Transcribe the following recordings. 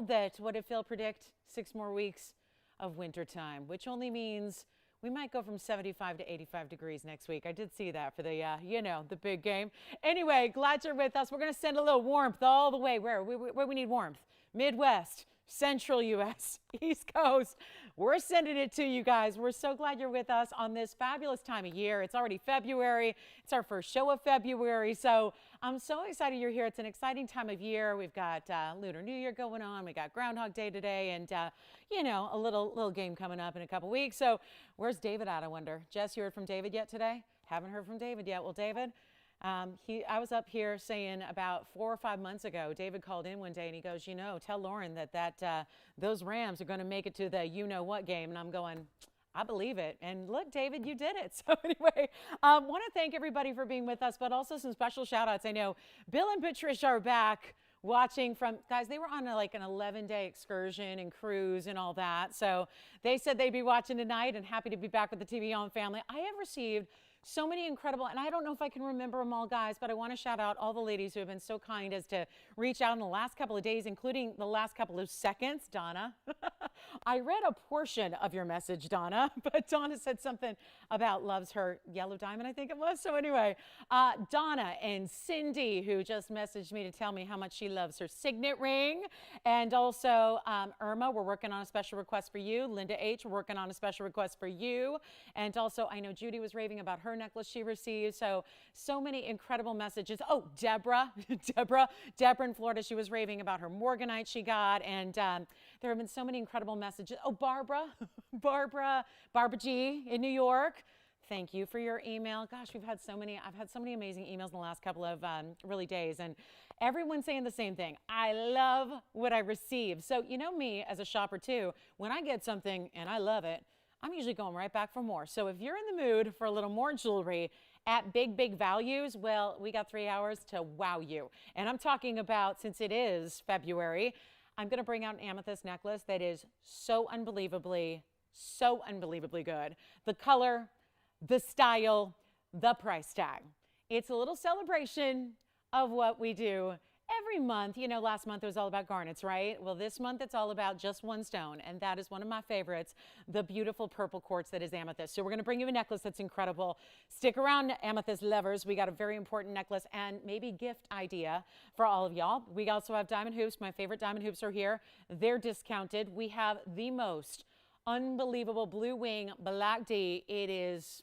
told that, what did Phil predict? 6 more weeks of wintertime, which only means we might go from 75 to 85 degrees next week. I did see that for the, the big game. Anyway, glad you're with us. We're going to send a little warmth all the way. Where we need warmth? Midwest, Central U.S., East Coast. We're sending it to you guys. We're so glad you're with us on this fabulous time of year. It's already February. It's our first show of February. So I'm so excited you're here. It's an exciting time of year. We've got Lunar New Year going on. We got Groundhog Day today, and a little game coming up in a couple weeks. So where's David at, I wonder? Jess, you heard from David yet today? Haven't heard from David yet. Well, David, I was up here saying about 4 or 5 months ago, David called in one day and he goes, tell Lauren that those Rams are going to make it to the you-know-what game. And I'm going, I believe it. And look, David, you did it. So anyway, want to thank everybody for being with us, but also some special shout outs. I know Bill and Patricia are back watching from, guys, they were on an 11-day excursion and cruise and all that. So they said they'd be watching tonight and happy to be back with the TVON family. I have received so many incredible, and I don't know if I can remember them all, guys, but I want to shout out all the ladies who have been so kind as to reach out in the last couple of days, including the last couple of seconds. Donna, I read a portion of your message, Donna, but Donna said something about loves her yellow diamond, I think it was. So anyway, Donna and Cindy, who just messaged me to tell me how much she loves her signet ring. And also Irma, we're working on a special request for you. Linda H, we're working on a special request for you. And also, I know Judy was raving about her necklace she received. So many incredible messages. Oh, Deborah in Florida, she was raving about her Morganite she got. And there have been so many incredible messages. Oh, Barbara G in New York. Thank you for your email. Gosh, I've had so many amazing emails in the last couple of really days, and everyone's saying the same thing. I love what I receive. So you know me as a shopper too, when I get something and I love it, I'm usually going right back for more. So if you're in the mood for a little more jewelry at big values, well, we got 3 hours to wow you. And I'm talking about, since it is February, I'm going to bring out an amethyst necklace that is so unbelievably good. The color, the style, the price tag. It's a little celebration of what we do every month. Last month it was all about garnets, right? Well, this month it's all about just one stone, and that is one of my favorites, the beautiful purple quartz that is amethyst. So we're going to bring you a necklace that's incredible. Stick around, amethyst lovers. We got a very important necklace and maybe gift idea for all of y'all. We also have diamond hoops. My favorite diamond hoops are here. They're discounted. We have the most unbelievable blue wing black D. It's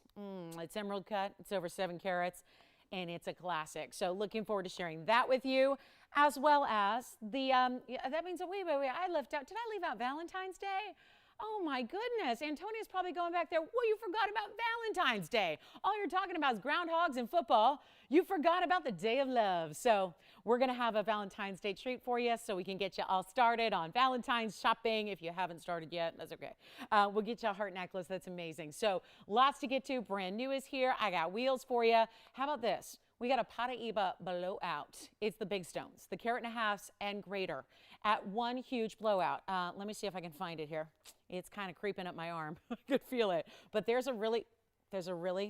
emerald cut. It's over 7 carats. And it's a classic. So looking forward to sharing that with you, as well as the, that means, wait, I left out, did I leave out Valentine's Day? Oh my goodness, Antonia's probably going back there. Well, you forgot about Valentine's Day. All you're talking about is groundhogs and football. You forgot about the day of love. So we're gonna have a Valentine's Day treat for you so we can get you all started on Valentine's shopping. If you haven't started yet, that's okay. We'll get you a heart necklace, that's amazing. So lots to get to, brand new is here. I got wheels for you. How about this? We got a Paraiba blowout. It's the big stones, the carat and a halves and greater at one huge blowout. Let me see if I can find it here. It's kind of creeping up my arm. I could feel it. But there's a really,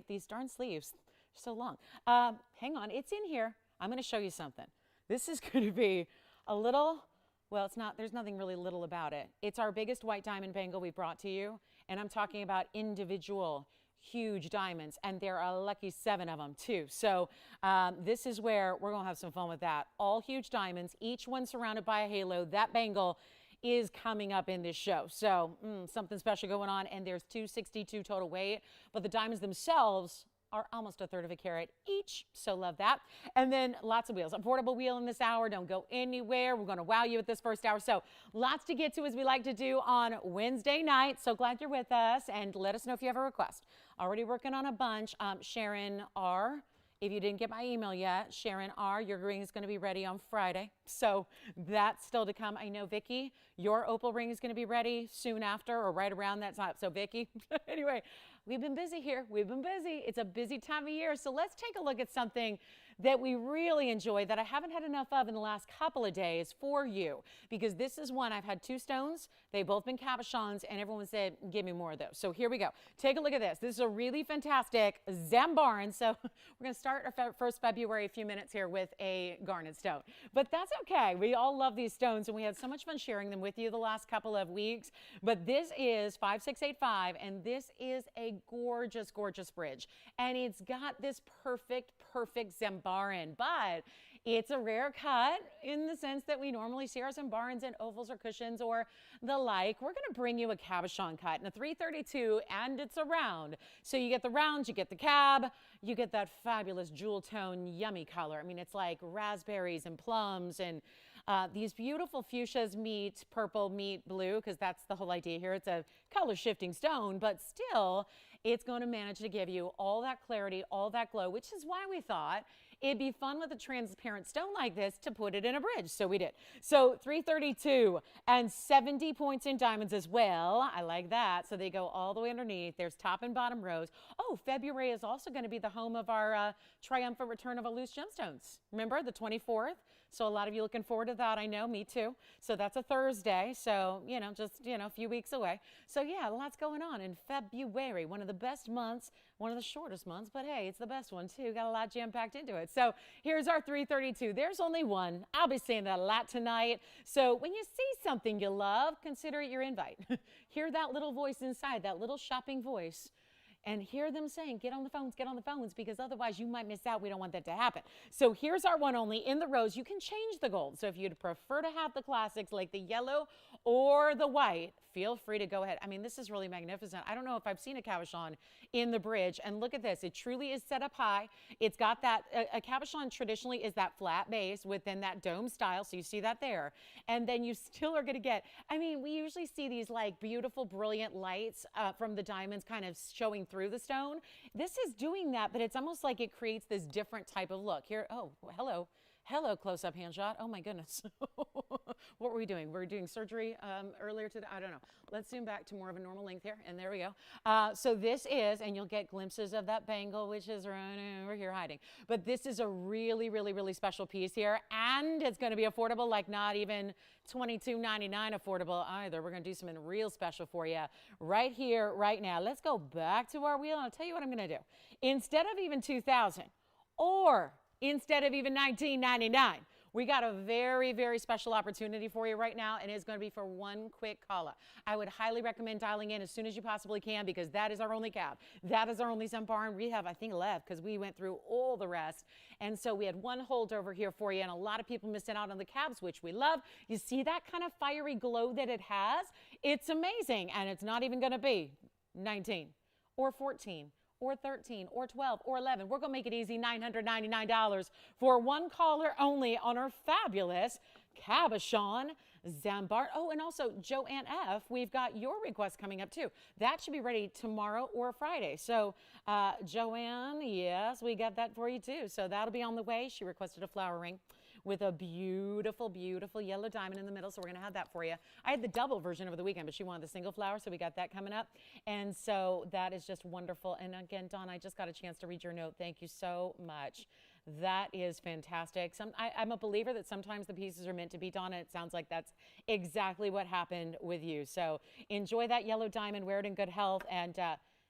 these darn sleeves are so long. Hang on, it's in here. I'm going to show you something. This is going to be a little, well, it's not, there's nothing really little about it. It's our biggest white diamond bangle we brought to you. And I'm talking about individual huge diamonds, and there are a lucky 7 of them too. So this is where we're gonna have some fun with that. All huge diamonds, each one surrounded by a halo. That bangle is coming up in this show. So something special going on, and there's 262 total weight, but the diamonds themselves are almost 1/3 of a carat each. So love that. And then lots of wheels. A portable wheel in this hour. Don't go anywhere. We're going to wow you at this first hour. So lots to get to, as we like to do on Wednesday night. So glad you're with us, and let us know if you have a request. Already working on a bunch. Sharon R., if you didn't get my email yet, Sharon R., your ring is going to be ready on Friday. So that's still to come. I know, Vicki, your opal ring is going to be ready soon after, or right around that time. So Vicki, anyway, we've been busy here. We've been busy. It's a busy time of year. So let's take a look at something that we really enjoy that I haven't had enough of in the last couple of days for you, because this is one. I've had 2 stones. They've both been cabochons, and everyone said, give me more of those. So here we go. Take a look at this. This is a really fantastic Zambaran. So we're going to start our first February a few minutes here with a garnet stone. But that's okay. We all love these stones, and we had so much fun sharing them with you the last couple of weeks. But this is 5685, and this is a gorgeous, gorgeous bridge. And it's got this perfect Zambaran, but it's a rare cut in the sense that we normally see our Zambarans in ovals or cushions or the like. We're going to bring you a cabochon cut in a 332, and it's a round. So you get the round, you get the cab, you get that fabulous jewel tone, yummy color. I mean, it's like raspberries and plums and these beautiful fuchsias meet purple, meet blue, because that's the whole idea here. It's a color shifting stone, but still it's going to manage to give you all that clarity, all that glow, which is why we thought it'd be fun with a transparent stone like this to put it in a bridge. So we did. So 332 and 70 points in diamonds as well. I like that. So they go all the way underneath. There's top and bottom rows. Oh, February is also going to be the home of our triumphant return of our loose gemstones. Remember, the 24th? So a lot of you looking forward to that. I know, me too. So that's a Thursday. So, just, a few weeks away. So yeah, lots going on in February. One of the best months, one of the shortest months, but hey, it's the best one too. Got a lot jam-packed into it. So here's our 332. There's only one. I'll be saying that a lot tonight. So when you see something you love, consider it your invite. Hear that little voice inside, that little shopping voice, and hear them saying, get on the phones, because otherwise you might miss out. We don't want that to happen. So here's our one only in the rose. You can change the gold. So if you'd prefer to have the classics like the yellow or the white, feel free to go ahead. I mean, this is really magnificent. I don't know if I've seen a cabochon in the bridge. And look at this. It truly is set up high. It's got that, a cabochon traditionally is that flat base within that dome style. So you see that there. And then you still are going to get, I mean, we usually see these like beautiful, brilliant lights from the diamonds kind of showing through the stone. This is doing that, but it's almost like it creates this different type of look. Here, oh, hello. Hello, close-up hand shot. Oh my goodness. What were we doing? We were doing surgery earlier today. I don't know. Let's zoom back to more of a normal length here. And there we go. So this is, and you'll get glimpses of that bangle, which is right over here hiding. But this is a really, really, really special piece here. And it's going to be affordable, like not even $22.99 affordable either. We're going to do something real special for you right here, right now. Let's go back to our wheel, and I'll tell you what I'm going to do. Instead of even $2,000 or instead of even $19.99, we got a very, very special opportunity for you right now, and it's going to be for one quick caller. I would highly recommend dialing in as soon as you possibly can, because that is our only cab. That is our only Zambaran we have, I think, left, because we went through all the rest. And so we had one holdover here for you, and a lot of people missing out on the cabs, which we love. You see that kind of fiery glow that it has? It's amazing, and it's not even going to be 19 or 14 or 13 or 12 or 11. We're going to make it easy, $999 for one caller only on our fabulous cabochon Zambaran. Oh, and also Joanne F., we've got your request coming up too. That should be ready tomorrow or Friday. So Joanne, yes, we got that for you too. So that'll be on the way. She requested a flower ring with a beautiful, beautiful yellow diamond in the middle. So we're going to have that for you. I had the double version over the weekend, but she wanted the single flower, so we got that coming up. And so that is just wonderful. And again, Dawn, I just got a chance to read your note. Thank you so much. That is fantastic. I'm a believer that sometimes the pieces are meant to be, Donna. It sounds like that's exactly what happened with you. So enjoy that yellow diamond, wear it in good health, and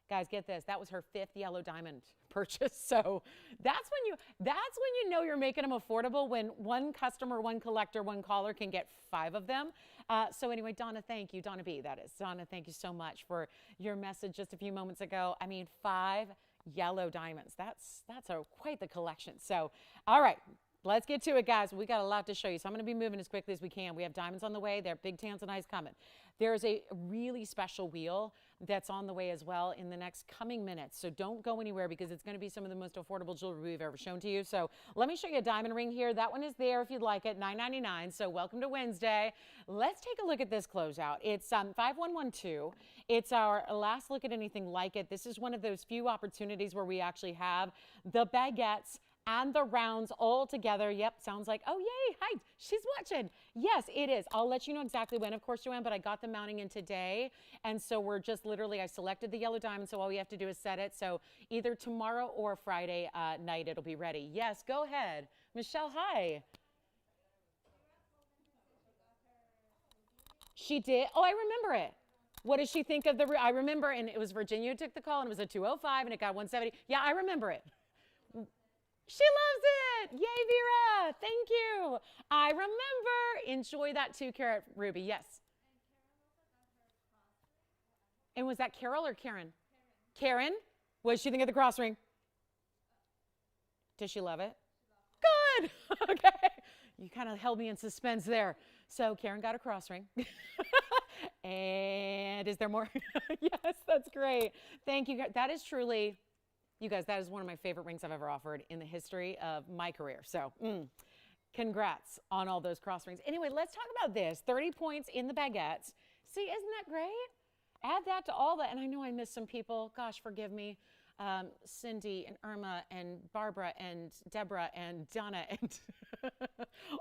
guys, get this. That was her 5th yellow diamond purchase. So that's when you know you're making them affordable, when one customer, one collector, one caller can get 5 of them. So anyway, Donna, thank you. Donna B, that is. Donna, thank you so much for your message just a few moments ago. I mean, 5 yellow diamonds. That's quite the collection. So, all right. Let's get to it, guys. We got a lot to show you, so I'm going to be moving as quickly as we can. We have diamonds on the way. There are big Tanzanites coming. There's a really special wheel that's on the way as well in the next coming minutes. So don't go anywhere, because it's going to be some of the most affordable jewelry we've ever shown to you. So let me show you a diamond ring here. That one is there if you'd like it, $9.99. So welcome to Wednesday. Let's take a look at this closeout. It's 5112. It's our last look at anything like it. This is one of those few opportunities where we actually have the baguettes and the rounds all together. Yep, sounds like, oh, yay, hi, she's watching. Yes, it is. I'll let you know exactly when, of course, Joanne, but I got the mounting in today. And so we're just literally, I selected the yellow diamond, so all we have to do is set it. So either tomorrow or Friday night, it'll be ready. Yes, go ahead. Michelle, hi. She did? Oh, I remember it. What does she think of the, I remember, and it was Virginia who took the call, and it was a 205, and it got 170. Yeah, I remember it. She loves it. Yay, Vera. Thank you. I remember. Enjoy that 2-carat ruby. Yes. And was that Carol or Karen? Karen. What did she think of the cross ring? Does she love it? Good. Okay. You kind of held me in suspense there. So Karen got a cross ring. And is there more? Yes, that's great. Thank you. That is truly, you guys, that is one of my favorite rings I've ever offered in the history of my career. So congrats on all those cross rings. Anyway, let's talk about this. 30 points in the baguettes. See, isn't that great? Add that to all that. And I know I missed some people. Gosh, forgive me. Cindy and Irma and Barbara and Deborah and Donna and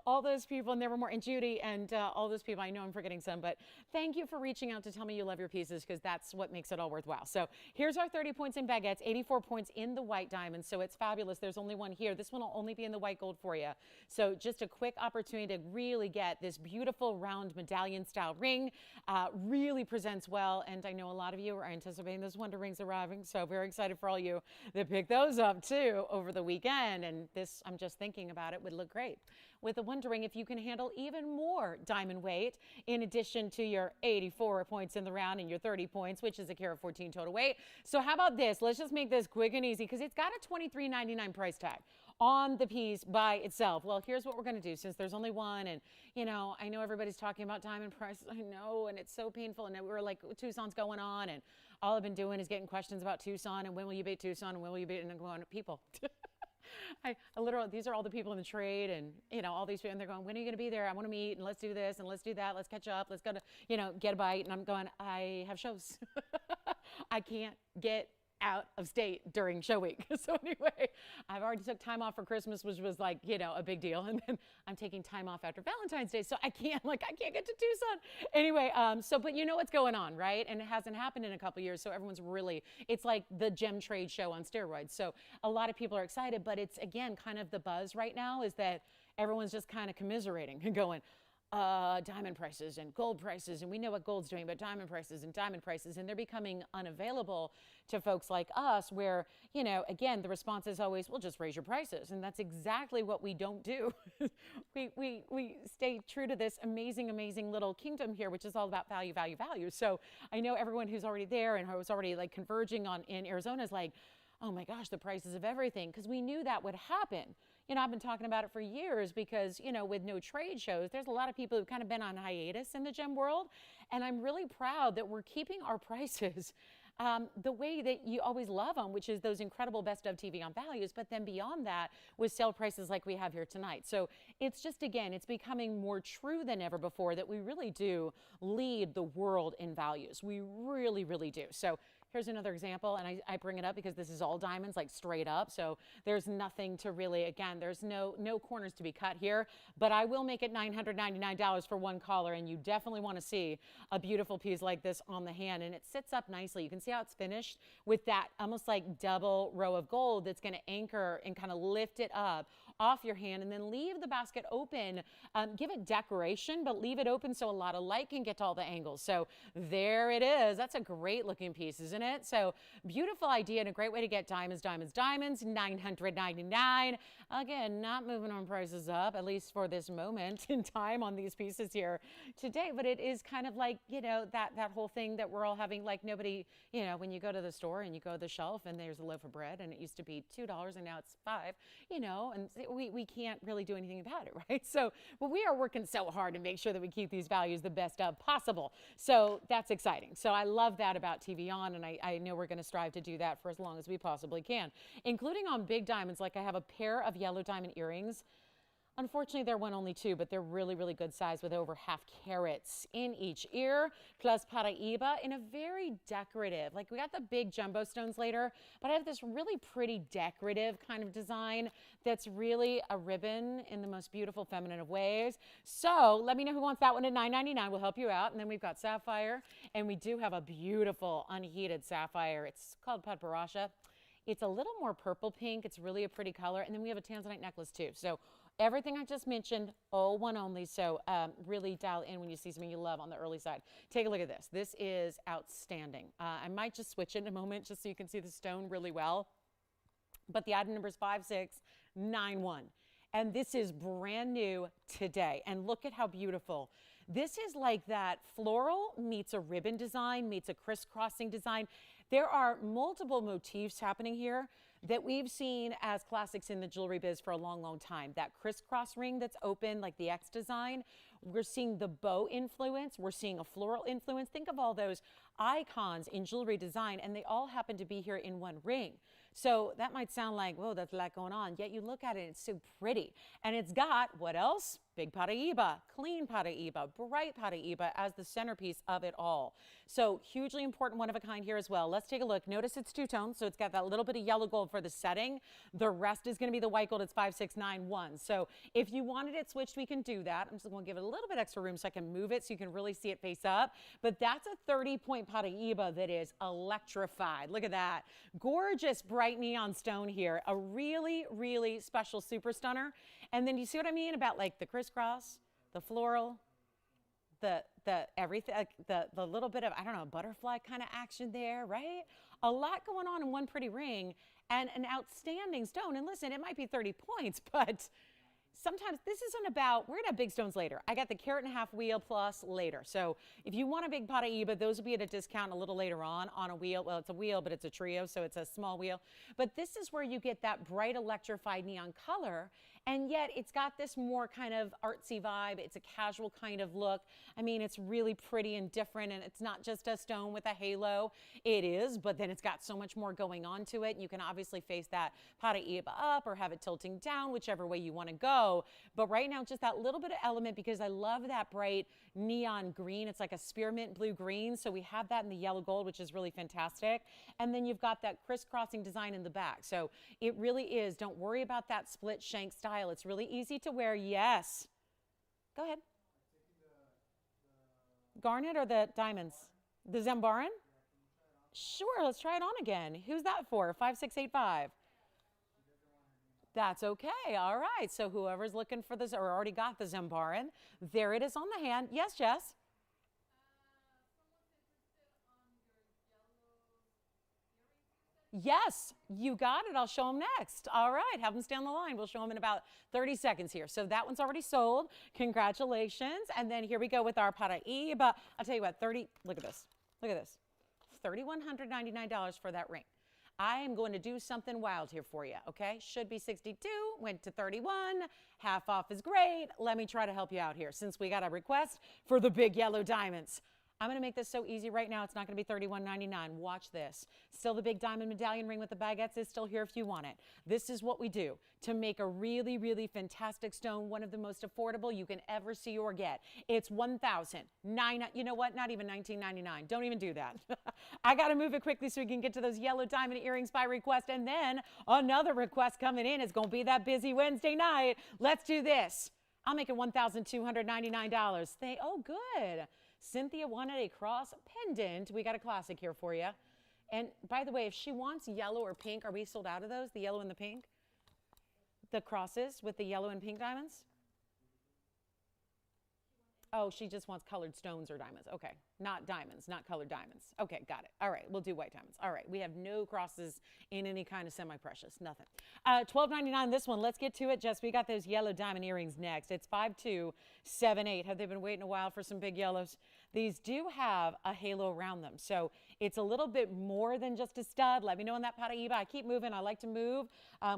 all those people, and there were more, and Judy and all those people. I know I'm forgetting some, but thank you for reaching out to tell me you love your pieces, because that's what makes it all worthwhile. So here's our 30 points in baguettes, 84 points in the white diamonds, so it's fabulous. There's only one here. This one will only be in the white gold for you. So just a quick opportunity to really get this beautiful round medallion style ring. Really presents well, and I know a lot of you are anticipating those Wonder Rings arriving, so very excited for all you that picked those up too over the weekend. And this, I'm just thinking about it, would look great with a Wonder Ring if you can handle even more diamond weight in addition to your 84 points in the round and your 30 points, which is a carat 14 total weight. So how about this? Let's just make this quick and easy, because it's got a $23.99 price tag on the piece by itself. Well, here's what we're going to do, since there's only one, and you know, I know everybody's talking about diamond prices. I know, and it's so painful, and we're like, Tucson's going on, and all I've been doing is getting questions about Tucson, and when will you beat Tucson, and when will you beat, and I'm going, people. I literally, these are all the people in the trade, and you know, all these people, and they're going, when are you going to be there? I want to meet, and let's do this, and let's do that, let's catch up, let's go to, you know, get a bite. And I'm going, I have shows. I can't get out of state during show week. So anyway, I've already took time off for Christmas, which was like, you know, a big deal. And then I'm taking time off after Valentine's Day. So I can't get to Tucson. Anyway, but you know what's going on, right? And it hasn't happened in a couple years. So everyone's really, it's like the gem trade show on steroids. So a lot of people are excited, but it's, again, kind of the buzz right now is that everyone's just kind of commiserating and going, diamond prices and gold prices, and we know what gold's doing, but diamond prices, and they're becoming unavailable to folks like us, where, you know, again, the response is always, well, just raise your prices. And that's exactly what we don't do. we stay true to this amazing little kingdom here, which is all about value, value, value. So I know everyone who's already there and who's already like converging on in Arizona is like, oh my gosh, the prices of everything, because we knew that would happen. You know, I've been talking about it for years because, you know, with no trade shows, there's a lot of people who've kind of been on hiatus in the gem world. And I'm really proud that we're keeping our prices the way that you always love them, which is those incredible best of TVON values. But then beyond that, with sale prices like we have here tonight. So it's just, again, it's becoming more true than ever before that we really do lead the world in values. We really, really do. So here's another example, and I bring it up because this is all diamonds, like straight up. So there's nothing to really, again, there's no corners to be cut here. But I will make it $999 for one caller, and you definitely want to see a beautiful piece like this on the hand. And it sits up nicely. You can see how it's finished with that almost like double row of gold that's going to anchor and kind of lift it up off your hand, and then leave the basket open. Give it decoration, but leave it open so a lot of light can get to all the angles. So there it is. That's a great looking piece, isn't it? So beautiful idea and a great way to get diamonds, diamonds, diamonds. $999. Again, not moving on prices up, at least for this moment in time on these pieces here today. But it is kind of like, you know, that whole thing that we're all having, like nobody, you know, when you go to the store and you go to the shelf and there's a loaf of bread and it used to be $2 and now it's $5, you know, and we can't really do anything about it, right? So, but we are working so hard to make sure that we keep these values the best of possible. So that's exciting. So I love that about TVON, and I know we're going to strive to do that for as long as we possibly can, including on big diamonds. Like I have a pair of yellow diamond earrings. Unfortunately, they're one only two, but they're really, really good size with over half carats in each ear, plus Paraiba in a very decorative, like we got the big jumbo stones later, but I have this really pretty decorative kind of design that's really a ribbon in the most beautiful feminine of ways. So let me know who wants that one at $9.99. We'll help you out. And then we've got Sapphire, and we do have a beautiful unheated Sapphire. It's called Padparasha. It's a little more purple pink. It's really a pretty color. And then we have a Tanzanite necklace too. So everything I just mentioned, one only. So really dial in when you see something you love on the early side. Take a look at this. This is outstanding. I might just switch it in a moment just so you can see the stone really well. But the item number is 5691. And this is brand new today. And look at how beautiful. This is like that floral meets a ribbon design, meets a crisscrossing design. There are multiple motifs happening here that we've seen as classics in the jewelry biz for a long, long time. That crisscross ring that's open, like the X design. We're seeing the bow influence. We're seeing a floral influence. Think of all those icons in jewelry design, and they all happen to be here in one ring. So that might sound like, whoa, that's a lot going on. Yet you look at it, it's so pretty. And it's got, what else? Big Paraiba, clean Paraiba, bright Paraiba as the centerpiece of it all. So hugely important, one of a kind here as well. Let's take a look. Notice it's two-tone, so it's got that little bit of yellow gold for the setting. The rest is going to be the white gold. It's 5691. So if you wanted it switched, we can do that. I'm just going to give it a little bit extra room so I can move it so you can really see it face up. But that's a 30-point Paraiba that is electrified. Look at that. Gorgeous, bright neon stone here. A really, really special super stunner. And then you see what I mean about like the crisscross, the floral, the everything, like the little bit of, I don't know, butterfly kind of action there, right? A lot going on in one pretty ring and an outstanding stone. And listen, it might be 30 points, but sometimes this isn't about, we're going to have big stones later. I got the carat and a half wheel plus later. So if you want a big Paraiba, those will be at a discount a little later on a wheel. Well, it's a wheel, but it's a trio, so it's a small wheel. But this is where you get that bright electrified neon color. And yet it's got this more kind of artsy vibe. It's a casual kind of look. I mean, it's really pretty and different, and it's not just a stone with a halo. It is, but then it's got so much more going on to it. You can obviously face that Paraiba up or have it tilting down, whichever way you want to go. But right now, just that little bit of element, because I love that bright neon green. It's like a spearmint blue green. So we have that in the yellow gold, which is really fantastic. And then you've got that crisscrossing design in the back. So it really is. Don't worry about that split shank style. It's really easy to wear. Yes. Go ahead. Garnet or the diamonds? The Zambaran? Sure, let's try it on again. Who's that for? 5685. That's okay. All right. So whoever's looking for this or already got the Zambaran, there it is on the hand. Yes, Jess? Yes, you got it. I'll show them next. All right, have them stay on the line. We'll show them in about 30 seconds here. So that one's already sold. Congratulations. And then here we go with our Paraiba. I'll tell you what, look at this. Look at this. $3,199 for that ring. I am going to do something wild here for you, okay? Should be 62, went to 31. Half off is great. Let me try to help you out here since we got a request for the big yellow diamonds. I'm going to make this so easy right now. It's not going to be $31.99. Watch this. Still the big diamond medallion ring with the baguettes is still here if you want it. This is what we do to make a really, really fantastic stone, one of the most affordable you can ever see or get. It's $1,009. You know what? Not even $19.99. Don't even do that. I got to move it quickly so we can get to those yellow diamond earrings by request. And then another request coming in is going to be that busy Wednesday night. Let's do this. I'll make it $1,299. Oh, good. Cynthia wanted a cross pendant. We got a classic here for you. And by the way, if she wants yellow or pink, are we sold out of those? The yellow and the pink? The crosses with the yellow and pink diamonds? Oh, she just wants colored stones or diamonds. Okay, not diamonds, not colored diamonds. Okay, got it. All right, we'll do white diamonds. All right, we have no crosses in any kind of semi-precious, nothing. $12.99 this one. Let's get to it, Jess. We got those yellow diamond earrings next. It's 5278. Have they been waiting a while for some big yellows? These do have a halo around them, so it's a little bit more than just a stud. Let me know on that Paraiba. I keep moving. I like to move.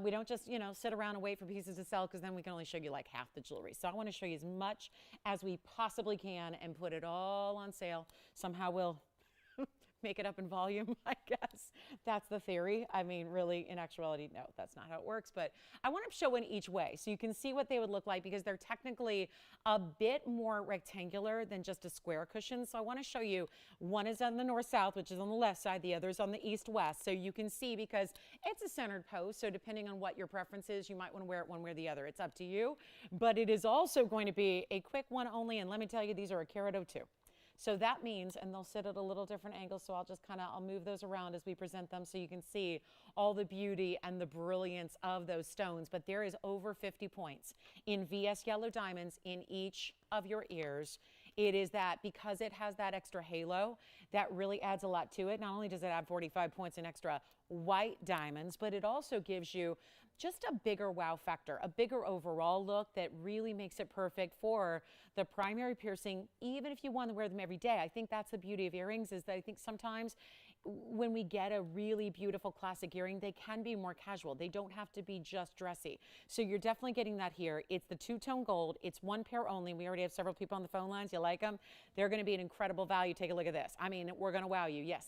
We don't just, sit around and wait for pieces to sell because then we can only show you like half the jewelry. So I want to show you as much as we possibly can and put it all on sale. Somehow we'll make it up in volume, I guess. That's the theory. I mean, really, in actuality, no, that's not how it works. But I want to show in each way so you can see what they would look like because they're technically a bit more rectangular than just a square cushion. So I want to show you, one is on the north-south, which is on the left side. The other is on the east-west. So you can see because it's a centered post. So depending on what your preference is, you might want to wear it one way or the other. It's up to you. But it is also going to be a quick one only. And let me tell you, these are a carat 02. So that means, and they'll sit at a little different angle, so I'll just I'll move those around as we present them so you can see all the beauty and the brilliance of those stones. But there is over 50 points in VS yellow diamonds in each of your ears. It is that because it has that extra halo, that really adds a lot to it. Not only does it add 45 points in extra white diamonds, but it also gives you just a bigger wow factor, a bigger overall look that really makes it perfect for the primary piercing, even if you want to wear them every day. I think that's the beauty of earrings, is that I think sometimes when we get a really beautiful classic earring, they can be more casual. They don't have to be just dressy. So you're definitely getting that here. It's the two-tone gold. It's one pair only. We already have several people on the phone lines. You like them? They're going to be an incredible value. Take a look at this. I mean, we're going to wow you. Yes.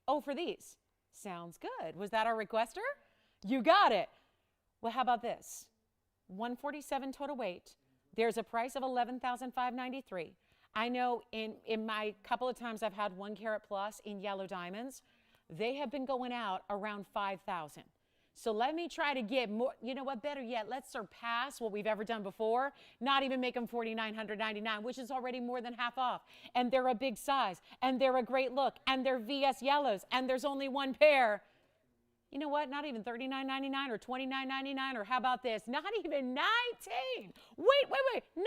Oh, for these. Sounds good. Was that our requester? You got it. Well, how about this? 147 total weight. There's a price of $11,593. I know in my couple of times I've had 1 carat plus in yellow diamonds, they have been going out around 5,000. So let me try to get more. You know what? Better yet, let's surpass what we've ever done before. Not even make them $4,999, which is already more than half off. And they're a big size, and they're a great look, and they're VS yellows, and there's only one pair. You know what? Not even $39.99 or $29.99, or how about this? Not even $19. Wait, $19.99?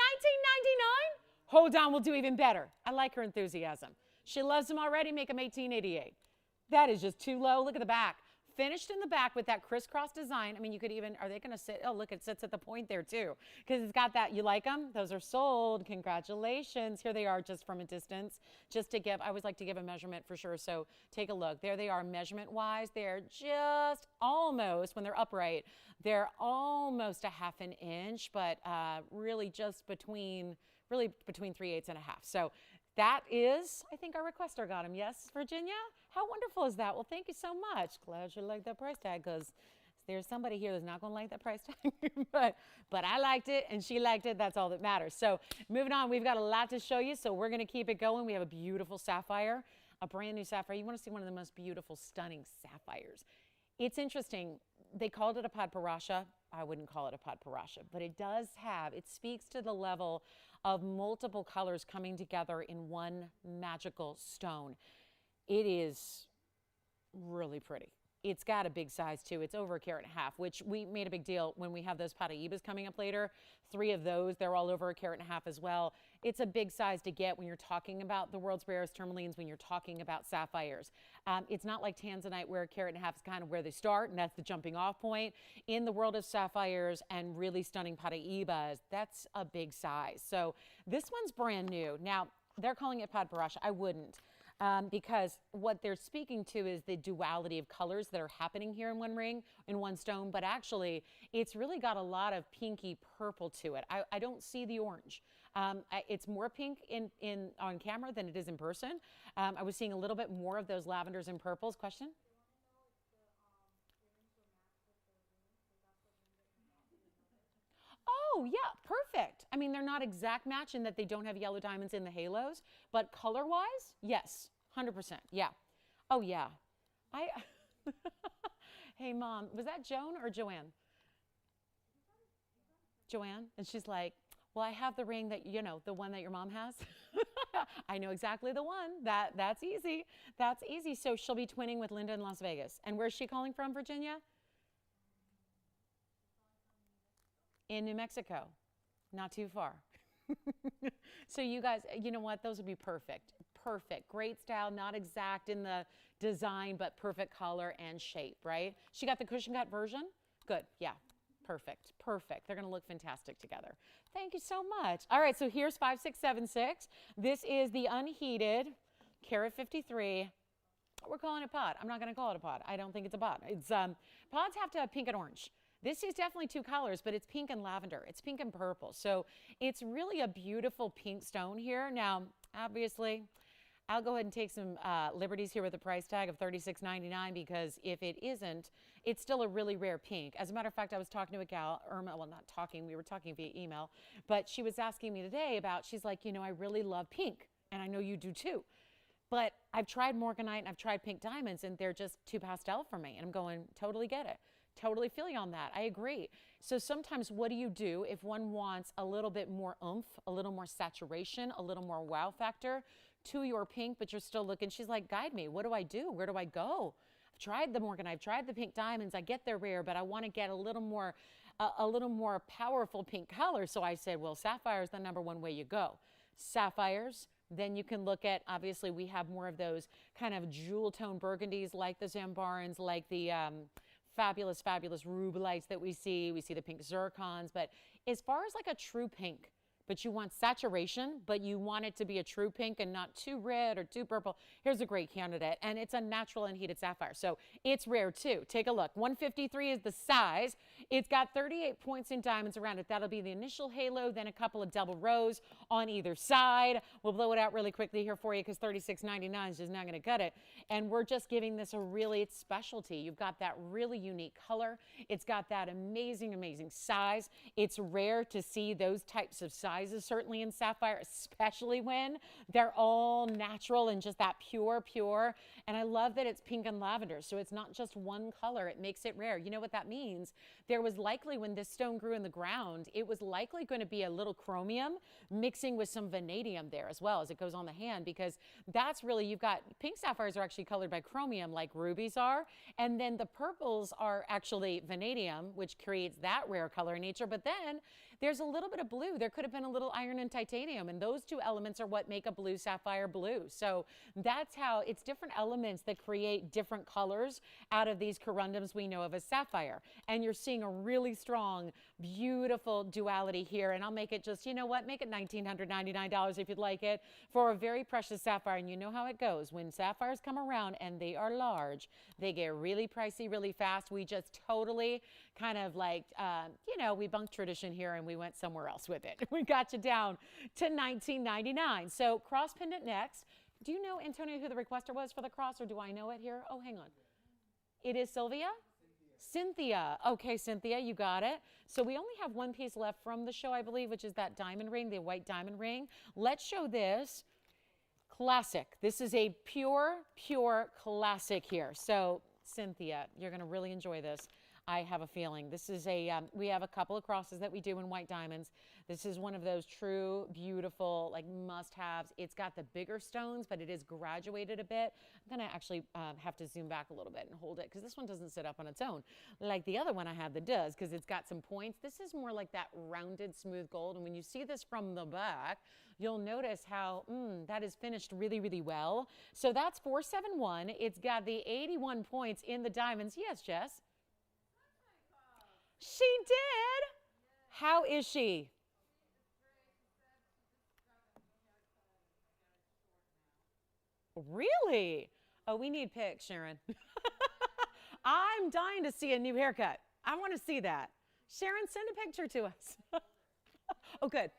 Hold on, we'll do even better. I like her enthusiasm. She loves them already. Make them $18.88. That is just too low. Look at the back. Finished in the back with that crisscross design. I mean, you could even, are they going to sit? Oh, look, it sits at the point there too. Because it's got that, you like them? Those are sold. Congratulations. Here they are just from a distance. Just to give, I always like to give a measurement for sure. So take a look. There they are measurement-wise. They're just almost, when they're upright, they're almost a half an inch, but really just between 3/8 and a half. So that is, I think our requester got him. Yes, Virginia? How wonderful is that? Well, thank you so much. Glad you like that price tag, because there's somebody here that's not going to like that price tag. but I liked it, and she liked it. That's all that matters. So moving on, we've got a lot to show you, so we're going to keep it going. We have a beautiful sapphire, a brand new sapphire. You want to see one of the most beautiful, stunning sapphires. It's interesting. They called it a padparacha. I wouldn't call it a padparacha, but it does have, it speaks to the level of multiple colors coming together in one magical stone. It is really pretty. It's got a big size too. It's over 1.5 carats, which we made a big deal when we have those Paraibas coming up later. 3 of those, they're all over 1.5 carats as well. It's a big size to get when you're talking about the world's rarest tourmalines, when you're talking about sapphires. It's not like Tanzanite where 1.5 carats is kind of where they start, and that's the jumping off point. In the world of sapphires and really stunning Paraibas, that's a big size. So this one's brand new. Now, they're calling it padparacha. I wouldn't. Because what they're speaking to is the duality of colors that are happening here in one ring, in one stone, but actually it's really got a lot of pinky purple to it. I don't see the orange. It's more pink on camera than it is in person. I was seeing a little bit more of those lavenders and purples. Question? Oh, yeah, perfect. I mean, they're not exact match in that they don't have yellow diamonds in the halos, but color-wise, yes, 100%. Yeah. Oh, yeah. Hey, Mom, was that Joan or Joanne? Joanne? And she's like, well, I have the ring that, you know, the one that your mom has. I know exactly the one. That's easy. That's easy. So she'll be twinning with Linda in Las Vegas. And where's she calling from, Virginia? In New Mexico, not too far. So you guys, you know what? Those would be perfect. Perfect. Great style, not exact in the design, but perfect color and shape, right? She got the cushion cut version? Good. Yeah. Perfect. Perfect. They're going to look fantastic together. Thank you so much. All right. So here's 5676. This is the unheated carat 53. We're calling it pod. I'm not going to call it a pod. I don't think it's a pod. It's pods have to have pink and orange. This is definitely two colors, but it's pink and lavender. It's pink and purple. So it's really a beautiful pink stone here. Now, obviously, I'll go ahead and take some liberties here with a price tag of $36.99 because if it isn't, it's still a really rare pink. As a matter of fact, I was talking to a gal, Irma, well, not talking, we were talking via email, but she was asking me today about, she's like, you know, I really love pink, and I know you do too. But I've tried morganite and I've tried pink diamonds, and they're just too pastel for me. And I'm going, totally get it. Totally feel you on that. I agree. So sometimes what do you do if one wants a little bit more oomph, a little more saturation, a little more wow factor to your pink, but you're still looking? She's like, guide me. What do I do? Where do I go? I've tried the morganite, I've tried the pink diamonds. I get they're rare, but I want to get a little more powerful pink color. So I said, well, sapphire is the #1 way you go. Sapphires. Then you can look at, obviously, we have more of those kind of jewel tone burgundies like the Zambarans, like the fabulous, fabulous rubelites that we see. We see the pink zircons. But as far as like a true pink, but you want saturation, but you want it to be a true pink and not too red or too purple, here's a great candidate. And it's a natural unheated sapphire, so it's rare too. Take a look. 153 is the size. It's got 38 points in diamonds around it. That'll be the initial halo, then a couple of double rows on either side. We'll blow it out really quickly here for you because $36.99 is just not going to cut it. And we're just giving this a really, it's specialty. You've got that really unique color. It's got that amazing, amazing size. It's rare to see those types of sizes, certainly in sapphire, especially when they're all natural and just that pure. And I love that it's pink and lavender, so it's not just one color. It makes it rare. You know what that means? There was likely, when this stone grew in the ground, it was likely going to be a little chromium mixing with some vanadium there as well as it goes on the hand, because that's really, you've got pink sapphires are actually colored by chromium like rubies are, and then the purples are actually vanadium, which creates that rare color in nature. But then there's a little bit of blue. There could have been a little iron and titanium, and those two elements are what make a blue sapphire blue. So that's how it's different elements that create different colors out of these corundums we know of as sapphire. And you're seeing a really strong, beautiful duality here. And I'll make it just, you know what, make it $1,999 if you'd like it for a very precious sapphire. And you know how it goes. When sapphires come around and they are large, they get really pricey really fast. We just totally kind of like, you know, we bunked tradition here and we went somewhere else with it. We got you down to $19.99. So cross pendant next. Do you know, Antonio, who the requester was for the cross, or do I know it here? Oh, hang on. It is Sylvia? Cynthia. Okay, Cynthia, you got it. So we only have one piece left from the show, I believe, which is that diamond ring, the white diamond ring. Let's show this. Classic. This is a pure classic here. So Cynthia, you're going to really enjoy this. I have a feeling. This is a, we have a couple of crosses that we do in white diamonds. This is one of those true, beautiful, like must-haves. It's got the bigger stones, but it is graduated a bit. I'm going to actually have to zoom back a little bit and hold it, because this one doesn't sit up on its own like the other one I have that does, because it's got some points. This is more like that rounded, smooth gold. And when you see this from the back, you'll notice how that is finished really, really well. So that's 471. It's got the 81 points in the diamonds. Yes, Jess? She did? How is she? Really? Oh, we need pics, Sharon. I'm dying to see a new haircut. I want to see that. Sharon, send a picture to us. Oh, good.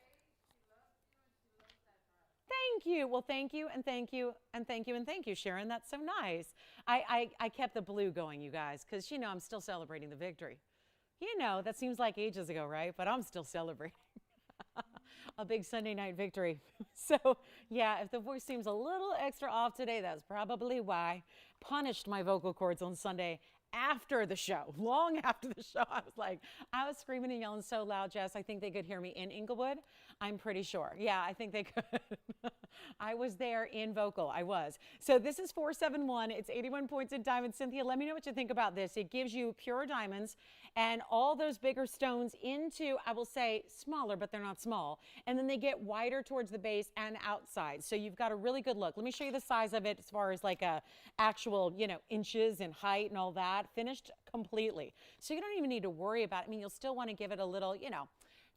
Thank you. Well, thank you, and thank you, and thank you, and thank you, Sharon. That's so nice. I kept the blue going, you guys, because, you know, I'm still celebrating the victory. You know, that seems like ages ago, right? But I'm still celebrating a big Sunday night victory. So, yeah, if the voice seems a little extra off today, that's probably why. Punished my vocal cords on Sunday after the show, long after the show. I was screaming and yelling so loud, Jess, I think they could hear me in Inglewood. I'm pretty sure. Yeah, I think they could. I was there in vocal. I was. So this is 471. It's 81 points in diamonds. Cynthia, let me know what you think about this. It gives you pure diamonds and all those bigger stones into, I will say, smaller, but they're not small. And then they get wider towards the base and outside. So you've got a really good look. Let me show you the size of it as far as like a actual, you know, inches and height and all that. Finished completely. So you don't even need to worry about it. I mean, you'll still want to give it a little, you know,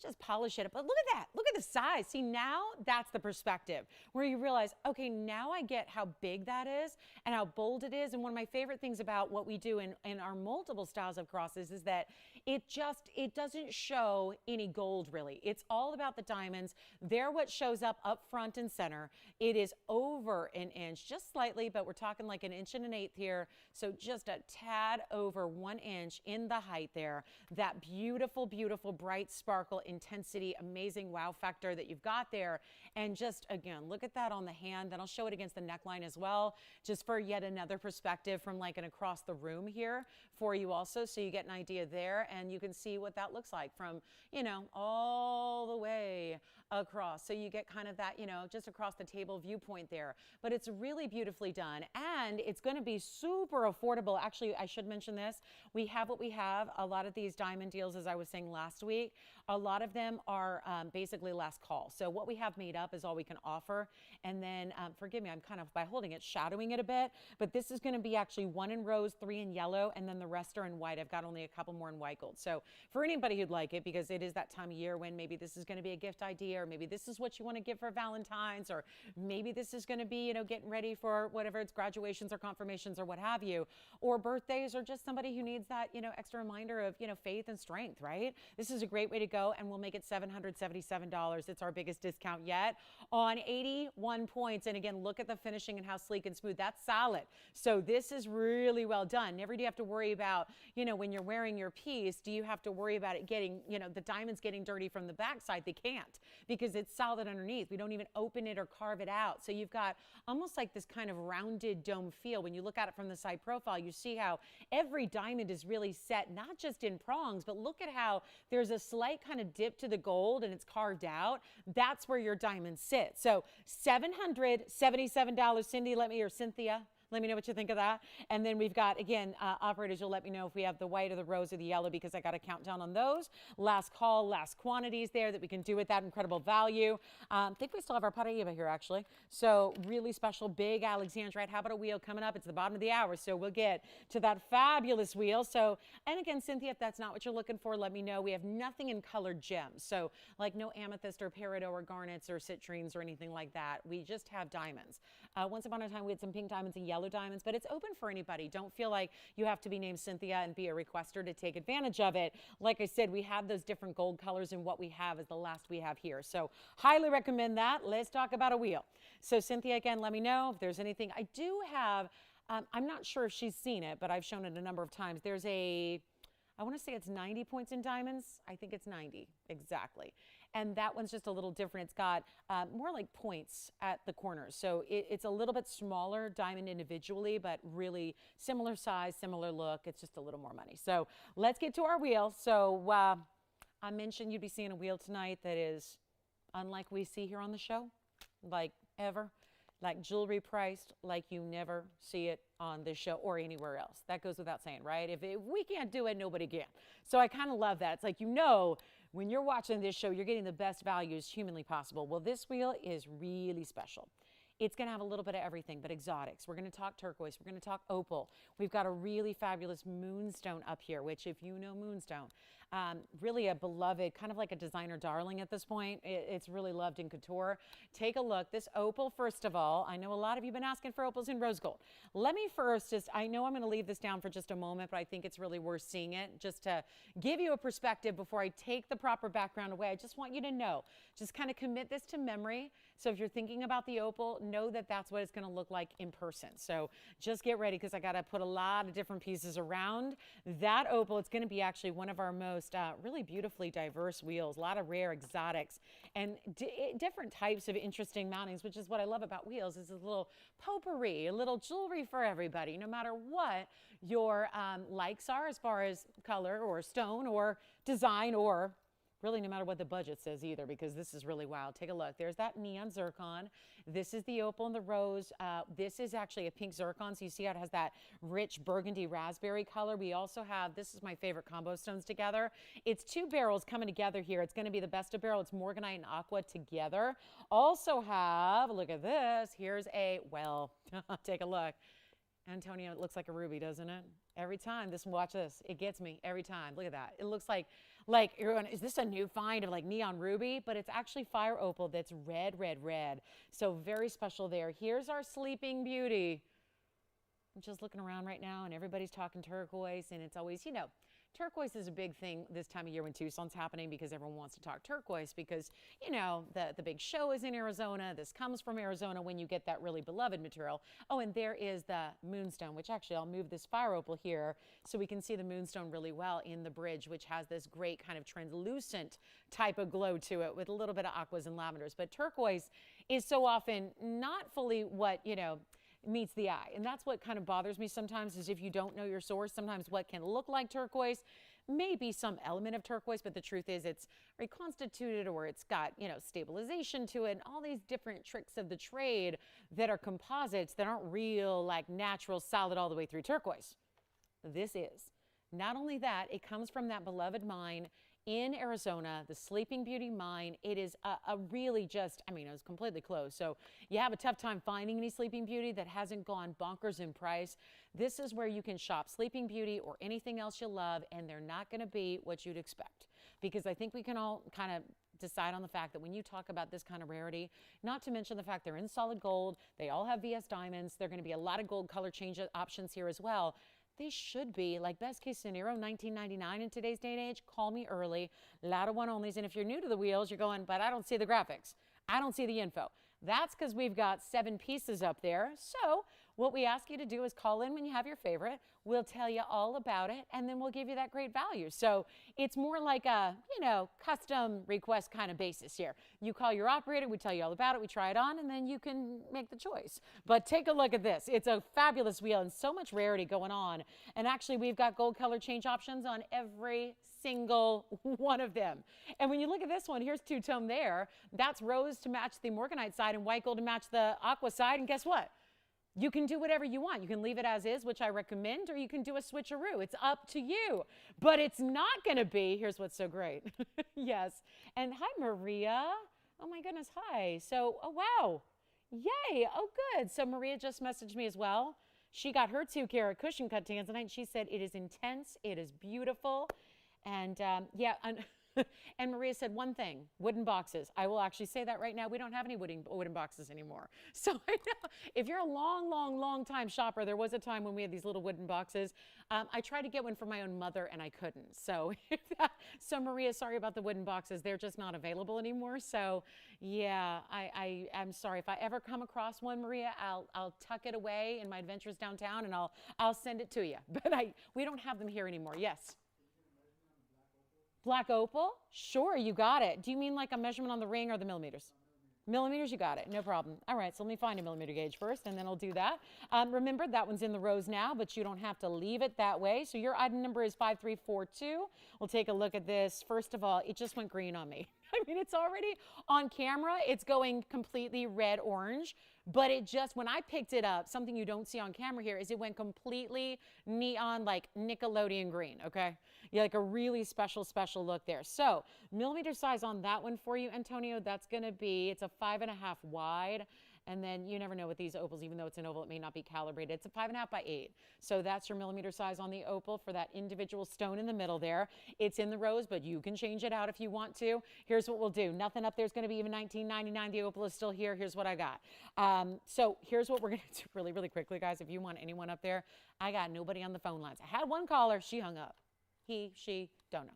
just polish it. But look at that. Look at the size. See, now that's the perspective where you realize, okay, now I get how big that is and how bold it is. And one of my favorite things about what we do in our multiple styles of crosses is that it doesn't show any gold really. It's all about the diamonds. They're what shows up front and center. It is over an inch, just slightly, but we're talking like an inch and an eighth here. So just a tad over 1 inch in the height there. That beautiful, beautiful, bright sparkle, intensity, amazing wow factor that you've got there. And just, again, look at that on the hand. Then I'll show it against the neckline as well, just for yet another perspective from like an across the room here for you also. So you get an idea there, and you can see what that looks like from, you know, all the way across. So you get kind of that, you know, just across the table viewpoint there. But it's really beautifully done, and it's going to be super affordable. Actually, I should mention this. We have what we have. A lot of these diamond deals, as I was saying last week, a lot of them are basically last call. So what we have made up is all we can offer. And then, forgive me, I'm kind of, by holding it, shadowing it a bit. But this is going to be actually 1 in rose, 3 in yellow, and then the rest are in white. I've got only a couple more in white gold. So for anybody who'd like it, because it is that time of year when maybe this is going to be a gift idea, or maybe this is what you want to give for Valentine's, or maybe this is going to be, you know, getting ready for whatever it's graduations or confirmations or what have you, or birthdays, or just somebody who needs that, you know, extra reminder of, you know, faith and strength, right? This is a great way to go, and we'll make it $777. It's our biggest discount yet on 81 points. And again, look at the finishing and how sleek and smooth. That's solid. So this is really well done. Never do you have to worry about, you know, when you're wearing your piece, do you have to worry about it getting, you know, the diamonds getting dirty from the backside? They can't, because it's solid underneath. We don't even open it or carve it out. So you've got almost like this kind of rounded dome feel. When you look at it from the side profile, you see how every diamond is really set, not just in prongs, but look at how there's a slight kind of dip to the gold and it's carved out. That's where your diamonds sit. So $777. Cindy, or Cynthia, let me know what you think of that. And then we've got, again, operators, you'll let me know if we have the white or the rose or the yellow, because I got a countdown on those. Last call, last quantities there that we can do with that incredible value. I think we still have our Paraíba here, actually. So really special, big Alexandrite. How about a wheel coming up? It's the bottom of the hour, so we'll get to that fabulous wheel. So, and again, Cynthia, if that's not what you're looking for, let me know. We have nothing in colored gems. So like no amethyst or peridot or garnets or citrines or anything like that. We just have diamonds. Once upon a time, we had some pink diamonds and yellow diamonds, but it's open for anybody. Don't feel like you have to be named Cynthia and be a requester to take advantage of it. Like I said, we have those different gold colors, and what we have is the last we have here. So highly recommend that. Let's talk about a wheel. So Cynthia, again, let me know if there's anything. I do have, I'm not sure if she's seen it, but I've shown it a number of times. There's a, I want to say it's 90 points in diamonds. I think it's 90, exactly. And that one's just a little different. It's got more like points at the corners. So it's a little bit smaller diamond individually, but really similar size, similar look. It's just a little more money. So let's get to our wheel. So I mentioned you'd be seeing a wheel tonight that is unlike we see here on the show, like ever. Like jewelry priced like you never see it on this show or anywhere else. That goes without saying, right? If we can't do it, nobody can. So I kind of love that. It's like, you know, when you're watching this show, you're getting the best values humanly possible. Well, this wheel is really special. It's going to have a little bit of everything, but exotics. We're going to talk turquoise. We're going to talk opal. We've got a really fabulous moonstone up here, which if you know moonstone, really a beloved, kind of like a designer darling at this point. It's really loved in couture. Take a look. This opal, first of all, I know a lot of you have been asking for opals in rose gold. Let me first just, I know I'm going to leave this down for just a moment, but I think it's really worth seeing it just to give you a perspective before I take the proper background away. I just want you to know, just kind of commit this to memory. So if you're thinking about the opal, know that that's what it's going to look like in person. So just get ready, because I got to put a lot of different pieces around that opal. It's going to be actually one of our most really beautifully diverse wheels, a lot of rare exotics and different types of interesting mountings, which is what I love about wheels, is a little potpourri, a little jewelry for everybody, no matter what your likes are as far as color or stone or design, or really no matter what the budget says either, because this is really wild. Take a look. There's that neon zircon. This is the opal and the rose. This is actually a pink zircon, so you see how it has that rich burgundy raspberry color. We also have, this is my favorite combo stones together. It's two barrels coming together here. It's going to be the best of barrel. It's morganite and aqua together. Also have, look at this. Here's a, well, take a look. Antonio, it looks like a ruby, doesn't it? Every time, watch this. It gets me every time. Look at that. It looks like you're going, is this a new find of like neon ruby? But it's actually fire opal that's red, red, red. So very special there. Here's our sleeping beauty. I'm just looking around right now, and everybody's talking turquoise, and it's always, you know, turquoise is a big thing this time of year when Tucson's happening because everyone wants to talk turquoise because, you know, the big show is in Arizona. This comes from Arizona when you get that really beloved material. Oh, and there is the Moonstone, which actually I'll move this fire opal here so we can see the Moonstone really well in the bridge, which has this great kind of translucent type of glow to it with a little bit of aquas and lavenders. But turquoise is so often not fully what, you know, meets the eye. And that's what kind of bothers me sometimes is if you don't know your source, sometimes what can look like turquoise may be some element of turquoise, but the truth is it's reconstituted or it's got, you know, stabilization to it and all these different tricks of the trade that are composites that aren't real, like natural, solid all the way through turquoise. This is. Not only that, it comes from that beloved mine in Arizona, the Sleeping Beauty mine. It is a really just, I mean, it was completely closed. So you have a tough time finding any Sleeping Beauty that hasn't gone bonkers in price. This is where you can shop Sleeping Beauty or anything else you love, and they're not going to be what you'd expect. Because I think we can all kind of decide on the fact that when you talk about this kind of rarity, not to mention the fact they're in solid gold, they all have VS diamonds, there are going to be a lot of gold color change options here as well. They should be, like best case scenario, $19.99 in today's day and age. Call me early. A lot of one-onlys. And if you're new to the wheels, you're going, but I don't see the graphics. I don't see the info. That's because we've got 7 pieces up there. So what we ask you to do is call in when you have your favorite. We'll tell you all about it, and then we'll give you that great value. So it's more like a, you know, custom request kind of basis here. You call your operator, we tell you all about it, we try it on, and then you can make the choice. But take a look at this. It's a fabulous wheel and so much rarity going on. And actually, we've got gold color change options on every single one of them. And when you look at this one, here's two-tone there. That's rose to match the morganite side and white gold to match the aqua side. And guess what? You can do whatever you want. You can leave it as is, which I recommend, or you can do a switcheroo. It's up to you. But it's not going to be, here's what's so great. Yes. And hi, Maria. Oh, my goodness. Hi. So, oh, wow. Yay. Oh, good. So Maria just messaged me as well. She got her 2-carat cushion cut Tanzanite, and she said it is intense. It is beautiful. And, yeah. And Maria said one thing, wooden boxes. I will actually say that right now. We don't have any wooden boxes anymore. So I know if you're a long time shopper, there was a time when we had these little wooden boxes. I tried to get one for my own mother and I couldn't. So, so Maria, sorry about the wooden boxes. They're just not available anymore. So yeah, I'm sorry. If I ever come across one, Maria, I'll tuck it away in my adventures downtown and I'll send it to you. But we don't have them here anymore. Yes. Black opal? Sure, you got it. Do you mean like a measurement on the ring or the millimeters? Millimeters, you got it. No problem. All right, so let me find a millimeter gauge first, and then I'll do that. Remember, that one's in the rose now, but you don't have to leave it that way. So your item number is 5342. We'll take a look at this. First of all, it just went green on me. I mean, it's already on camera. It's going completely red-orange. But it just, when I picked it up, something you don't see on camera here is it went completely neon, like Nickelodeon green, okay? Yeah, like a really special look there. So millimeter size on that one for you, Antonio, that's going to be, it's a 5.5 wide. And then you never know with these opals, even though it's an oval, it may not be calibrated. It's a 5.5 by 8. So that's your millimeter size on the opal for that individual stone in the middle there. It's in the rose, but you can change it out if you want to. Here's what we'll do. Nothing up there is going to be even $19.99. The opal is still here. Here's what I got. So here's what we're going to do really quickly, guys. If you want anyone up there, I got nobody on the phone lines. I had one caller. She hung up. He, she, don't know.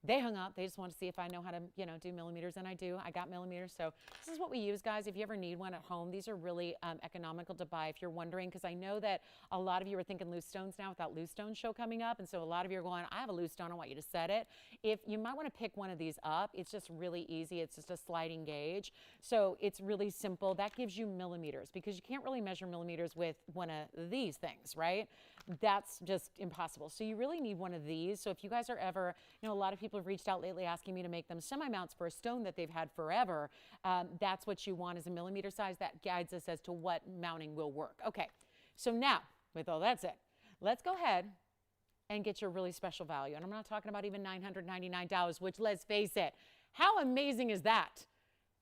They hung up. They just want to see if I know how to, you know, do millimeters, and I do. I got millimeters. So this is what we use, guys. If you ever need one at home, these are really economical to buy if you're wondering, because I know that a lot of you are thinking loose stones now with that loose stone show coming up. And so a lot of you are going, I have a loose stone. I want you to set it. If you might want to pick one of these up, it's just really easy. It's just a sliding gauge. So it's really simple. That gives you millimeters because you can't really measure millimeters with one of these things, right? That's just impossible. So you really need one of these. So if you guys are ever, you know, a lot of people have reached out lately asking me to make them semi-mounts for a stone that they've had forever. That's what you want is a millimeter size. That guides us as to what mounting will work. Okay, so now with all that said, let's go ahead and get your really special value. And I'm not talking about even $999, which, let's face it, how amazing is that?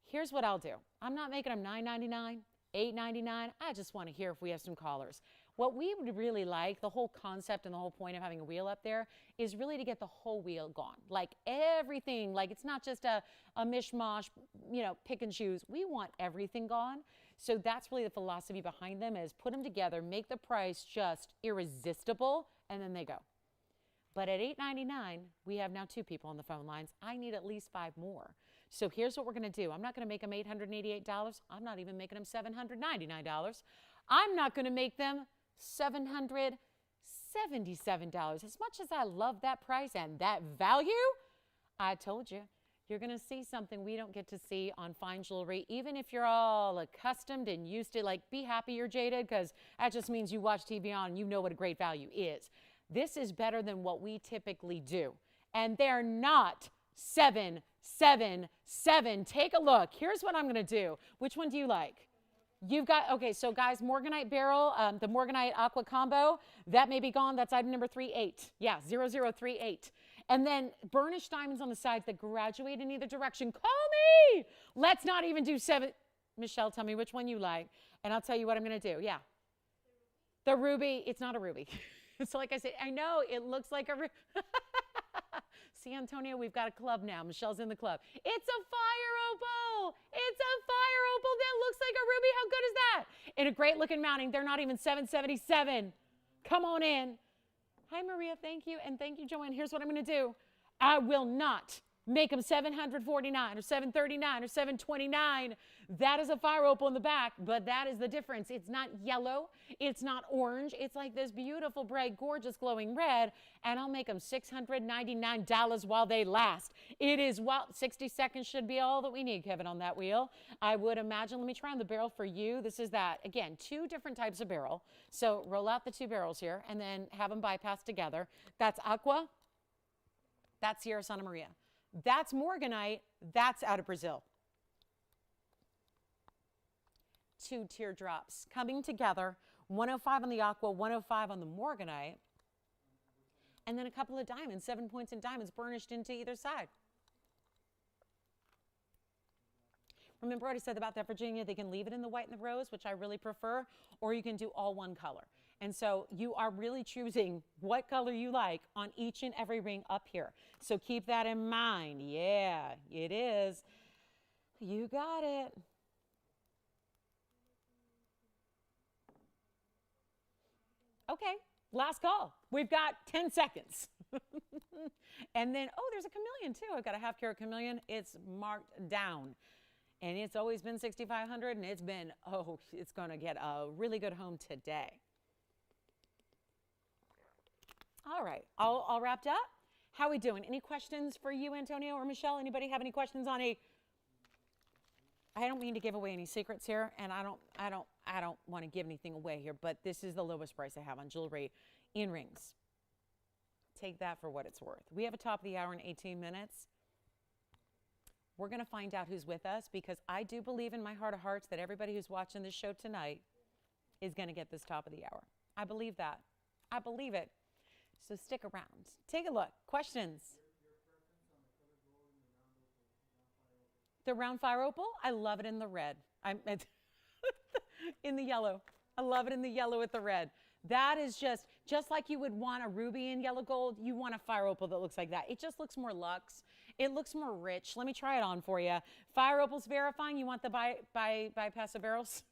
Here's what I'll do. I'm not making them $999, $899. I just want to hear if we have some callers. What we would really like, the whole concept and the whole point of having a wheel up there is really to get the whole wheel gone. Like everything, like it's not just a mishmash, you know, pick and choose. We want everything gone. So that's really the philosophy behind them is put them together, make the price just irresistible, and then they go. But at $8.99, we have now 2 people on the phone lines. I need at least 5 more. So here's what we're going to do. I'm not going to make them $888. I'm not even making them $799. I'm not going to make them $777. As much as I love that price and that value, I told you, you're going to see something we don't get to see on fine jewelry. Even if you're all accustomed and used to, like, be happy you're jaded, because that just means you watch TVON and you know what a great value is. This is better than what we typically do. And they're not 777. Take a look. Here's what I'm going to do. Which one do you like? You've got, okay, so guys, Morganite barrel, the Morganite aqua combo, that may be gone. That's item number 38. Yeah, 0038. And then burnished diamonds on the sides that graduate in either direction. Call me. Let's not even do 7. Michelle, tell me which one you like, and I'll tell you what I'm going to do. Yeah. The ruby. It's not a ruby. So like I said, I know it looks like a See, Antonio, we've got a club now. Michelle's in the club. It's a fire opal. It's a fire opal that looks like a ruby. How good is that? In a great looking mounting. They're not even 777. Come on in. Hi, Maria. Thank you. And thank you, Joanne. Here's what I'm going to do. I will not make them $749 or $739 or $729. That is a fire opal in the back, but that is the difference. It's not yellow. It's not orange. It's like this beautiful, bright, gorgeous, glowing red, and I'll make them $699 while they last. It is, well, 60 seconds should be all that we need, Kevin, on that wheel. I would imagine. Let me try on the barrel for you. This is that. Again, 2 different types of barrel. So roll out the 2 barrels here and then have them bypass together. That's aqua. That's Sierra Santa Maria. That's Morganite. That's out of Brazil. 2 teardrops coming together. 105 on the aqua, 105 on the Morganite. And then a couple of diamonds, 7 points in diamonds burnished into either side. Remember what I said about that Virginia? They can leave it in the white and the rose, which I really prefer, or you can do all one color. And so you are really choosing what color you like on each and every ring up here. So keep that in mind. Yeah, it is. You got it. Okay, last call. We've got 10 seconds. And then, oh, there's a chameleon too. I've got a half-carat chameleon. It's marked down. And it's always been 6,500, and it's been, oh, it's going to get a really good home today. All right, all wrapped up. How are we doing? Any questions for you, Antonio or Michelle? Anybody have any questions on I don't mean to give away any secrets here, and I don't want to give anything away here, but this is the lowest price I have on jewelry in rings. Take that for what it's worth. We have a top of the hour in 18 minutes. We're going to find out who's with us, because I do believe in my heart of hearts that everybody who's watching this show tonight is going to get this top of the hour. I believe that. I believe it. So stick around. Take a look. Questions? The round fire opal? I love it in the red. In the yellow. I love it in the yellow with the red. That is just like you would want a ruby in yellow gold, you want a fire opal that looks like that. It just looks more luxe. It looks more rich. Let me try it on for you. Fire opals verifying. You want the bypass of barrels?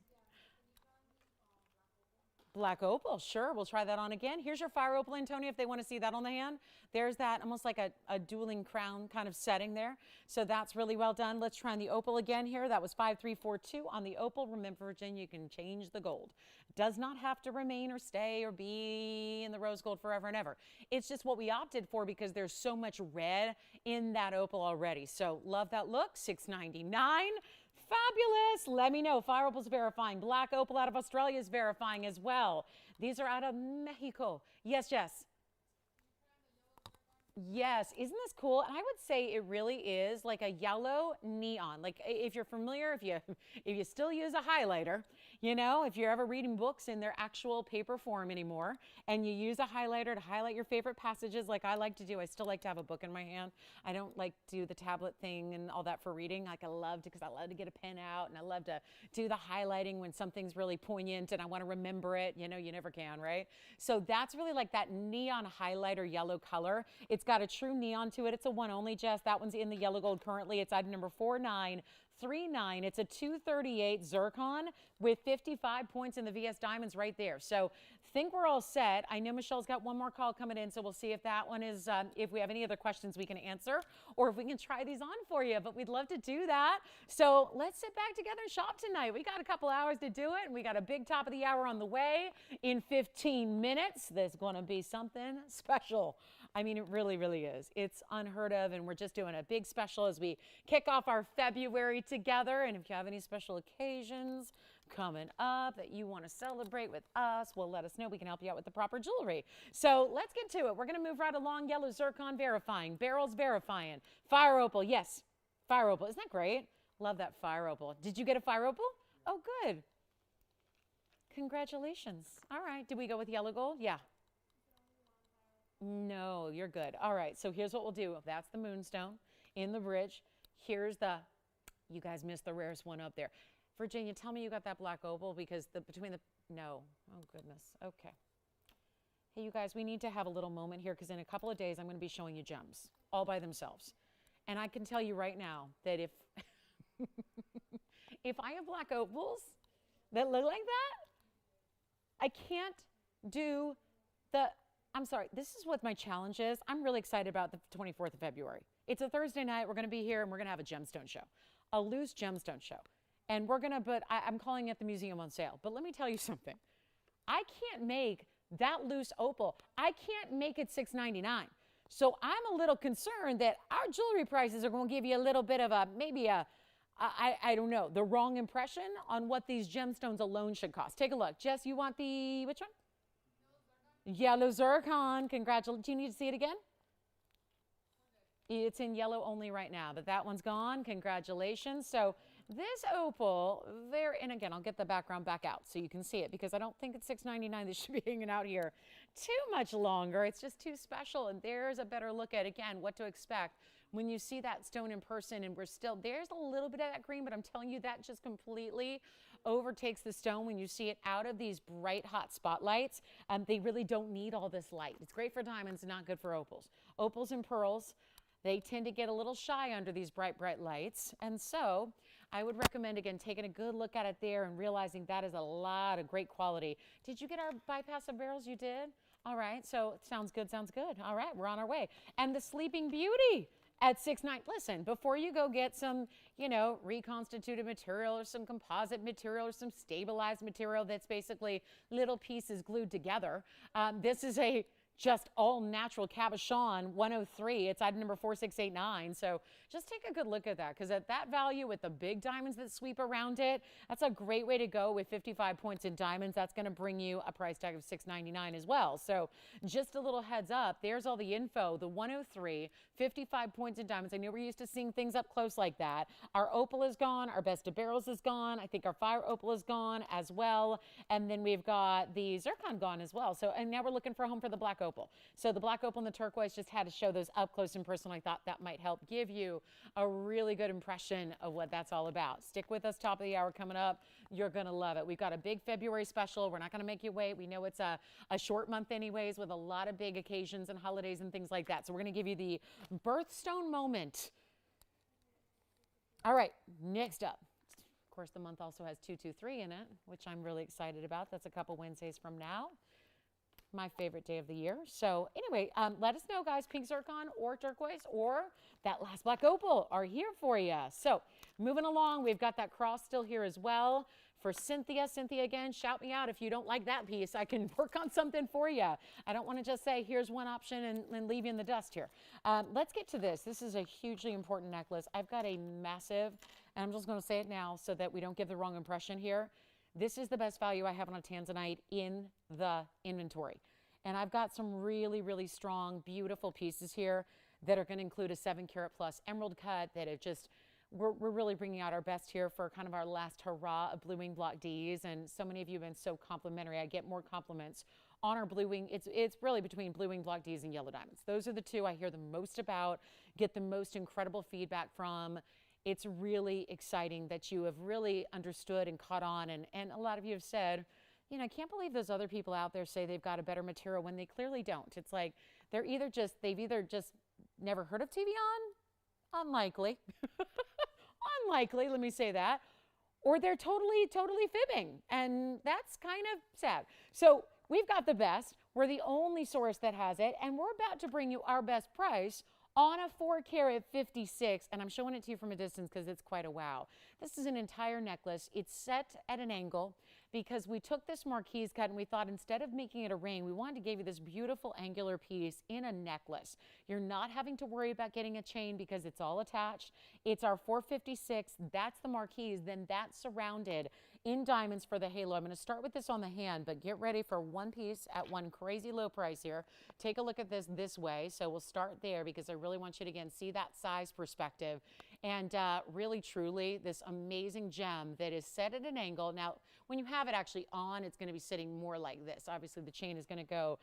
Black opal, sure. We'll try that on again. Here's your fire opal, Antonio, if they want to see that on the hand. There's that almost like a dueling crown kind of setting there. So that's really well done. Let's try on the opal again here. That was 5342 on the opal. Remember, Virginia, you can change the gold. Does not have to remain or stay or be in the rose gold forever and ever. It's just what we opted for because there's so much red in that opal already. So love that look. $699. Fabulous. Let me know. Fire opal's verifying. Black opal out of Australia is verifying as well. These are out of Mexico. Yes, Jess. Yes, isn't this cool? And I would say it really is like a yellow neon. Like if you're familiar, if you still use a highlighter, you know, if you're ever reading books in their actual paper form anymore, and you use a highlighter to highlight your favorite passages like I like to do. I still like to have a book in my hand. I don't like to do the tablet thing and all that for reading. Like I love to, because I love to get a pen out, and I love to do the highlighting when something's really poignant and I want to remember it. You know, you never can, right? So that's really like that neon highlighter yellow color. It's got got a true neon to it. It's a one only, Jess. That one's in the yellow gold currently. It's item number 4939. It's a 238 zircon with 55 points in the VS Diamonds right there. So think we're all set. I know Michelle's got one more call coming in, so we'll see if that one is, if we have any other questions we can answer, or if we can try these on for you, but we'd love to do that. So let's sit back together and shop tonight. We got a couple hours to do it, and we got a big top of the hour on the way in 15 minutes. There's going to be something special. I mean, it really, really is. It's unheard of, and we're just doing a big special as we kick off our February together. And if you have any special occasions coming up that you want to celebrate with us, well, let us know. We can help you out with the proper jewelry. So let's get to it. We're going to move right along. Yellow zircon verifying, beryls verifying, fire opal. Yes, fire opal. Isn't that great? Love that fire opal. Did you get a fire opal? Oh, good. Congratulations. All right. Did we go with yellow gold? Yeah. No, you're good. All right, so here's what we'll do. That's the Moonstone in the bridge. Here's the, you guys missed the rarest one up there. Virginia, tell me you got that black opal because no. Oh, goodness. Okay. Hey, you guys, we need to have a little moment here because in a couple of days I'm going to be showing you gems all by themselves. And I can tell you right now that if, if I have black opals that look like that, I can't do I'm sorry, this is what my challenge is. I'm really excited about the 24th of February. It's a Thursday night. We're going to be here, and we're going to have a gemstone show, a loose gemstone show. And we're going to, I'm calling it the museum on sale. But let me tell you something. I can't make that loose opal. I can't make it $6.99. So I'm a little concerned that our jewelry prices are going to give you a little bit of I don't know, the wrong impression on what these gemstones alone should cost. Take a look. Jess, you want which one? Yellow zircon. Congratulations. Do you need to see it again? It's in yellow only right now, but that one's gone. Congratulations. So this opal, and again, I'll get the background back out so you can see it because I don't think it's $6.99. This should be hanging out here too much longer. It's just too special. And there's a better look at, again, what to expect when you see that stone in person. And there's a little bit of that green, but I'm telling you that just completely overtakes the stone when you see it out of these bright hot spotlights. They really don't need all this light. It's great for diamonds, not good for opals. Opals and pearls, they tend to get a little shy under these bright lights. And so I would recommend, again, taking a good look at it there and realizing that is a lot of great quality. Did you get our bypass of barrels? You did? All right. So sounds good. Sounds good. All right. We're on our way. And the Sleeping Beauty at $6.99. Listen, before you go get some, reconstituted material or some composite material or some stabilized material that's basically little pieces glued together, this is a just all natural cabochon 103. It's item number 4689. So just take a good look at that because at that value with the big diamonds that sweep around it, that's a great way to go with 55 points in diamonds. That's going to bring you a price tag of $6.99 as well. So just a little heads up, there's all the info. The 103, 55 points in diamonds. I know we're used to seeing things up close like that. Our opal is gone. Our best of barrels is gone. I think our fire opal is gone as well. And then we've got the zircon gone as well. So, and now we're looking for a home for the black opal. So the black opal and the turquoise, just had to show those up close and personal. I thought that might help give you a really good impression of what that's all about. Stick with us, top of the hour coming up. You're going to love it. We've got a big February special. We're not going to make you wait. We know it's a short month anyways with a lot of big occasions and holidays and things like that. So we're going to give you the birthstone moment. All right, next up. Of course, the month also has 223 in it, which I'm really excited about. That's a couple Wednesdays from now. My favorite day of the year. So anyway, let us know, guys. Pink zircon or turquoise or that last black opal are here for you. So moving along, we've got that cross still here as well. For Cynthia, again, shout me out if you don't like that piece. I can work on something for you. I don't want to just say, here's one option and leave you in the dust here. Let's get to this. This is a hugely important necklace. I've got a massive, and I'm just going to say it now so that we don't give the wrong impression here. This is the best value I have on a Tanzanite in the inventory. And I've got some really, really strong, beautiful pieces here that are going to include a 7 carat plus emerald cut that have just, we're really bringing out our best here for kind of our last hurrah of Blue Wing Block Ds. And so many of you have been so complimentary. I get more compliments on our Blue Wing. It's really between Blue Wing Block Ds and Yellow Diamonds. Those are the two I hear the most about, get the most incredible feedback from. It's really exciting that you have really understood and caught on. And a lot of you have said, I can't believe those other people out there say they've got a better material when they clearly don't. It's like they've either just never heard of TVON, unlikely, unlikely, let me say that, or they're totally fibbing, and that's kind of sad. So we've got the best. We're the only source that has it, and we're about to bring you our best price on a 4 carat 56, and I'm showing it to you from a distance because it's quite a wow. This is an entire necklace. It's set at an angle because we took this marquise cut and we thought instead of making it a ring, we wanted to give you this beautiful angular piece in a necklace. You're not having to worry about getting a chain because it's all attached. It's our 456. That's the marquise. Then that's surrounded in diamonds for the halo. I'm going to start with this on the hand, but get ready for one piece at one crazy low price here. Take a look at this way. So we'll start there because I really want you to, again, see that size perspective. And really, truly, this amazing gem that is set at an angle. Now, when you have it actually on, it's going to be sitting more like this. Obviously, the chain is going to go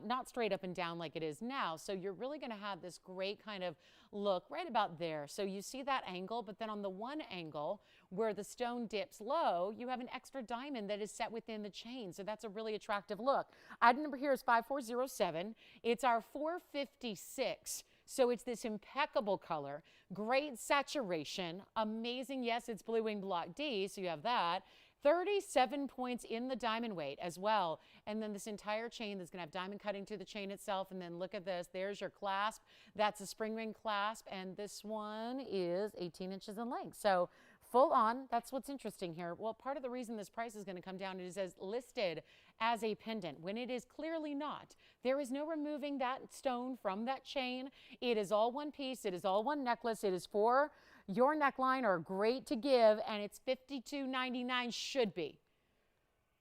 not straight up and down like it is now. So you're really going to have this great kind of look right about there. So you see that angle, but then on the one angle where the stone dips low, you have an extra diamond that is set within the chain. So that's a really attractive look. Item number here is 5407. It's our 456. So it's this impeccable color, great saturation, amazing. Yes, it's Blue Wing Block D, so you have that. 37 points in the diamond weight as well. And then this entire chain that's going to have diamond cutting through the chain itself. And then look at this. There's your clasp. That's a spring ring clasp. And this one is 18 inches in length. So full on, that's what's interesting here. Well, part of the reason this price is going to come down is as listed as a pendant when it is clearly not. There is no removing that stone from that chain. It is all one piece. It is all one necklace. It is for your neckline or great to give, and it's $52.99 should be.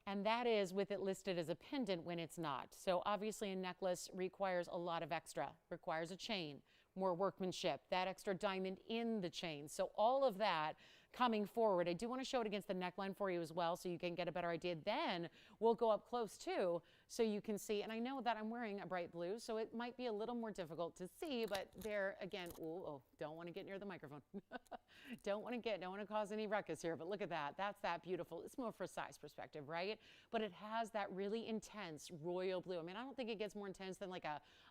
And that is with it listed as a pendant when it's not. So obviously a necklace requires a lot of extra, requires a chain, more workmanship, that extra diamond in the chain. So all of that coming forward. I do want to show it against the neckline for you as well so you can get a better idea. Then we'll go up close too so you can see. And I know that I'm wearing a bright blue, so it might be a little more difficult to see, but there again, oh, don't want to get near the microphone. don't want to cause any ruckus here, but look at that. That's that beautiful. It's more for size perspective, right? But it has that really intense royal blue. I mean, I don't think it gets more intense than like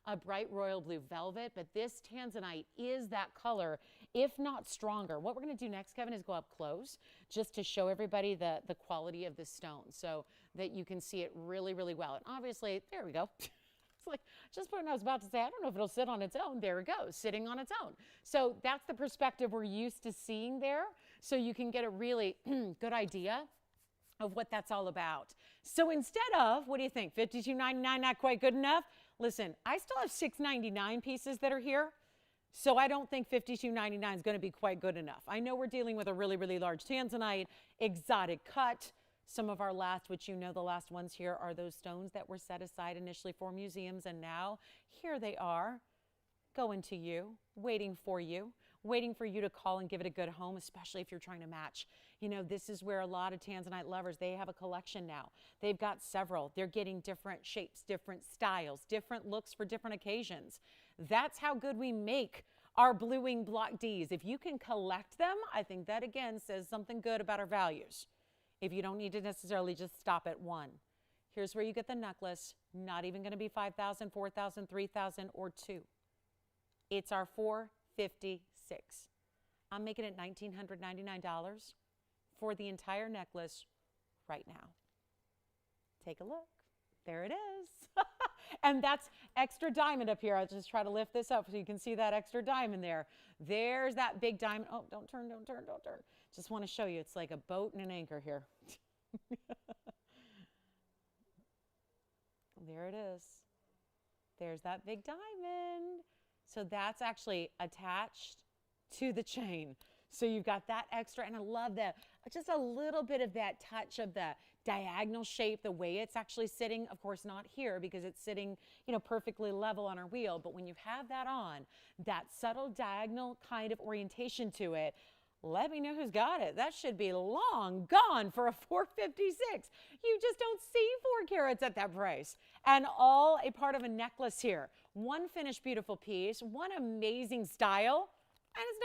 a bright royal blue velvet, but this Tanzanite is that color, if not stronger. What we're going to do next, Kevin, is go up close just to show everybody the quality of this stone so that you can see it really, really well. And obviously, there we go. It's like just what I was about to say. I don't know if it'll sit on its own. There it goes, sitting on its own. So that's the perspective we're used to seeing there. So you can get a really good idea of what that's all about. So instead of, what do you think, $52.99 not quite good enough? Listen, I still have $6.99 pieces that are here. So I don't think $52.99 is going to be quite good enough. I know we're dealing with a really, really large Tanzanite, exotic cut. Some of our last, which you know the last ones here, are those stones that were set aside initially for museums. And now here they are going to you, waiting for you to call and give it a good home, especially if you're trying to match. You know, this is where a lot of Tanzanite lovers, they have a collection now. They've got several. They're getting different shapes, different styles, different looks for different occasions. That's how good we make our Blue Wing Block Ds. If you can collect them, I think that again says something good about our values. If you don't need to necessarily just stop at one. Here's where you get the necklace. Not even going to be $5,000, $4,000, $3,000, or $2,000. It's our $456. I'm making it $1,999 for the entire necklace right now. Take a look. There it is. And that's extra diamond up here. I'll just try to lift this up so you can see that extra diamond there. There's that big diamond. Oh, don't turn, don't turn, don't turn. Just want to show you. It's like a boat and an anchor here. There it is. There's that big diamond. So that's actually attached to the chain. So you've got that extra, and I love that. Just a little bit of that touch of the diagonal shape, the way it's actually sitting. Of course, not here because it's sitting, you know, perfectly level on our wheel. But when you have that on, that subtle diagonal kind of orientation to it, let me know who's got it. That should be long gone for a $456. You just don't see 4 carats at that price. And all a part of a necklace here. One finished beautiful piece, one amazing style. And it's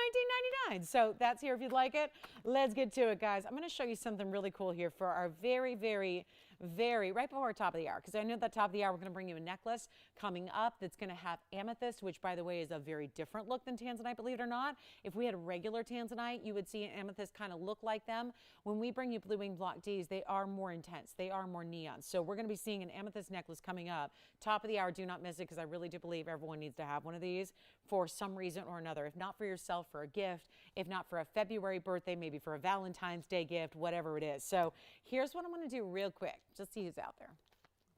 $19.99. So that's here if you'd like it. Let's get to it, guys. I'm going to show you something really cool here for our very, very right before top of the hour, because I know at the top of the hour we're going to bring you a necklace coming up that's going to have amethyst, which by the way is a very different look than Tanzanite, believe it or not. If we had a regular Tanzanite, you would see amethyst kind of look like them. When we bring you Blue Wing Block Ds, they are more intense. They are more neon. So we're going to be seeing an amethyst necklace coming up. Top of the hour, do not miss it, because I really do believe everyone needs to have one of these for some reason or another. If not for yourself, for a gift. If not for a February birthday, maybe for a Valentine's Day gift, whatever it is. So here's what I'm going to do real quick. Just see who's out there.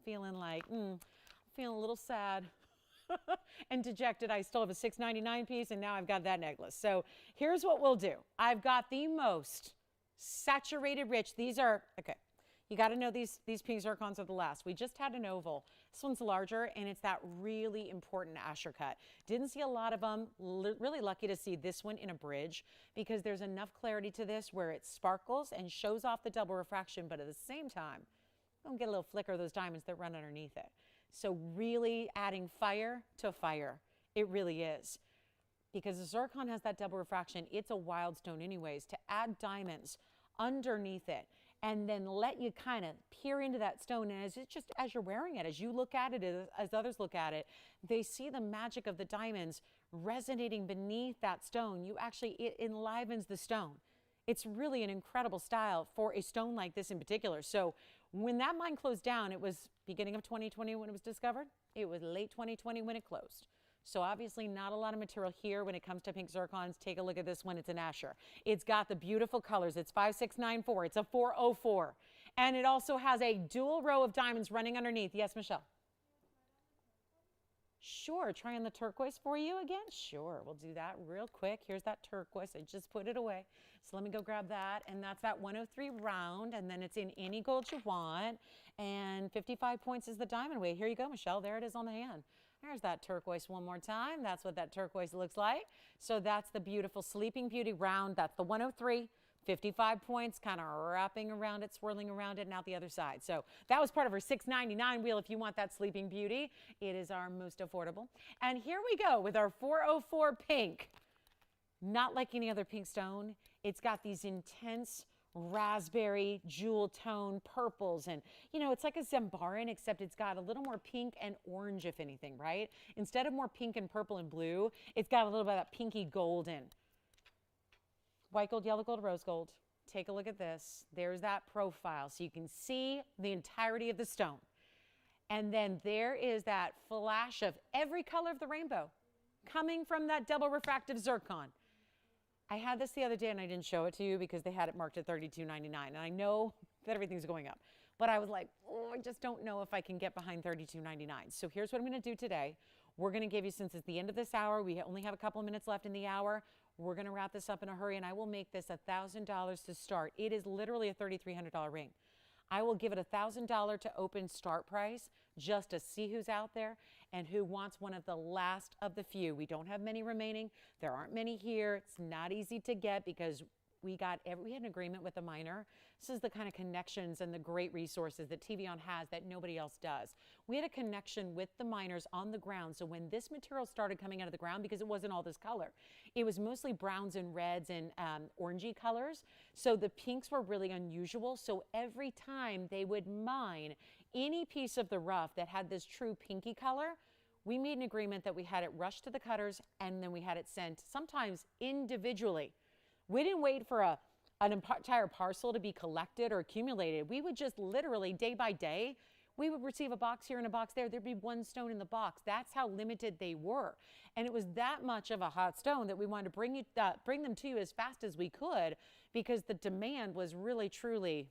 Feeling like, feeling a little sad and dejected. I still have a $6.99 piece, and now I've got that necklace. So here's what we'll do. I've got the most saturated rich. These are, okay, you got to know these pink zircons are the last. We just had an oval. This one's larger, and it's that really important Asher cut. Didn't see a lot of them. Really lucky to see this one in a bridge, because there's enough clarity to this where it sparkles and shows off the double refraction, but at the same time, don't get a little flicker of those diamonds that run underneath it. So really adding fire to fire. It really is. Because the zircon has that double refraction, it's a wild stone anyways. To add diamonds underneath it and then let you kind of peer into that stone, and as you're wearing it, as you look at it, as others look at it, they see the magic of the diamonds resonating beneath that stone. It enlivens the stone. It's really an incredible style for a stone like this in particular. So when that mine closed down, it was beginning of 2020 when it was discovered. It was late 2020 when it closed. So obviously not a lot of material here when it comes to pink zircons. Take a look at this one. It's an Asher. It's got the beautiful colors. It's 5694. It's a 404. And it also has a dual row of diamonds running underneath. Yes, Michelle? Sure. Try on the turquoise for you again? Sure. We'll do that real quick. Here's that turquoise. I just put it away. So let me go grab that. And that's that 103 round. And then it's in any gold you want. And 55 points is the diamond weight. Here you go, Michelle. There it is on the hand. There's that turquoise one more time. That's what that turquoise looks like. So that's the beautiful Sleeping Beauty round. That's the 103. 55 points, kind of wrapping around it, swirling around it, and out the other side. So that was part of our $6.99 wheel if you want that Sleeping Beauty. It is our most affordable. And here we go with our 404 pink. Not like any other pink stone. It's got these intense raspberry jewel tone purples, and it's like a Zambaran, except it's got a little more pink and orange, if anything, right? Instead of more pink and purple and blue, it's got a little bit of that pinky golden. White gold, yellow gold, rose gold. Take a look at this. There's that profile, so you can see the entirety of the stone. And then there is that flash of every color of the rainbow coming from that double refractive zircon. I had this the other day and I didn't show it to you because they had it marked at $32.99. And I know that everything's going up, but I was like, oh, I just don't know if I can get behind $32.99. So here's what I'm going to do today. We're going to give you, since it's the end of this hour, we only have a couple of minutes left in the hour. We're going to wrap this up in a hurry, and I will make this $1,000 to start. It is literally a $3,300 ring. I will give it $1,000 to open start price just to see who's out there and who wants one of the last of the few. We don't have many remaining. There aren't many here. It's not easy to get because we had an agreement with the miner. This is the kind of connections and the great resources that TVON has that nobody else does. We had a connection with the miners on the ground. So when this material started coming out of the ground, because it wasn't all this color, it was mostly browns and reds and orangey colors. So the pinks were really unusual. So every time they would mine any piece of the rough that had this true pinky color, we made an agreement that we had it rushed to the cutters and then we had it sent sometimes individually. We didn't wait for an entire parcel to be collected or accumulated. We would just literally, day by day, we would receive a box here and a box there. There'd be one stone in the box. That's how limited they were. And it was that much of a hot stone that we wanted to bring them to you as fast as we could, because the demand was really, truly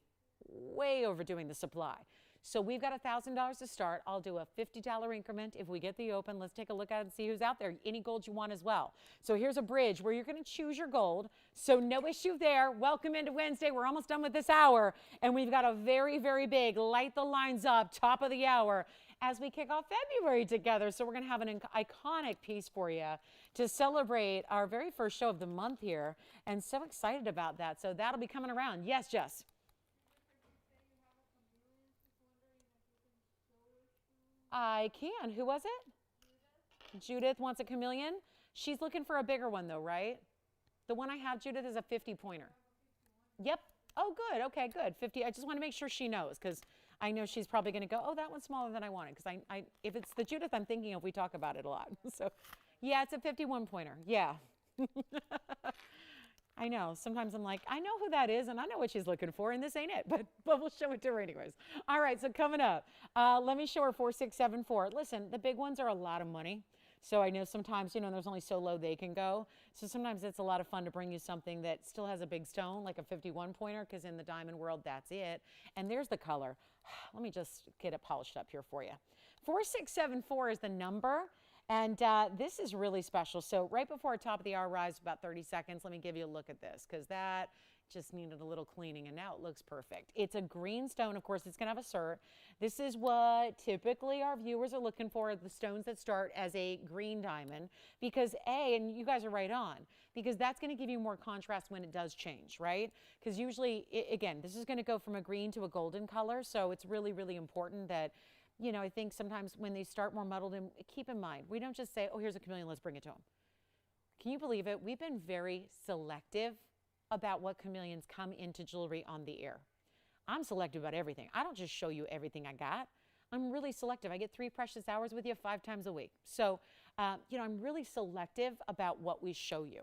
way overdoing the supply. So we've got $1,000 to start. I'll do a $50 increment if we get the open. Let's take a look at it and see who's out there. Any gold you want as well. So here's a bridge where you're going to choose your gold. So no issue there. Welcome into Wednesday. We're almost done with this hour. And we've got a very, very big light the lines up top of the hour as we kick off February together. So we're going to have an iconic piece for you to celebrate our very first show of the month here. And so excited about that. So that'll be coming around. Yes, Jess. I can. Who was it? Judith wants a chameleon. She's looking for a bigger one though, right? The one I have, Judith, is a 50 pointer. Yep. Oh, good. Okay, good. 50. I just want to make sure she knows because I know she's probably going to go, oh, that one's smaller than I wanted. Because if it's the Judith I'm thinking of, we talk about it a lot. So, yeah, it's a 51 pointer. Yeah. I know. Sometimes I'm like, I know who that is, and I know what she's looking for, and this ain't it. But we'll show it to her anyways. All right, so coming up, let me show her 4674. Listen, the big ones are a lot of money. So I know sometimes, there's only so low they can go. So sometimes it's a lot of fun to bring you something that still has a big stone, like a 51 pointer, because in the diamond world, that's it. And there's the color. Let me just get it polished up here for you. 4674 is the number. And this is really special. So right before our top of the hour rise, about 30 seconds, let me give you a look at this, because that just needed a little cleaning, and now it looks perfect. It's a green stone. Of course, it's going to have a cert. This is what typically our viewers are looking for, the stones that start as a green diamond, because and you guys are right on, because that's going to give you more contrast when it does change, right? Because usually, again, this is going to go from a green to a golden color, so it's really, really important that, I think sometimes when they start more muddled, and keep in mind, we don't just say, oh, here's a chameleon, let's bring it to them. Can you believe it? We've been very selective about what chameleons come into jewelry on the air. I'm selective about everything. I don't just show you everything I got. I'm really selective. I get 3 precious hours with you 5 times a week. So, I'm really selective about what we show you.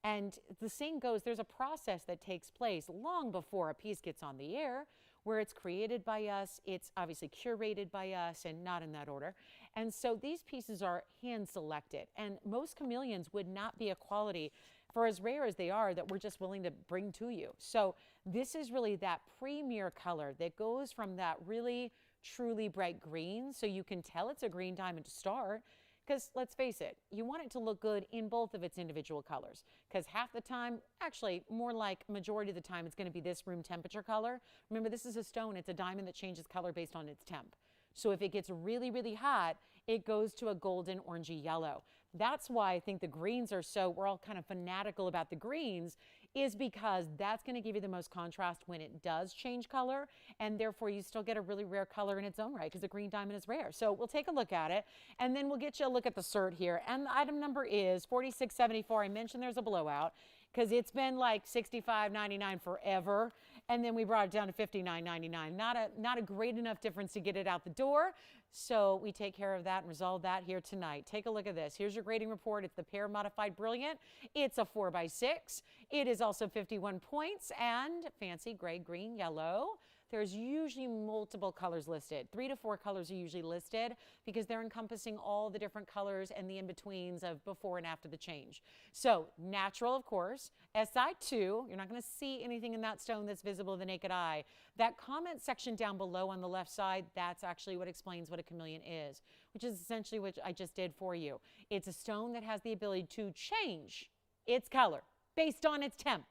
And the same goes, there's a process that takes place long before a piece gets on the air, where it's created by us, it's obviously curated by us, and not in that order. And so these pieces are hand selected. And most chameleons would not be a quality, for as rare as they are, that we're just willing to bring to you. So this is really that premier color that goes from that really truly bright green, so you can tell it's a green diamond to start. Because let's face it, you want it to look good in both of its individual colors. Because half the time, actually more like majority of the time, it's going to be this room temperature color. Remember, this is a stone. It's a diamond that changes color based on its temp. So if it gets really, really hot, it goes to a golden orangey yellow. That's why I think the greens are so, we're all kind of fanatical about the greens, is because that's going to give you the most contrast when it does change color, and therefore you still get a really rare color in its own right, because the green diamond is rare. So we'll take a look at it, and then we'll get you a look at the cert here. And the item number is 4674. I mentioned there's a blowout, because it's been like $65.99 forever, and then we brought it down to $59.99. Not a great enough difference to get it out the door, so we take care of that and resolve that here tonight. Take a look at this. Here's your grading report. It's the Pear Modified Brilliant. It's a 4x6. It is also 51 points and fancy gray, green, yellow. There's usually multiple colors listed. 3 to 4 colors are usually listed because they're encompassing all the different colors and the in-betweens of before and after the change. So natural, of course. Si2, you're not going to see anything in that stone that's visible to the naked eye. That comment section down below on the left side, that's actually what explains what a chameleon is, which is essentially what I just did for you. It's a stone that has the ability to change its color based on its temp.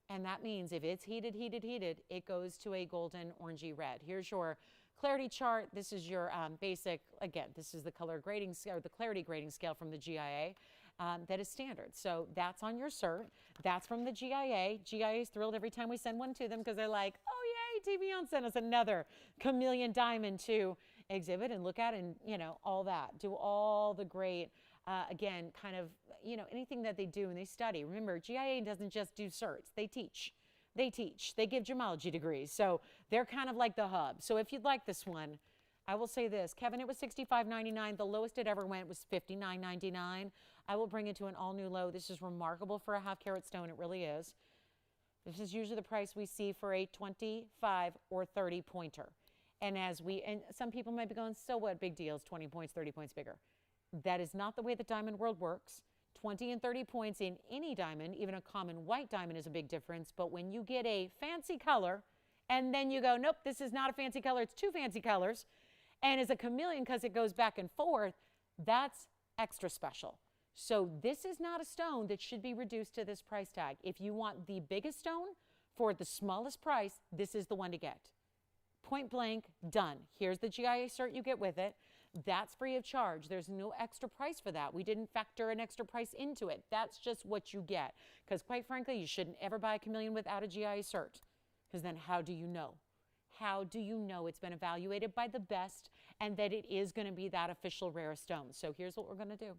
And that means if it's heated, it goes to a golden orangey red. Here's your clarity chart. This is your basic, again, this is the color grading scale, or the clarity grading scale from the GIA that is standard. So that's on your cert. That's from the GIA. GIA is thrilled every time we send one to them because they're like, oh yay, TVON sent us another chameleon diamond to exhibit and look at, and all that. Do all the great, again, kind of, anything that they do and they study. Remember, GIA doesn't just do certs. They teach. They give gemology degrees. So they're kind of like the hub. So if you'd like this one, I will say this. Kevin, it was $65.99. The lowest it ever went was $59.99. I will bring it to an all-new low. This is remarkable for a half-carat stone. It really is. This is usually the price we see for a 25 or 30 pointer. And some people might be going, so what, big deals, 20 points, 30 points bigger. That is not the way the diamond world works. 20 and 30 points in any diamond, even a common white diamond, is a big difference. But when you get a fancy color, and then you go, nope, this is not a fancy color, it's 2 fancy colors, and as a chameleon, because it goes back and forth, that's extra special. So this is not a stone that should be reduced to this price tag. If you want the biggest stone for the smallest price, this is the one to get. Point blank, done. Here's the GIA cert you get with it. That's free of charge. There's no extra price for that. We didn't factor an extra price into it. That's just what you get. Because quite frankly, you shouldn't ever buy a chameleon without a GIA cert. Because then how do you know? How do you know it's been evaluated by the best and that it is going to be that official rarest stone? So here's what we're going to do.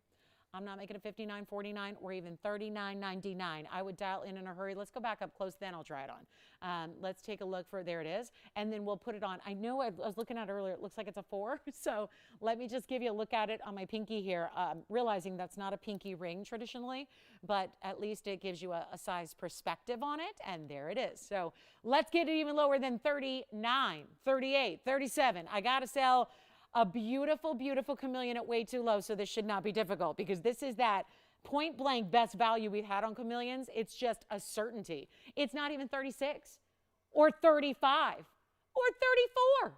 I'm not making it $59.49 or even $39.99. I would dial in a hurry. Let's go back up close, then I'll try it on. Let's take a look for, there it is, and then we'll put it on. I know I was looking at it earlier, it looks like it's a 4, so let me just give you a look at it on my pinky here, realizing that's not a pinky ring traditionally, but at least it gives you a size perspective on it, and there it is. So let's get it even lower than 39, 38, 37. I got to sell a beautiful, beautiful chameleon at way too low, so this should not be difficult because this is that point blank best value we've had on chameleons. It's just a certainty. It's not even 36 or 35 or 34.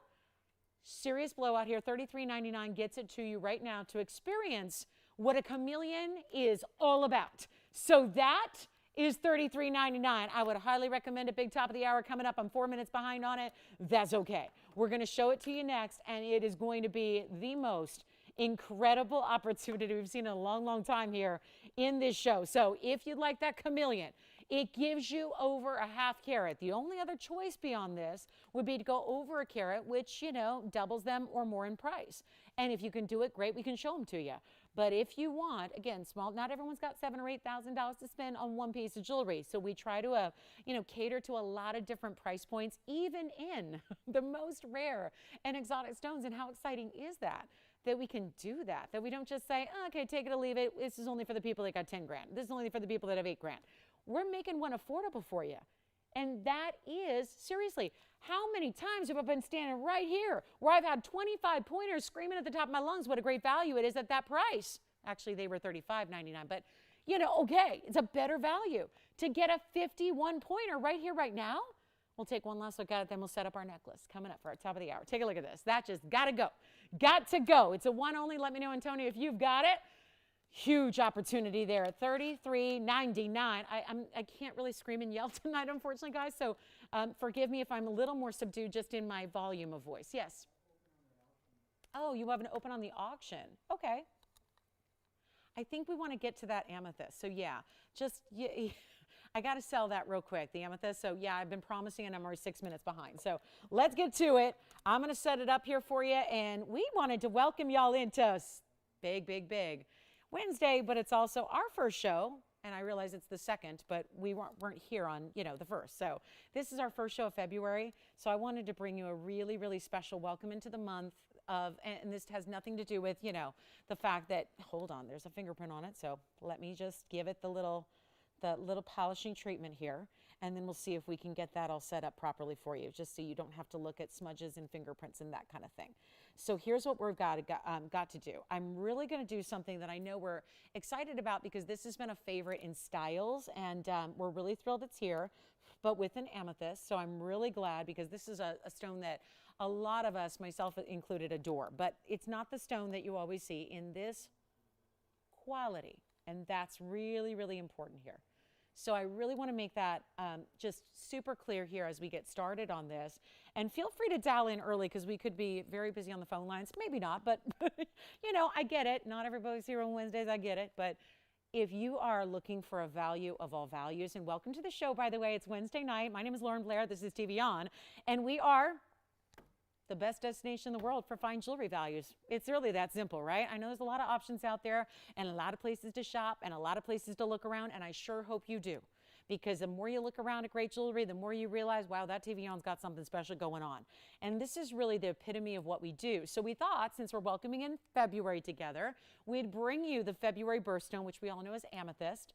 Serious blowout here. $33.99 gets it to you right now to experience what a chameleon is all about. So that is $33.99. I would highly recommend it. Big top of the hour coming up. I'm 4 minutes behind on it. That's okay. We're going to show it to you next, and it is going to be the most incredible opportunity we've seen in a long, long time here in this show. So if you'd like that chameleon, it gives you over a half carat. The only other choice beyond this would be to go over a carat, which, you know, doubles them or more in price. And if you can do it, great, we can show them to you. But if you want, again, small, not everyone's got $7,000 or $8,000 to spend on one piece of jewelry. So we try to, cater to a lot of different price points, even in the most rare and exotic stones. And how exciting is that? That we can do that, that we don't just say, oh, okay, take it or leave it. This is only for the people that got 10 grand. This is only for the people that have 8 grand. We're making one affordable for you. And that is, seriously, how many times have I been standing right here where I've had 25 pointers screaming at the top of my lungs what a great value it is at that price. Actually, they were $35.99, but, okay, it's a better value. To get a 51 pointer right here, right now, we'll take one last look at it, then we'll set up our necklace coming up for our top of the hour. Take a look at this. That just got to go. Got to go. It's a one only. Let me know, Antonio, if you've got it. Huge opportunity there at $33.99. I can't really scream and yell tonight, unfortunately, guys. So forgive me if I'm a little more subdued just in my volume of voice. Yes. Oh, you have an open on the auction. Okay. I think we want to get to that amethyst. So yeah, I got to sell that real quick, the amethyst. So yeah, I've been promising and I'm already 6 minutes behind. So let's get to it. I'm going to set it up here for you. And we wanted to welcome y'all into big Wednesday, but it's also our first show, and I realize it's the second, but we weren't here on, the first. So this is our first show of February, so I wanted to bring you a really, really special welcome into the month of, and this has nothing to do with, the fact that, hold on, there's a fingerprint on it, so let me just give it the little polishing treatment here, and then we'll see if we can get that all set up properly for you, just so you don't have to look at smudges and fingerprints and that kind of thing. So here's what we've got to do. I'm really going to do something that I know we're excited about because this has been a favorite in styles, and we're really thrilled it's here, but with an amethyst. So I'm really glad because this is a stone that a lot of us, myself included, adore, but it's not the stone that you always see in this quality, and that's really, really important here. So I really want to make that just super clear here as we get started on this. And feel free to dial in early because we could be very busy on the phone lines. Maybe not, but, I get it. Not everybody's here on Wednesdays. I get it. But if you are looking for a value of all values, and welcome to the show, by the way. It's Wednesday night. My name is Lauren Blair. This is TVON. And we are the best destination in the world for fine jewelry values. It's really that simple, right? I know there's a lot of options out there and a lot of places to shop and a lot of places to look around, and I sure hope you do. Because the more you look around at great jewelry, the more you realize, wow, that TVON's got something special going on. And this is really the epitome of what we do. So we thought, since we're welcoming in February together, we'd bring you the February birthstone, which we all know as amethyst.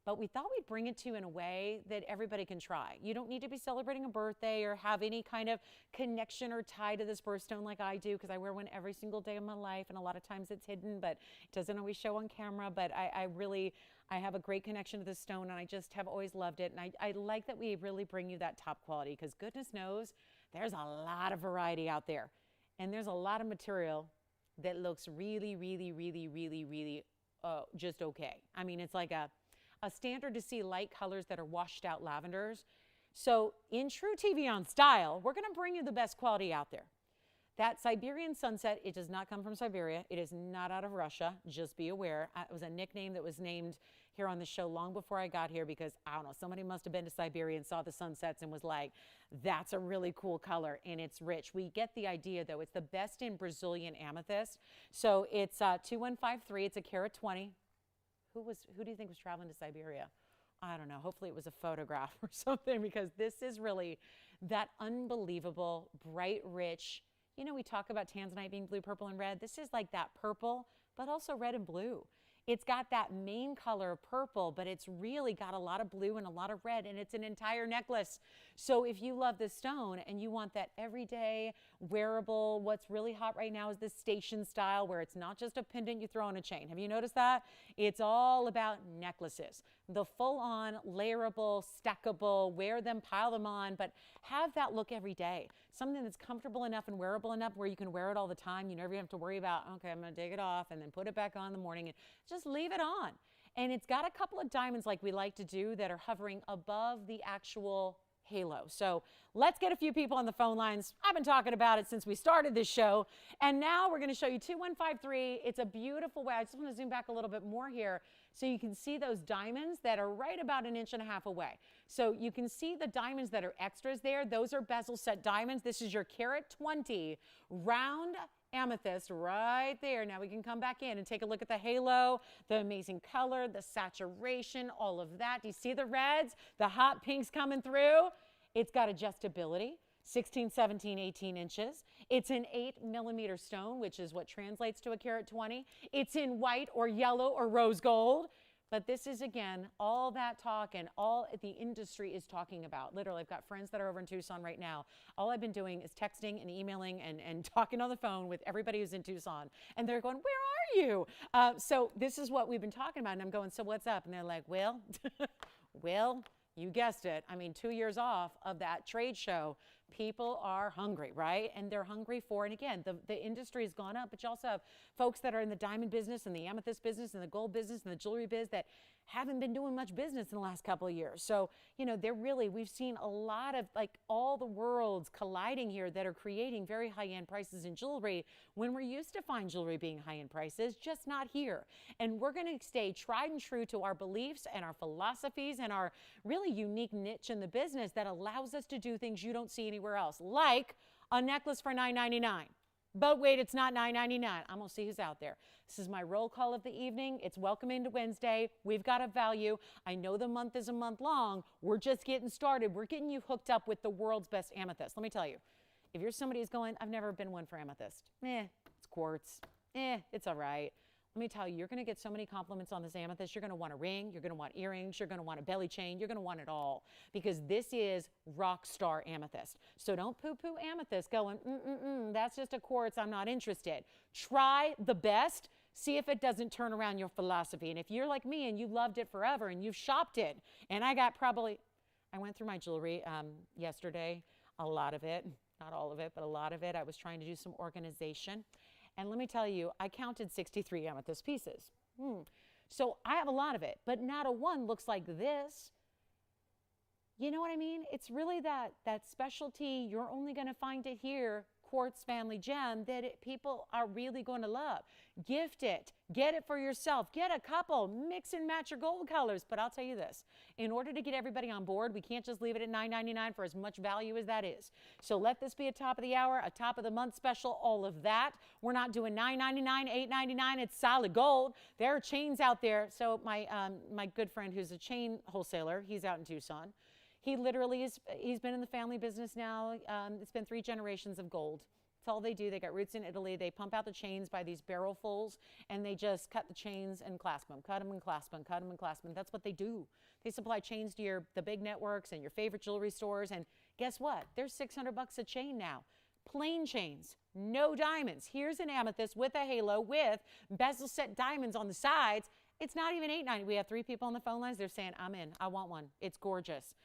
But we thought we'd bring it to you in a way that everybody can try. You don't need to be celebrating a birthday or have any kind of connection or tie to this birthstone like I do, because I wear one every single day of my life, and a lot of times it's hidden, but it doesn't always show on camera. But I have a great connection to this stone, and I just have always loved it. And I like that we really bring you that top quality, because goodness knows there's a lot of variety out there. And there's a lot of material that looks really, really, really, really, really just okay. I mean, it's like a standard to see light colors that are washed out lavenders. So in true TVON style, we're going to bring you the best quality out there. That Siberian sunset, it does not come from Siberia. It is not out of Russia. Just be aware. It was a nickname that was named here on the show long before I got here because, I don't know, somebody must have been to Siberia and saw the sunsets and was like, that's a really cool color and it's rich. We get the idea, though. It's the best in Brazilian amethyst. So it's 2153. It's a carat 20. who do you think was traveling to Siberia? I don't know. Hopefully it was a photograph or something, because this is really that unbelievable, bright, rich, you know, we talk about Tanzanite being blue, purple, and red. This is like that purple, but also red and blue. It's got that main color of purple, but it's really got a lot of blue and a lot of red, and it's an entire necklace. So if you love this stone and you want that everyday wearable, what's really hot right now is this station style, where it's not just a pendant you throw on a chain. Have you noticed that? It's all about necklaces. The full-on, layerable, stackable, wear them, pile them on, but have that look every day. Something that's comfortable enough and wearable enough where you can wear it all the time. You never have to worry about, okay, I'm going to take it off and then put it back on in the morning, and just leave it on. And it's got a couple of diamonds like we like to do that are hovering above the actual halo. So let's get a few people on the phone lines. I've been talking about it since we started this show. And now we're going to show you 2153. It's a beautiful way. I just want to zoom back a little bit more here so you can see those diamonds that are right about 1.5 inches away. So you can see the diamonds that are extras there. Those are bezel set diamonds. This is your carat 20 round amethyst right there. Now we can come back in and take a look at the halo, the amazing color, the saturation, all of that. Do you see the reds, the hot pinks coming through? It's got adjustability, 16, 17, 18 inches. It's an 8mm stone, which is what translates to a carat 20. It's in white or yellow or rose gold. But this is, again, all that talk and all the industry is talking about. Literally, I've got friends that are over in Tucson right now. All I've been doing is texting and emailing and talking on the phone with everybody who's in Tucson. And they're going, where are you? So this is what we've been talking about. And I'm going, so what's up? And they're like, well, well, you guessed it. I mean, 2 years off of that trade show. People are hungry, right? And they're hungry for, and again, the industry has gone up, but you also have folks that are in the diamond business and the amethyst business and the gold business and the jewelry biz that haven't been doing much business in the last couple of years. So, you know, we've seen a lot of like all the worlds colliding here that are creating very high-end prices in jewelry when we're used to fine jewelry being high-end prices, just not here. And we're going to stay tried and true to our beliefs and our philosophies and our really unique niche in the business that allows us to do things you don't see anywhere else, like a necklace for $9.99. But wait, it's not $9.99. I'm going to see who's out there. This is my roll call of the evening. It's welcoming to Wednesday. We've got a value. I know the month is a month long. We're just getting started. We're getting you hooked up with the world's best amethyst. Let me tell you, if you're somebody who's going, I've never been one for amethyst. It's quartz. It's all right. Let me tell you, you're going to get so many compliments on this amethyst. You're going to want a ring. You're going to want earrings. You're going to want a belly chain. You're going to want it all, because this is rock star amethyst. So don't poo-poo amethyst going, that's just a quartz. I'm not interested. Try the best. See if it doesn't turn around your philosophy. And if you're like me and you loved it forever and you've shopped it, and I went through my jewelry yesterday, a lot of it, not all of it, but a lot of it. I was trying to do some organization. And let me tell you, I counted 63 amethyst pieces. So I have a lot of it, but not a one looks like this. You know what I mean? It's really that specialty. You're only going to find it here, quartz family gem, that people are really going to love. Gift it. Get it for yourself. Get a couple. Mix and match your gold colors. But I'll tell you this. In order to get everybody on board, we can't just leave it at $9.99 for as much value as that is. So let this be a top of the hour, a top of the month special, all of that. We're not doing $9.99, $8.99. It's solid gold. There are chains out there. So my good friend who's a chain wholesaler, he's out in Tucson. He literally he's been in the family business now. It's been 3 generations of gold. That's all they do. They got roots in Italy. They pump out the chains by these barrelfuls, and they just cut the chains and clasp them, cut them and clasp them, cut them and clasp them. That's what they do. They supply chains to the big networks and your favorite jewelry stores. And guess what? They're $600 a chain now. Plain chains, no diamonds. Here's an amethyst with a halo with bezel set diamonds on the sides. It's not even $8.90. We have 3 people on the phone lines. They're saying, I'm in. I want one. It's gorgeous.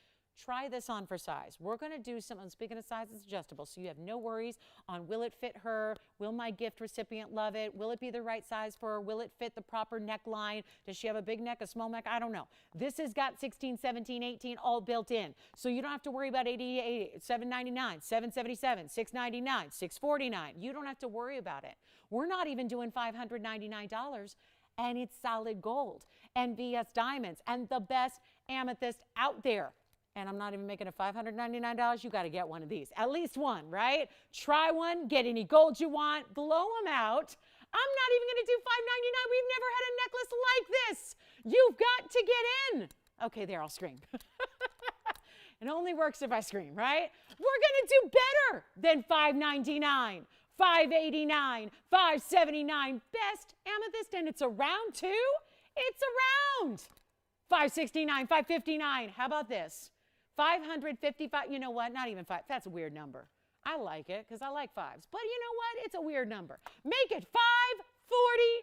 Try this on for size. We're going to do something, speaking of size, it's adjustable, so you have no worries on will it fit her, will my gift recipient love it, will it be the right size for her, will it fit the proper neckline, does she have a big neck, a small neck, I don't know. This has got 16, 17, 18 all built in, so you don't have to worry about $7.99, $7.77, $6.99, $6.49. You don't have to worry about it. We're not even doing $599, and it's solid gold and VS diamonds and the best amethyst out there. And I'm not even making it $599. You got to get one of these, at least one, right? Try one, get any gold you want, blow them out. I'm not even going to do $5.99. We've never had a necklace like this. You've got to get in. Okay, there, I'll scream. It only works if I scream, right? We're going to do better than $5.99, $5.89, $5.79. Best amethyst, and it's around too. It's around. $5.69, $5.59. How about this? $555. You know what? Not even five. That's a weird number. I like it because I like fives. But you know what? It's a weird number. Make it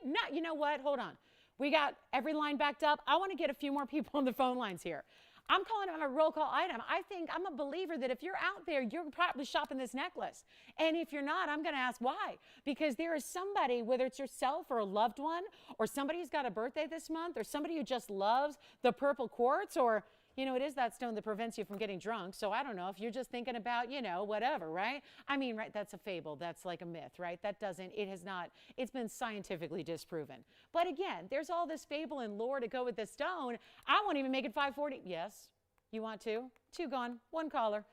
$5.49. You know what? Hold on. We got every line backed up. I want to get a few more people on the phone lines here. I'm calling it a roll call item. I think I'm a believer that if you're out there, you're probably shopping this necklace. And if you're not, I'm going to ask why. Because there is somebody, whether it's yourself or a loved one, or somebody who's got a birthday this month, or somebody who just loves the purple quartz, or, you know, it is that stone that prevents you from getting drunk. So I don't know if you're just thinking about, you know, whatever, right? I mean, right, that's a fable. That's like a myth, right? That doesn't, it has not, it's been scientifically disproven. But again, there's all this fable and lore to go with this stone. I won't even make it $5.40. Yes, you want to? Two gone, one caller.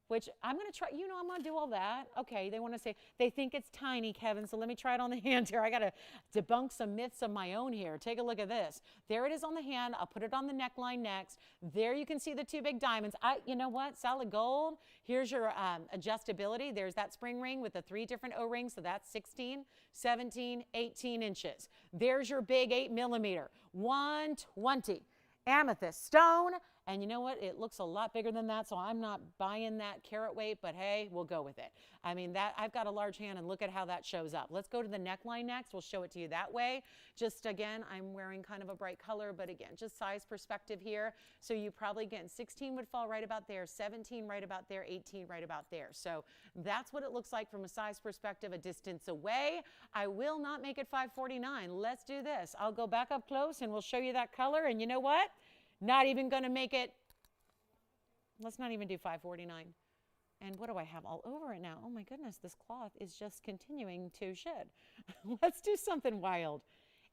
Which I'm going to try, you know, I'm going to do all that. Okay, they want to say, they think it's tiny, Kevin, so let me try it on the hand here. I got to debunk some myths of my own here. Take a look at this. There it is on the hand. I'll put it on the neckline next. There you can see the two big diamonds. You know what? Solid gold. Here's your adjustability. There's that spring ring with the 3 different O-rings, so that's 16, 17, 18 inches. There's your big 8mm, 120. Amethyst stone. And you know what? It looks a lot bigger than that, so I'm not buying that carat weight, but hey, we'll go with it. I mean, that I've got a large hand, and look at how that shows up. Let's go to the neckline next. We'll show it to you that way. Just again, I'm wearing kind of a bright color, but again, just size perspective here. So you probably, again, 16 would fall right about there, 17 right about there, 18 right about there. So that's what it looks like from a size perspective, a distance away. I will not make it $5.49. Let's do this. I'll go back up close, and we'll show you that color, and you know what? Not even going to make it, let's not even do $5.49. And what do I have all over it now? Oh my goodness, this cloth is just continuing to shed. Let's do something wild.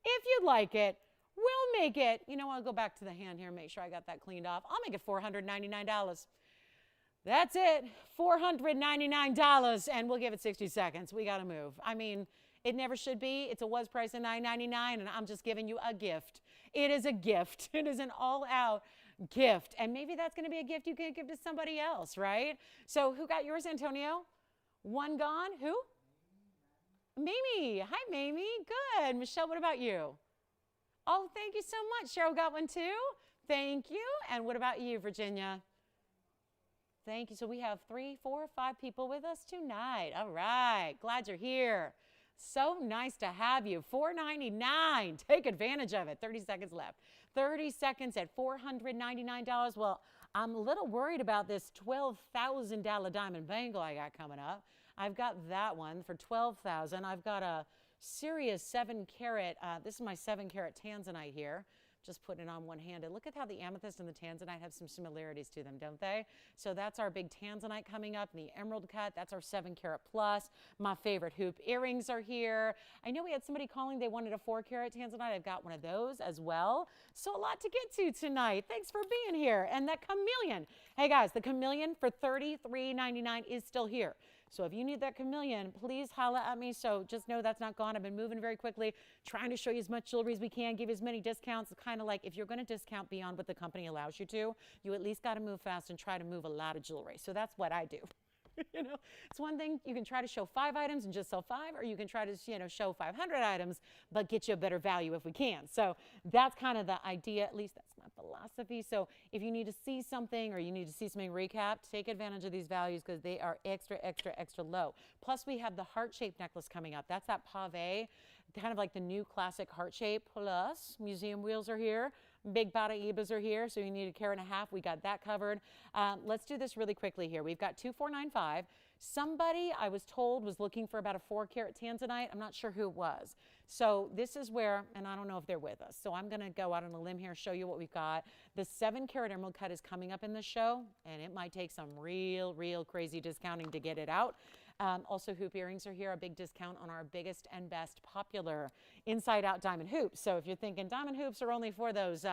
If you'd like it, we'll make it, you know, I'll go back to the hand here and make sure I got that cleaned off. I'll make it $499. That's it, $499, and we'll give it 60 seconds. We got to move. I mean, it never should be. It's a was price of $9.99, and I'm just giving you a gift. It is a gift. It is an all-out gift. And maybe that's going to be a gift you can give to somebody else, right? So who got yours, Antonio? One gone? Who? Mimi. Hi, Mimi. Good. Michelle, what about you? Oh, thank you so much. Cheryl got one too. Thank you. And what about you, Virginia? Thank you. So we have 3, 4, 5 people with us tonight. All right. Glad you're here. So nice to have you. $4.99. Take advantage of it. 30 seconds left. 30 seconds at $499. Well, I'm a little worried about this $12,000 diamond bangle I got coming up. I've got that one for $12,000. I've got a serious 7-carat. This is my 7-carat Tanzanite here. Just putting it on one-handed. Look at how the amethyst and the Tanzanite have some similarities to them, don't they? So that's our big Tanzanite coming up in the emerald cut. That's our 7-carat plus. My favorite hoop earrings are here. I know we had somebody calling. They wanted a 4-carat Tanzanite. I've got one of those as well. So a lot to get to tonight. Thanks for being here. And that chameleon. Hey, guys, the chameleon for $33.99 is still here. So if you need that chameleon, please holla at me. So just know that's not gone. I've been moving very quickly, trying to show you as much jewelry as we can, give you as many discounts. It's kind of like if you're going to discount beyond what the company allows you to, you at least got to move fast and try to move a lot of jewelry. So that's what I do. You know, it's one thing you can try to show 5 items and just sell 5, or you can try to, you know, show 500 items, but get you a better value if we can. So that's kind of the idea, at least that's my philosophy. So if you need to see something or you need to see something recapped, take advantage of these values because they are extra, extra, extra low. Plus we have the heart-shaped necklace coming up. That's that pave, kind of like the new classic heart shape. Plus museum wheels are here. Big Paraibas are here, so you need 1.5 carats. We got that covered. Let's do this really quickly here. We've got 2495. Somebody I was told was looking for about a 4-carat Tanzanite. I'm not sure who it was. So this is where, and I don't know if they're with us. So I'm going to go out on a limb here, show you what we've got. The 7-carat emerald cut is coming up in the show, and it might take some real crazy discounting to get it out. Also, hoop earrings are here, a big discount on our biggest and best popular inside-out diamond hoops. So if you're thinking diamond hoops are only for those,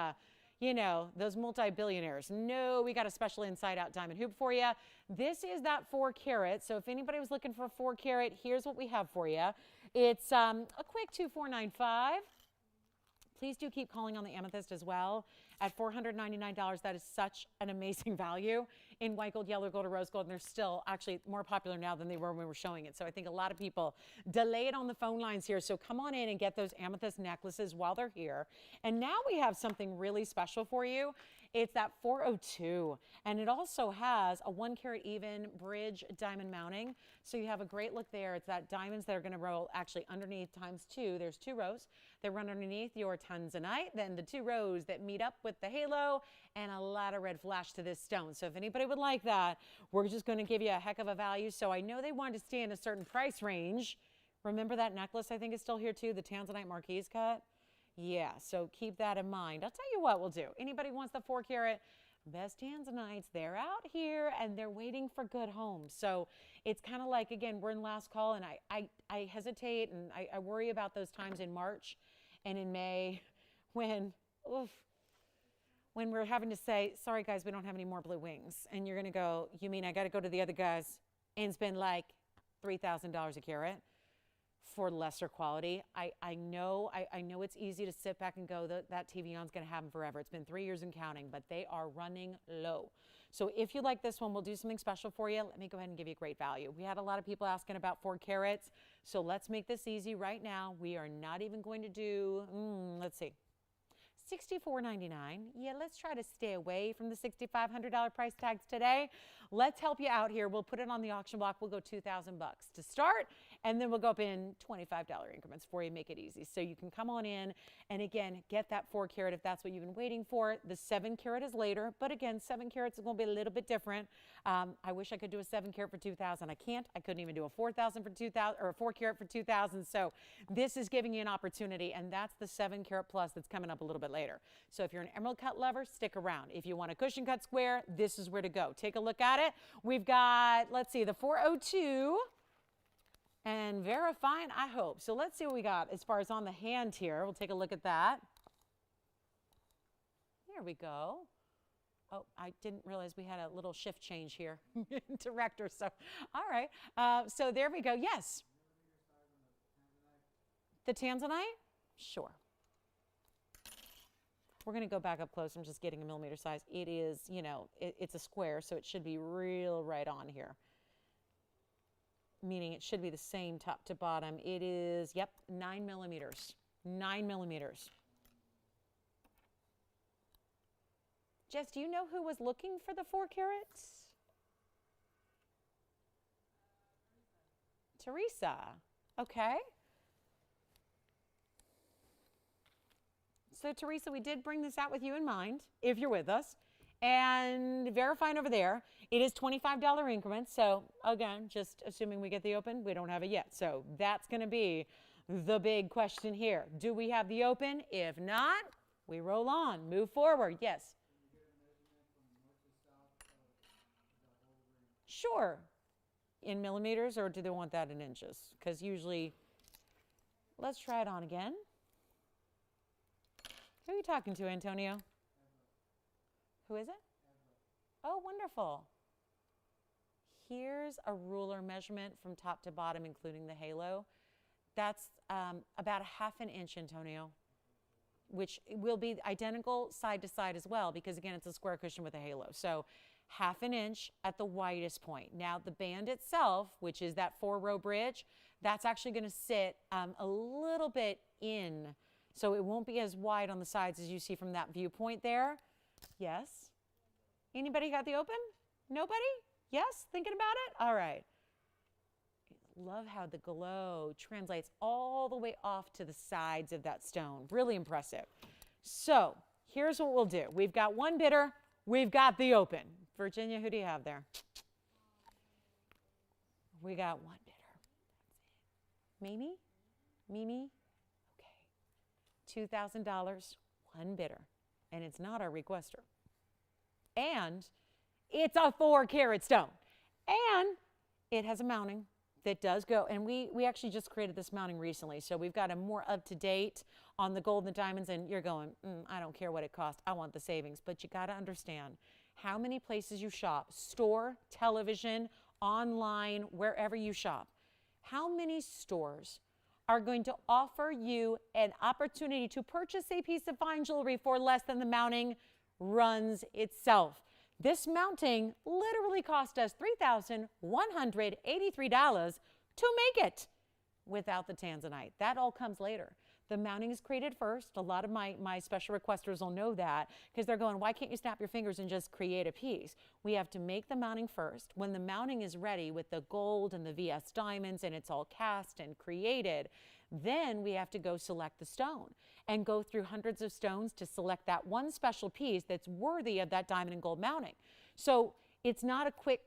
you know, those multi-billionaires. No, we got a special inside-out diamond hoop for you. This is that 4-carat. So if anybody was looking for a 4-carat, here's what we have for you. It's a quick 2495. Please do keep calling on the amethyst as well. At $499, that is such an amazing value in white gold, yellow gold, or rose gold. And they're still actually more popular now than they were when we were showing it. So I think a lot of people delay it on the phone lines here. So come on in and get those amethyst necklaces while they're here. And now we have something really special for you. It's that 402, and it also has a 1 carat even bridge diamond mounting. So you have a great look there. It's that diamonds that are going to roll actually underneath ×2. There's 2 rows that run underneath your Tanzanite, then the 2 rows that meet up with the halo, and a lot of red flash to this stone. So if anybody would like that, we're just going to give you a heck of a value. So I know they wanted to stay in a certain price range. Remember that necklace I think is still here too, the Tanzanite Marquise cut? Yeah, so keep that in mind. I'll tell you what we'll do. Anybody wants the 4 carat best Tanzanites, they're out here and they're waiting for good homes. So it's kind of like, again, we're in last call, and I hesitate and I worry about those times in March and in May when we're having to say, sorry guys, we don't have any more blue wings. And you're going to go, you mean I got to go to the other guys and spend like $3,000 a carat for lesser quality? I know it's easy to sit back and go, that TVON's going to have them forever. It's been 3 years and counting, but they are running low. So if you like this one, we'll do something special for you. Let me go ahead and give you a great value. We had a lot of people asking about 4 carats, so let's make this easy right now. We are not even going to do, let's see, $64.99. Yeah, let's try to stay away from the $6,500 price tags today. Let's help you out here. We'll put it on the auction block. We'll go $2,000 to start, and then we'll go up in $25 increments for you, make it easy. So you can come on in and again, get that 4 carat if that's what you've been waiting for. The 7 carat is later, but again, 7 carats is going to be a little bit different. I wish I could do a 7 carat for $2,000. I can't. I couldn't even do a 4,000 for $2,000 or a 4 carat for $2,000. So this is giving you an opportunity, and that's the 7 carat plus that's coming up a little bit later. So if you're an emerald cut lover, stick around. If you want a cushion cut square, this is where to go. Take a look at it. We've got, let's see, the 402 and verifying, I hope. So let's see what we got as far as on the hand here. We'll take a look at that. There we go. Oh, I didn't realize we had a little shift change here. Director, so, all right. So there we go. Yes. The Tanzanite? Sure. We're going to go back up close. I'm just getting a millimeter size. It is, you know, it's a square, so it should be real right on here. Meaning it should be the same top to bottom. It is, yep, 9 millimeters. 9 millimeters. Jess, do you know who was looking for the 4 carats? Teresa. Okay. So Teresa, we did bring this out with you in mind, if you're with us. And verifying over there, it is $25 increments. So again, just assuming we get the open, we don't have it yet. So that's going to be the big question here. Do we have the open? If not, we roll on, move forward. Yes. Sure. In millimeters, or do they want that in inches? Because usually, let's try it on again. Who are you talking to, Antonio? Who is it? Oh, wonderful. Here's a ruler measurement from top to bottom, including the halo. That's about a ½ inch, Antonio, which will be identical side to side as well, because again, it's a square cushion with a halo. So ½ inch at the widest point. Now the band itself, which is that 4-row bridge, that's actually going to sit a little bit in. So it won't be as wide on the sides as you see from that viewpoint there. Yes? Anybody got the open? Nobody? Yes? Thinking about it? All right. Love how the glow translates all the way off to the sides of that stone. Really impressive. So here's what we'll do. We've got one bidder. We've got the open. Virginia, who do you have there? We got one bidder. Mimi? Mimi? $2,000, one bidder, and it's not our requester. And it's a 4 carat stone, and it has a mounting that does go, and we actually just created this mounting recently, so we've got a more up-to-date on the gold and the diamonds, and you're going, I don't care what it costs, I want the savings. But you got to understand how many places you shop, store, television, online, wherever you shop, how many stores are going to offer you an opportunity to purchase a piece of fine jewelry for less than the mounting runs itself. This mounting literally cost us $3,183 to make it without the Tanzanite. That all comes later. The mounting is created first. A lot of my special requesters will know that because they're going, why can't you snap your fingers and just create a piece? We have to make the mounting first. When the mounting is ready with the gold and the VS diamonds and it's all cast and created, then we have to go select the stone and go through hundreds of stones to select that one special piece that's worthy of that diamond and gold mounting. So it's not a quick,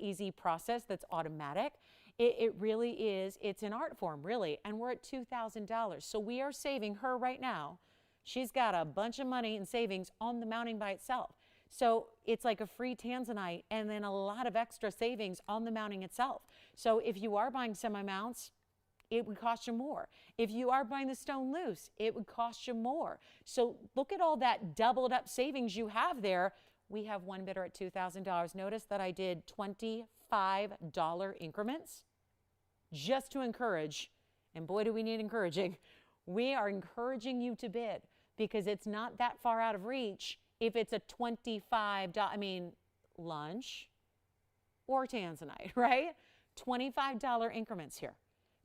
easy process that's automatic. It really is. It's an art form, really. And we're at $2,000. So we are saving her right now. She's got a bunch of money in savings on the mounting by itself. So it's like a free Tanzanite and then a lot of extra savings on the mounting itself. So if you are buying semi-mounts, it would cost you more. If you are buying the stone loose, it would cost you more. So look at all that doubled up savings you have there. We have one bidder at $2,000. Notice that I did $25 increments just to encourage, and boy, do we need encouraging. We are encouraging you to bid because it's not that far out of reach if it's a $25, lunch or Tanzanite, right? $25 increments here.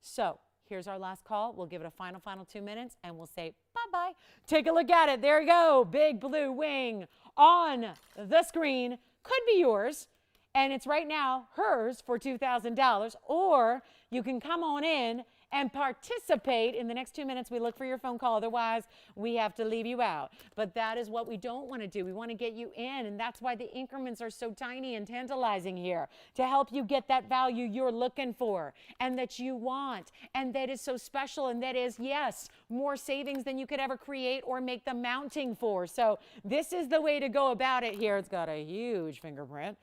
So here's our last call. We'll give it a final 2 minutes and we'll say bye-bye. Take a look at it. There you go. Big blue wing on the screen. Could be yours. And it's right now hers for $2,000. Or you can come on in and participate. In the next 2 minutes, we look for your phone call. Otherwise, we have to leave you out. But that is what we don't want to do. We want to get you in. And that's why the increments are so tiny and tantalizing here, to help you get that value you're looking for and that you want. And that is so special. And that is, yes, more savings than you could ever create or make the mounting for. So this is the way to go about it here. It's got a huge fingerprint.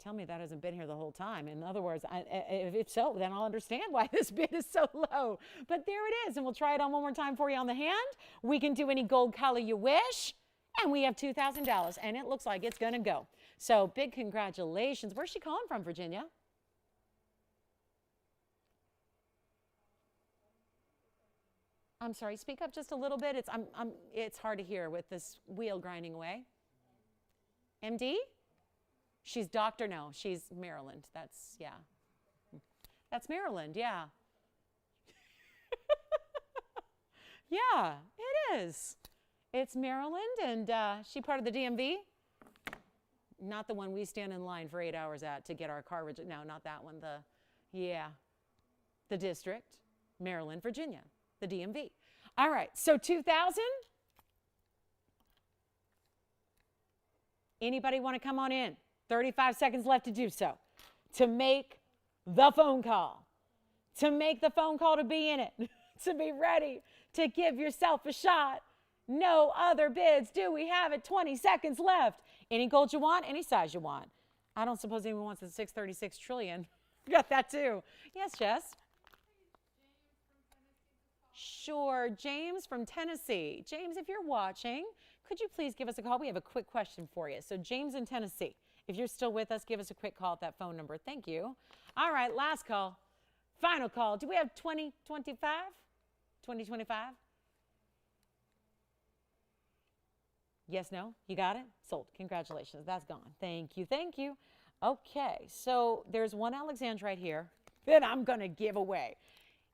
Tell me that hasn't been here the whole time. In other words, if so, then I'll understand why this bid is so low. But there it is, and we'll try it on one more time for you on the hand. We can do any gold color you wish, and we have $2,000, and it looks like it's going to go. So big congratulations. Where's she calling from, Virginia? I'm sorry, speak up just a little bit. It's hard to hear with this wheel grinding away. MD? She's doctor now. She's Maryland. That's, yeah. That's Maryland, yeah. Yeah, it is. It's Maryland, and she part of the DMV. Not the one we stand in line for 8 hours at to get our car. No, not that one. The district, Maryland, Virginia, the DMV. All right, so 2,000. Anybody want to come on in? 35 seconds left to do so. To make the phone call. To make the phone call to be in it. To be ready to give yourself a shot. No other bids. Do we have it? 20 seconds left. Any gold you want, any size you want. I don't suppose anyone wants the 636 trillion. Got that too. Yes, Jess? Sure. James from Tennessee. James, if you're watching, could you please give us a call? We have a quick question for you. So James in Tennessee. If you're still with us, give us a quick call at that phone number. Thank you. All right, last call. Final call. Do we have 2025? 2025? Yes, no? You got it? Sold. Congratulations. That's gone. Thank you. Thank you. Okay, so there's one Alexandrite here that I'm going to give away.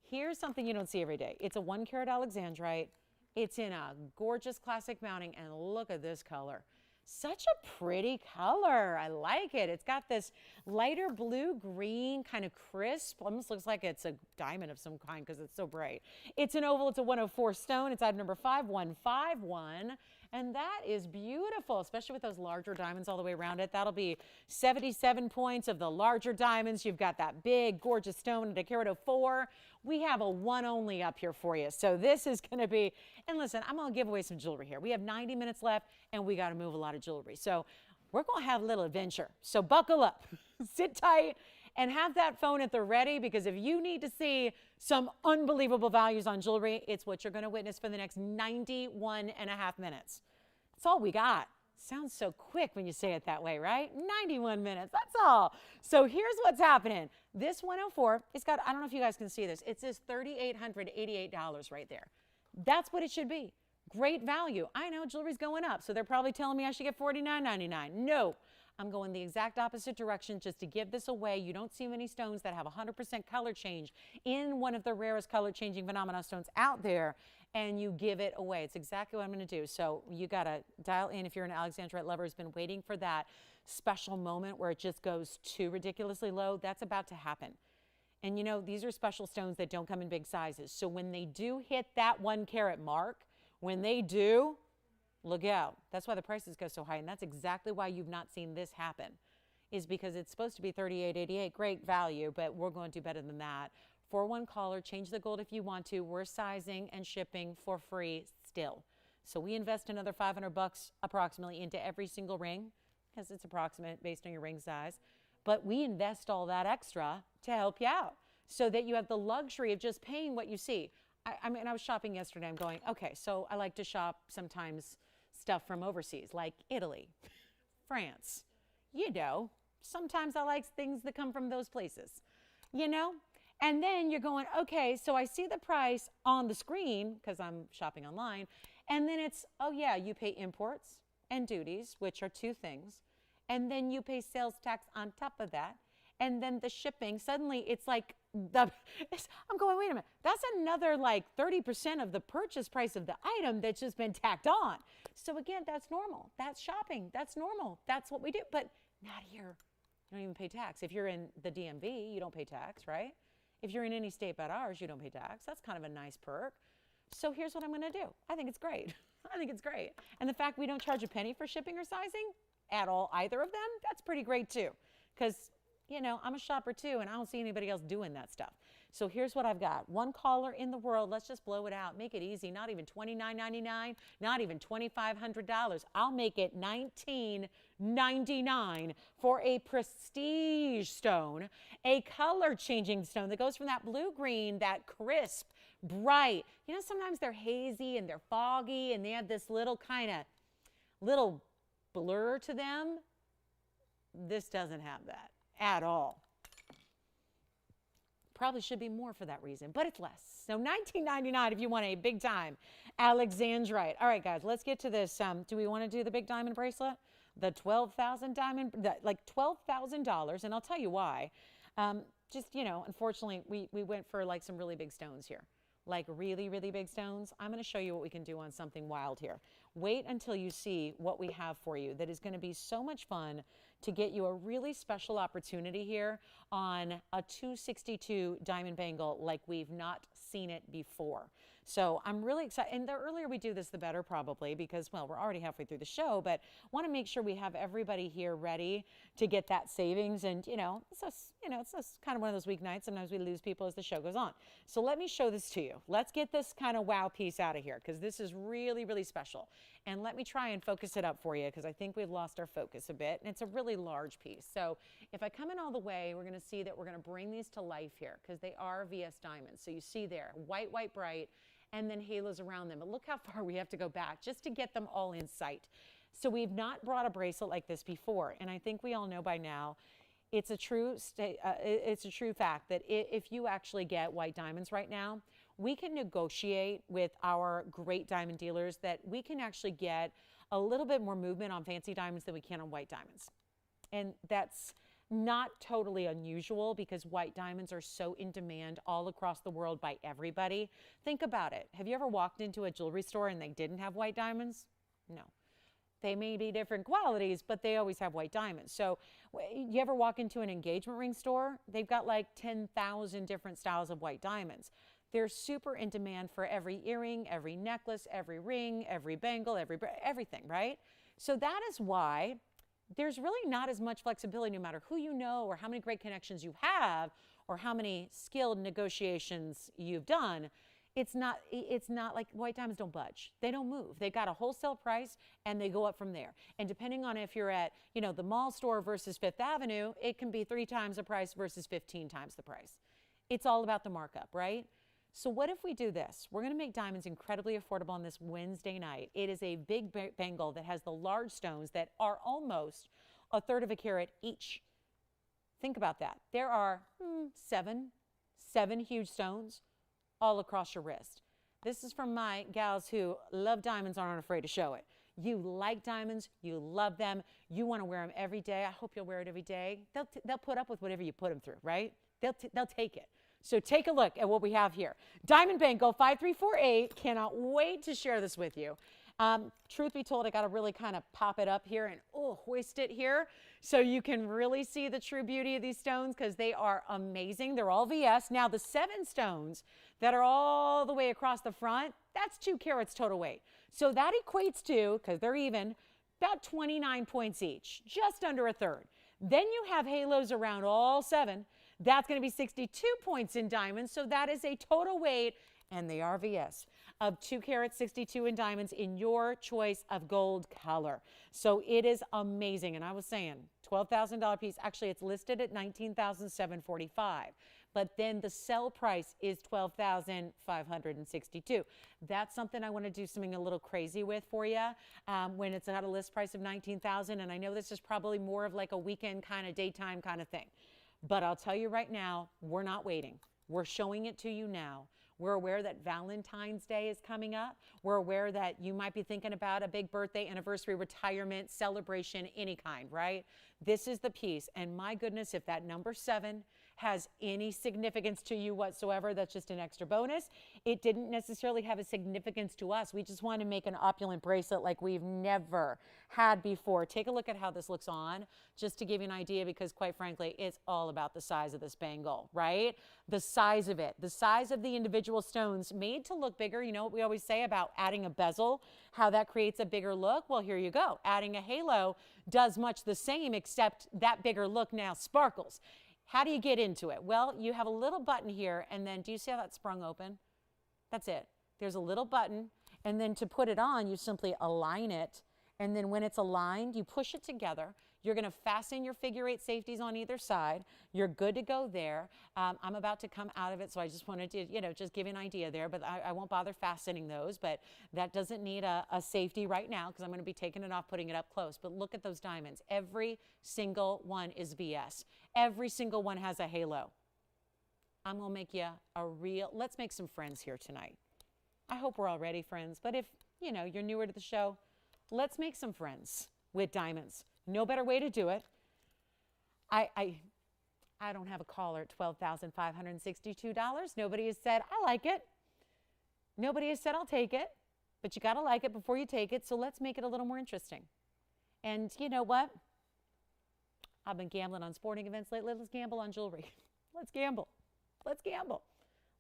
Here's something you don't see every day. It's a 1 carat Alexandrite. It's in a gorgeous classic mounting, and look at this color. Such a pretty color. I like it. It's got this lighter blue-green, kind of crisp. Almost looks like it's a diamond of some kind because it's so bright. It's an oval. It's a 104 stone. It's item number 5151. And that is beautiful, especially with those larger diamonds all the way around it. That'll be 77 points of the larger diamonds. You've got that big, gorgeous stone at a carat 04. We have a one only up here for you. So this is going to be, and listen, I'm going to give away some jewelry here. We have 90 minutes left, and we got to move a lot of jewelry. So we're going to have a little adventure. So buckle up, sit tight, and have that phone at the ready, because if you need to see some unbelievable values on jewelry, it's what you're going to witness for the next 91 and a half minutes. That's all we got. Sounds so quick when you say it that way, right? 91 minutes, that's all. So here's what's happening. This 104, it's got, I don't know if you guys can see this, it says $3,888 right there. That's what it should be. Great value. I know jewelry's going up, so they're probably telling me I should get $49.99. No, I'm going the exact opposite direction just to give this away. You don't see many stones that have 100% color change in one of the rarest color changing phenomena stones out there, and you give it away. It's exactly what I'm going to do. So you got to dial in if you're an Alexandrite lover who's been waiting for that special moment where it just goes too ridiculously low. That's about to happen. And you know, these are special stones that don't come in big sizes. So when they do hit that 1 carat mark, when they do, look out. That's why the prices go so high. And that's exactly why you've not seen this happen, is because it's supposed to be $38.88. Great value, but we're going to do better than that. For 1 caller, change the gold if you want to. We're sizing and shipping for free still. So we invest another $500 approximately into every single ring, because it's approximate based on your ring size. But we invest all that extra to help you out so that you have the luxury of just paying what you see. I mean, I was shopping yesterday. I'm going, okay, so I like to shop sometimes stuff from overseas, like Italy, France. You know, sometimes I like things that come from those places, you know? And then you're going, okay, so I see the price on the screen because I'm shopping online. And then it's, oh yeah, you pay imports and duties, which are 2 things. And then you pay sales tax on top of that. And then the shipping, suddenly it's like, I'm going, wait a minute, that's another like 30% of the purchase price of the item that's just been tacked on. So again, that's normal. That's shopping. That's normal. That's what we do. But not here. You don't even pay tax. If you're in the DMV, you don't pay tax, right? If you're in any state but ours, you don't pay tax. That's kind of a nice perk. So here's what I'm going to do. I think it's great. I think it's great. And the fact we don't charge a penny for shipping or sizing at all, either of them, that's pretty great too. Because, you know, I'm a shopper too, and I don't see anybody else doing that stuff. So here's what I've got. 1 caller in the world. Let's just blow it out. Make it easy. Not even $29.99, not even $2,500. I'll make it $19.99 for a prestige stone, a color-changing stone that goes from that blue-green, that crisp, bright. You know, sometimes they're hazy and they're foggy and they have this little kind of little blur to them. This doesn't have that at all. Probably should be more for that reason, but it's less. So $19.99 if you want a big time Alexandrite. All right, guys, let's get to this. Do we want to do the big diamond bracelet? The $12,000 diamond, like $12,000, and I'll tell you why. Just, you know, unfortunately, we went for like some really big stones here. Like really, really big stones. I'm going to show you what we can do on something wild here. Wait until you see what we have for you that is going to be so much fun to get you a really special opportunity here on a 262 diamond bangle like we've not seen it before. So I'm really excited. And the earlier we do this, the better probably, because, well, we're already halfway through the show, but want to make sure we have everybody here ready to get that savings. And, you know, it's just kind of one of those weeknights. Sometimes we lose people as the show goes on. So let me show this to you. Let's get this kind of wow piece out of here because this is really, really special. And let me try and focus it up for you because I think we've lost our focus a bit. And it's a really large piece. So if I come in all the way, we're going to see that we're going to bring these to life here because they are VS diamonds. So you see there, white, white, bright, and then halos around them. But look how far we have to go back just to get them all in sight. So we've not brought a bracelet like this before. And I think we all know by now, it's a true fact that if you actually get white diamonds right now, we can negotiate with our great diamond dealers that we can actually get a little bit more movement on fancy diamonds than we can on white diamonds. And that's not totally unusual because white diamonds are so in demand all across the world by everybody. Think about it. Have you ever walked into a jewelry store and they didn't have white diamonds? No. They may be different qualities, but they always have white diamonds. So you ever walk into an engagement ring store? They've got like 10,000 different styles of white diamonds. They're super in demand for every earring, every necklace, every ring, every bangle, everything, right? So that is why there's really not as much flexibility no matter who you know or how many great connections you have or how many skilled negotiations you've done. It's not like white diamonds don't budge. They don't move. They got a wholesale price and they go up from there. And depending on if you're at, you know, the mall store versus Fifth Avenue, it can be 3 times the price versus 15 times the price. It's all about the markup, right? So what if we do this? We're going to make diamonds incredibly affordable on this Wednesday night. It is a big bangle that has the large stones that are almost a third of a carat each. Think about that. There are seven huge stones all across your wrist. This is from my gals who love diamonds, aren't afraid to show it. You like diamonds, you love them, you want to wear them every day. I hope you'll wear it every day. They'll put up with whatever you put them through, right? They'll take it. So take a look at what we have here. Diamond Bangle 5348. Cannot wait to share this with you. Truth be told, I got to really kind of pop it up here and hoist it here so you can really see the true beauty of these stones because they are amazing. They're all VS. Now the 7 stones that are all the way across the front, that's 2 carats total weight. So that equates to, because they're even, about 29 points each, just under a third. Then you have halos around all 7. That's going to be 62 points in diamonds. So that is a total weight, and they are VS, of 2 carats 62 in diamonds in your choice of gold color. So it is amazing. And I was saying $12,000 piece. Actually, it's listed at $19,745. But then the sell price is $12,562. That's something I want to do something a little crazy with for you when it's at a list price of $19,000. And I know this is probably more of like a weekend kind of daytime kind of thing. But I'll tell you right now, we're not waiting. We're showing it to you now. We're aware that Valentine's Day is coming up. We're aware that you might be thinking about a big birthday, anniversary, retirement, celebration, any kind, right? This is the piece. And my goodness, if that number 7 has any significance to you whatsoever, that's just an extra bonus. It didn't necessarily have a significance to us. We just want to make an opulent bracelet like we've never had before. Take a look at how this looks on, just to give you an idea, because quite frankly, it's all about the size of this bangle, right? The size of it, the size of the individual stones made to look bigger. You know what we always say about adding a bezel, how that creates a bigger look? Well, here you go. Adding a halo does much the same, except that bigger look now sparkles. How do you get into it? Well, you have a little button here, and then do you see how that sprung open? That's it. There's a little button, and then to put it on, you simply align it, and then when it's aligned, you push it together. You're going to fasten your figure 8 safeties on either side. You're good to go there. I'm about to come out of it, so I just wanted to, just give you an idea there, but I won't bother fastening those, but that doesn't need a safety right now because I'm going to be taking it off, putting it up close. But look at those diamonds. Every single one is VS. Every single one has a halo. I'm going to make you let's make some friends here tonight. I hope we're already friends, but if, you're newer to the show, let's make some friends with diamonds. No better way to do it. I don't have a caller at $12,562. Nobody has said, I like it. Nobody has said, I'll take it. But you got to like it before you take it. So let's make it a little more interesting. And you know what? I've been gambling on sporting events lately. Let's gamble on jewelry. Let's gamble. Let's gamble.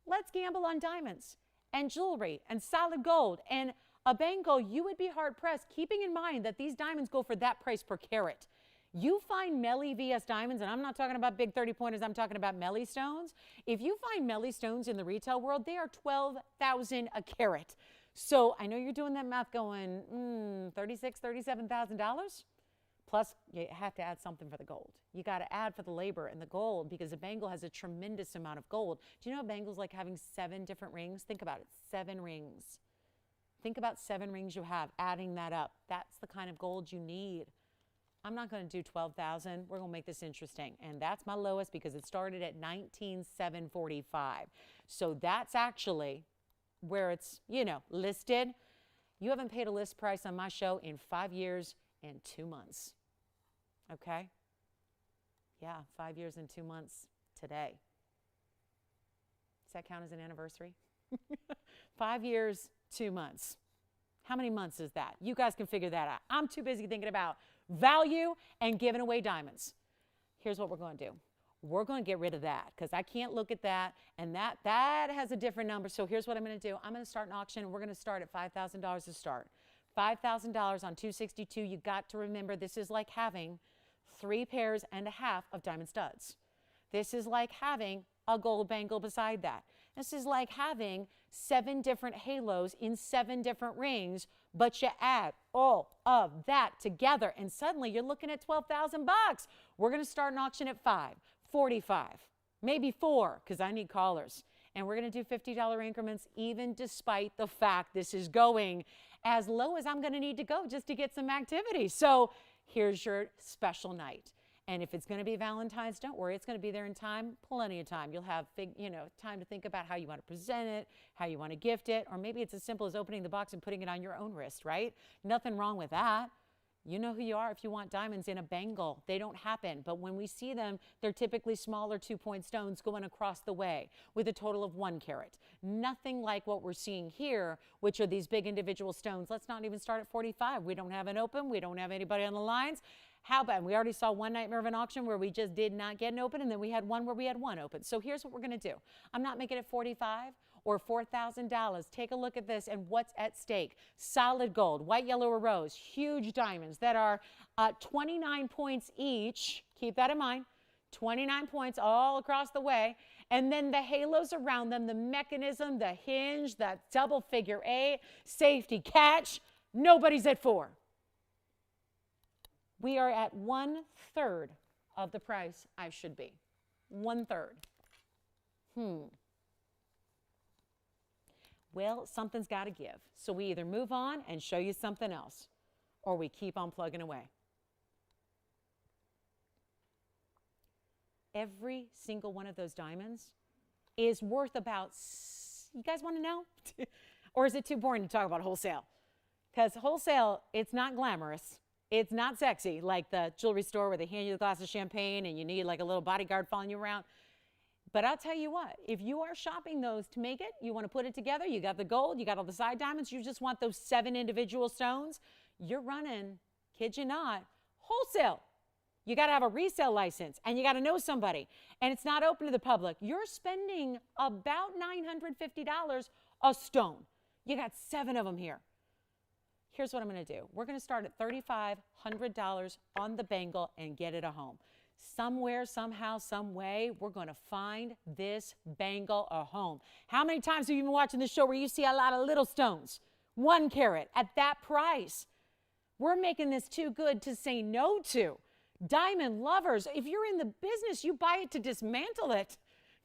Let's gamble on diamonds and jewelry and solid gold and a bangle. You would be hard-pressed, keeping in mind that these diamonds go for that price per carat. You find Melly VS diamonds, and I'm not talking about big 30-pointers, I'm talking about Melly stones. If you find Melly stones in the retail world, they are $12,000 a carat. So I know you're doing that math going, $36,000, $37,000. Plus, you have to add something for the gold. You got to add for the labor and the gold because a bangle has a tremendous amount of gold. Do you know a bangle's like having 7 different rings? Think about it, 7 rings. Think about 7 rings you have, adding that up. That's the kind of gold you need. I'm not going to do $12,000. We're going to make this interesting. And that's my lowest because it started at $19,745. So that's actually where it's, listed. You haven't paid a list price on my show in 5 years and 2 months. Okay? Yeah, 5 years and 2 months today. Does that count as an anniversary? 5 years, 2 months. How many months is that? You guys can figure that out. I'm too busy thinking about value and giving away diamonds. Here's what we're going to do. We're going to get rid of that because I can't look at that, and that has a different number. So here's what I'm going to do. I'm going to start an auction, and we're going to start at $5,000 to start. $5,000 on 262. You got to remember this is like having 3 pairs and a half of diamond studs. This is like having a gold bangle beside that. This is like having 7 different halos in 7 different rings, but you add all of that together, and suddenly you're looking at $12,000. We're going to start an auction at $545, maybe $4, because I need callers. And we're going to do $50 increments, even despite the fact this is going as low as I'm going to need to go just to get some activity. So here's your special night. And if it's going to be Valentine's, don't worry, it's going to be there in time, plenty of time. You'll have time to think about how you want to present it, how you want to gift it, or maybe it's as simple as opening the box and putting it on your own wrist, right? Nothing wrong with that. You know who you are if you want diamonds in a bangle. They don't happen, but when we see them, they're typically smaller 2-point stones going across the way with a total of 1 carat. Nothing like what we're seeing here, which are these big individual stones. Let's not even start at 45. We don't have an open. We don't have anybody on the lines. How about, we already saw one nightmare of an auction where we just did not get an open, and then we had one where we had one open. So here's what we're going to do. I'm not making it 45 or $4,000. Take a look at this and what's at stake. Solid gold, white, yellow, or rose, huge diamonds that are 29 points each. Keep that in mind. 29 points all across the way. And then the halos around them, the mechanism, the hinge, that double figure eight, safety catch. Nobody's at 4. We are at 1/3 of the price I should be. 1/3. Well, something's got to give. So we either move on and show you something else, or we keep on plugging away. Every single one of those diamonds is worth about, you guys want to know? Or is it too boring to talk about wholesale? Because wholesale, it's not glamorous. It's not sexy like the jewelry store where they hand you a glass of champagne and you need like a little bodyguard following you around. But I'll tell you what, if you are shopping those to make it, you want to put it together, you got the gold, you got all the side diamonds, you just want those 7 individual stones, you're running, kid you not, wholesale. You got to have a resale license and you got to know somebody. And it's not open to the public. You're spending about $950 a stone. You got 7 of them here. Here's what I'm going to do. We're going to start at $3,500 on the bangle and get it a home. Somewhere, somehow, some way, we're going to find this bangle a home. How many times have you been watching this show where you see a lot of little stones? 1 carat at that price. We're making this too good to say no to. Diamond lovers, if you're in the business, you buy it to dismantle it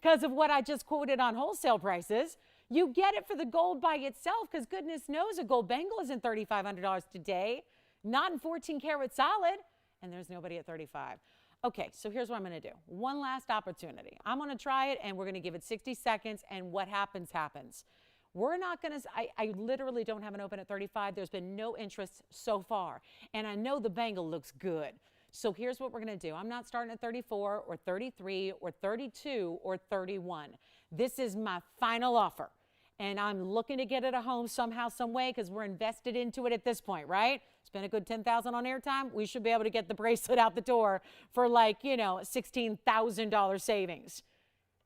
because of what I just quoted on wholesale prices. You get it for the gold by itself because goodness knows a gold bangle isn't $3,500 today, not in 14 karat solid, and there's nobody at 35. Okay, so here's what I'm going to do. One last opportunity. I'm going to try it, and we're going to give it 60 seconds, and what happens, happens. We're not going to, I literally don't have an open at 35. There's been no interest so far, and I know the bangle looks good. So here's what we're going to do. I'm not starting at 34 or 33 or 32 or 31. This is my final offer. And I'm looking to get it a home somehow, some way, because we're invested into it at this point, right? Spend a good $10,000 on airtime. We should be able to get the bracelet out the door for like, $16,000 savings,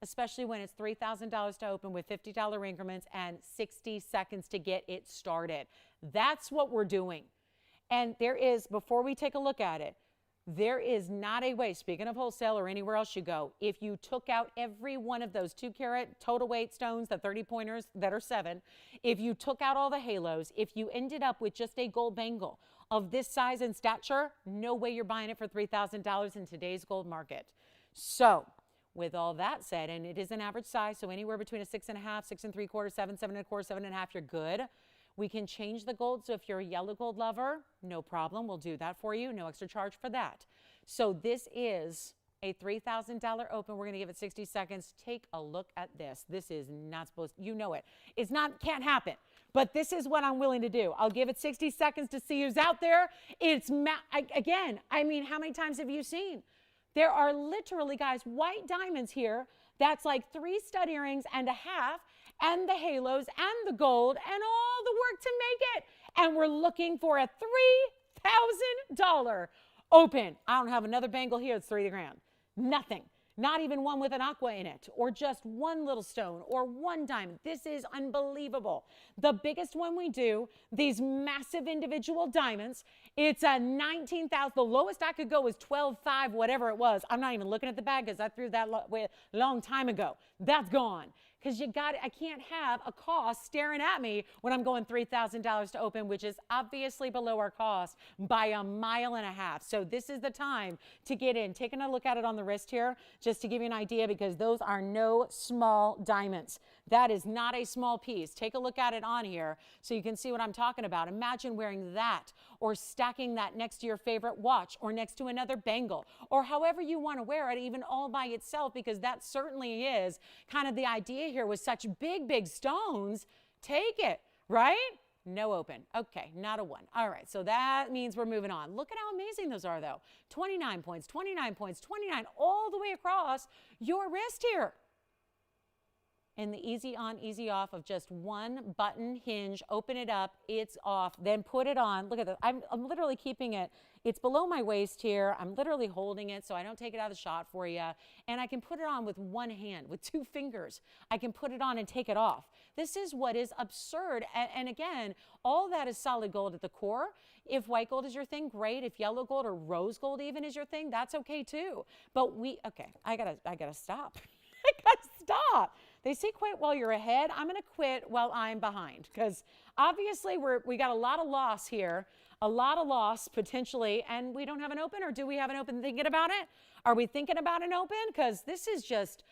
especially when it's $3,000 to open with $50 increments and 60 seconds to get it started. That's what we're doing. And there is, before we take a look at it, there is not a way, speaking of wholesale or anywhere else you go, if you took out every one of those 2 carat total weight stones, the 30 pointers that are 7, if you took out all the halos, if you ended up with just a gold bangle of this size and stature, no way you're buying it for $3,000 in today's gold market. So with all that said, and it is an average size, so anywhere between a 6.5, 6 3/4, 7, 7 1/4, 7 1/2, you're good. We can change the gold, so if you're a yellow gold lover, no problem. We'll do that for you. No extra charge for that. So this is a $3,000 open. We're going to give it 60 seconds. Take a look at this. This is not supposed, you know it. It's not, can't happen. But this is what I'm willing to do. I'll give it 60 seconds to see who's out there. It's, again, I mean, how many times have you seen? There are literally, guys, white diamonds here. That's like 3 stud earrings and a half, and the halos and the gold and all the work to make it. And we're looking for a $3,000 open. I don't have another bangle here that's $3,000. Nothing. Not even one with an aqua in it, or just one little stone, or one diamond. This is unbelievable. The biggest one we do, these massive individual diamonds, it's a $19,000. The lowest I could go was $12,500, whatever it was. I'm not even looking at the bag because I threw that long time ago. That's gone. because I can't have a cost staring at me when I'm going $3,000 to open, which is obviously below our cost by 1.5 miles. So this is the time to get in. Taking a look at it on the wrist here, just to give you an idea, because those are no small diamonds. That is not a small piece. Take a look at it on here so you can see what I'm talking about. Imagine wearing that or stacking that next to your favorite watch or next to another bangle or however you want to wear it, even all by itself, because that certainly is kind of the idea here with such big, big stones. Take it, right? No open. Okay, not a 1. All right, so that means we're moving on. Look at how amazing those are, though. 29 points, 29 points, 29 all the way across your wrist here. And the easy on, easy off of just one button hinge, open it up, it's off, then put it on. Look at this. I'm literally keeping it. It's below my waist here. I'm literally holding it so I don't take it out of the shot for you. And I can put it on with one hand, with 2 fingers. I can put it on and take it off. This is what is absurd. And again, all that is solid gold at the core. If white gold is your thing, great. If yellow gold or rose gold even is your thing, that's okay too. But okay, I gotta stop. I gotta stop. They say quit while you're ahead. I'm going to quit while I'm behind, because obviously we got a lot of loss here, a lot of loss potentially, and we don't have an open. Or do we have an open thinking about it? Are we thinking about an open? Because this is just,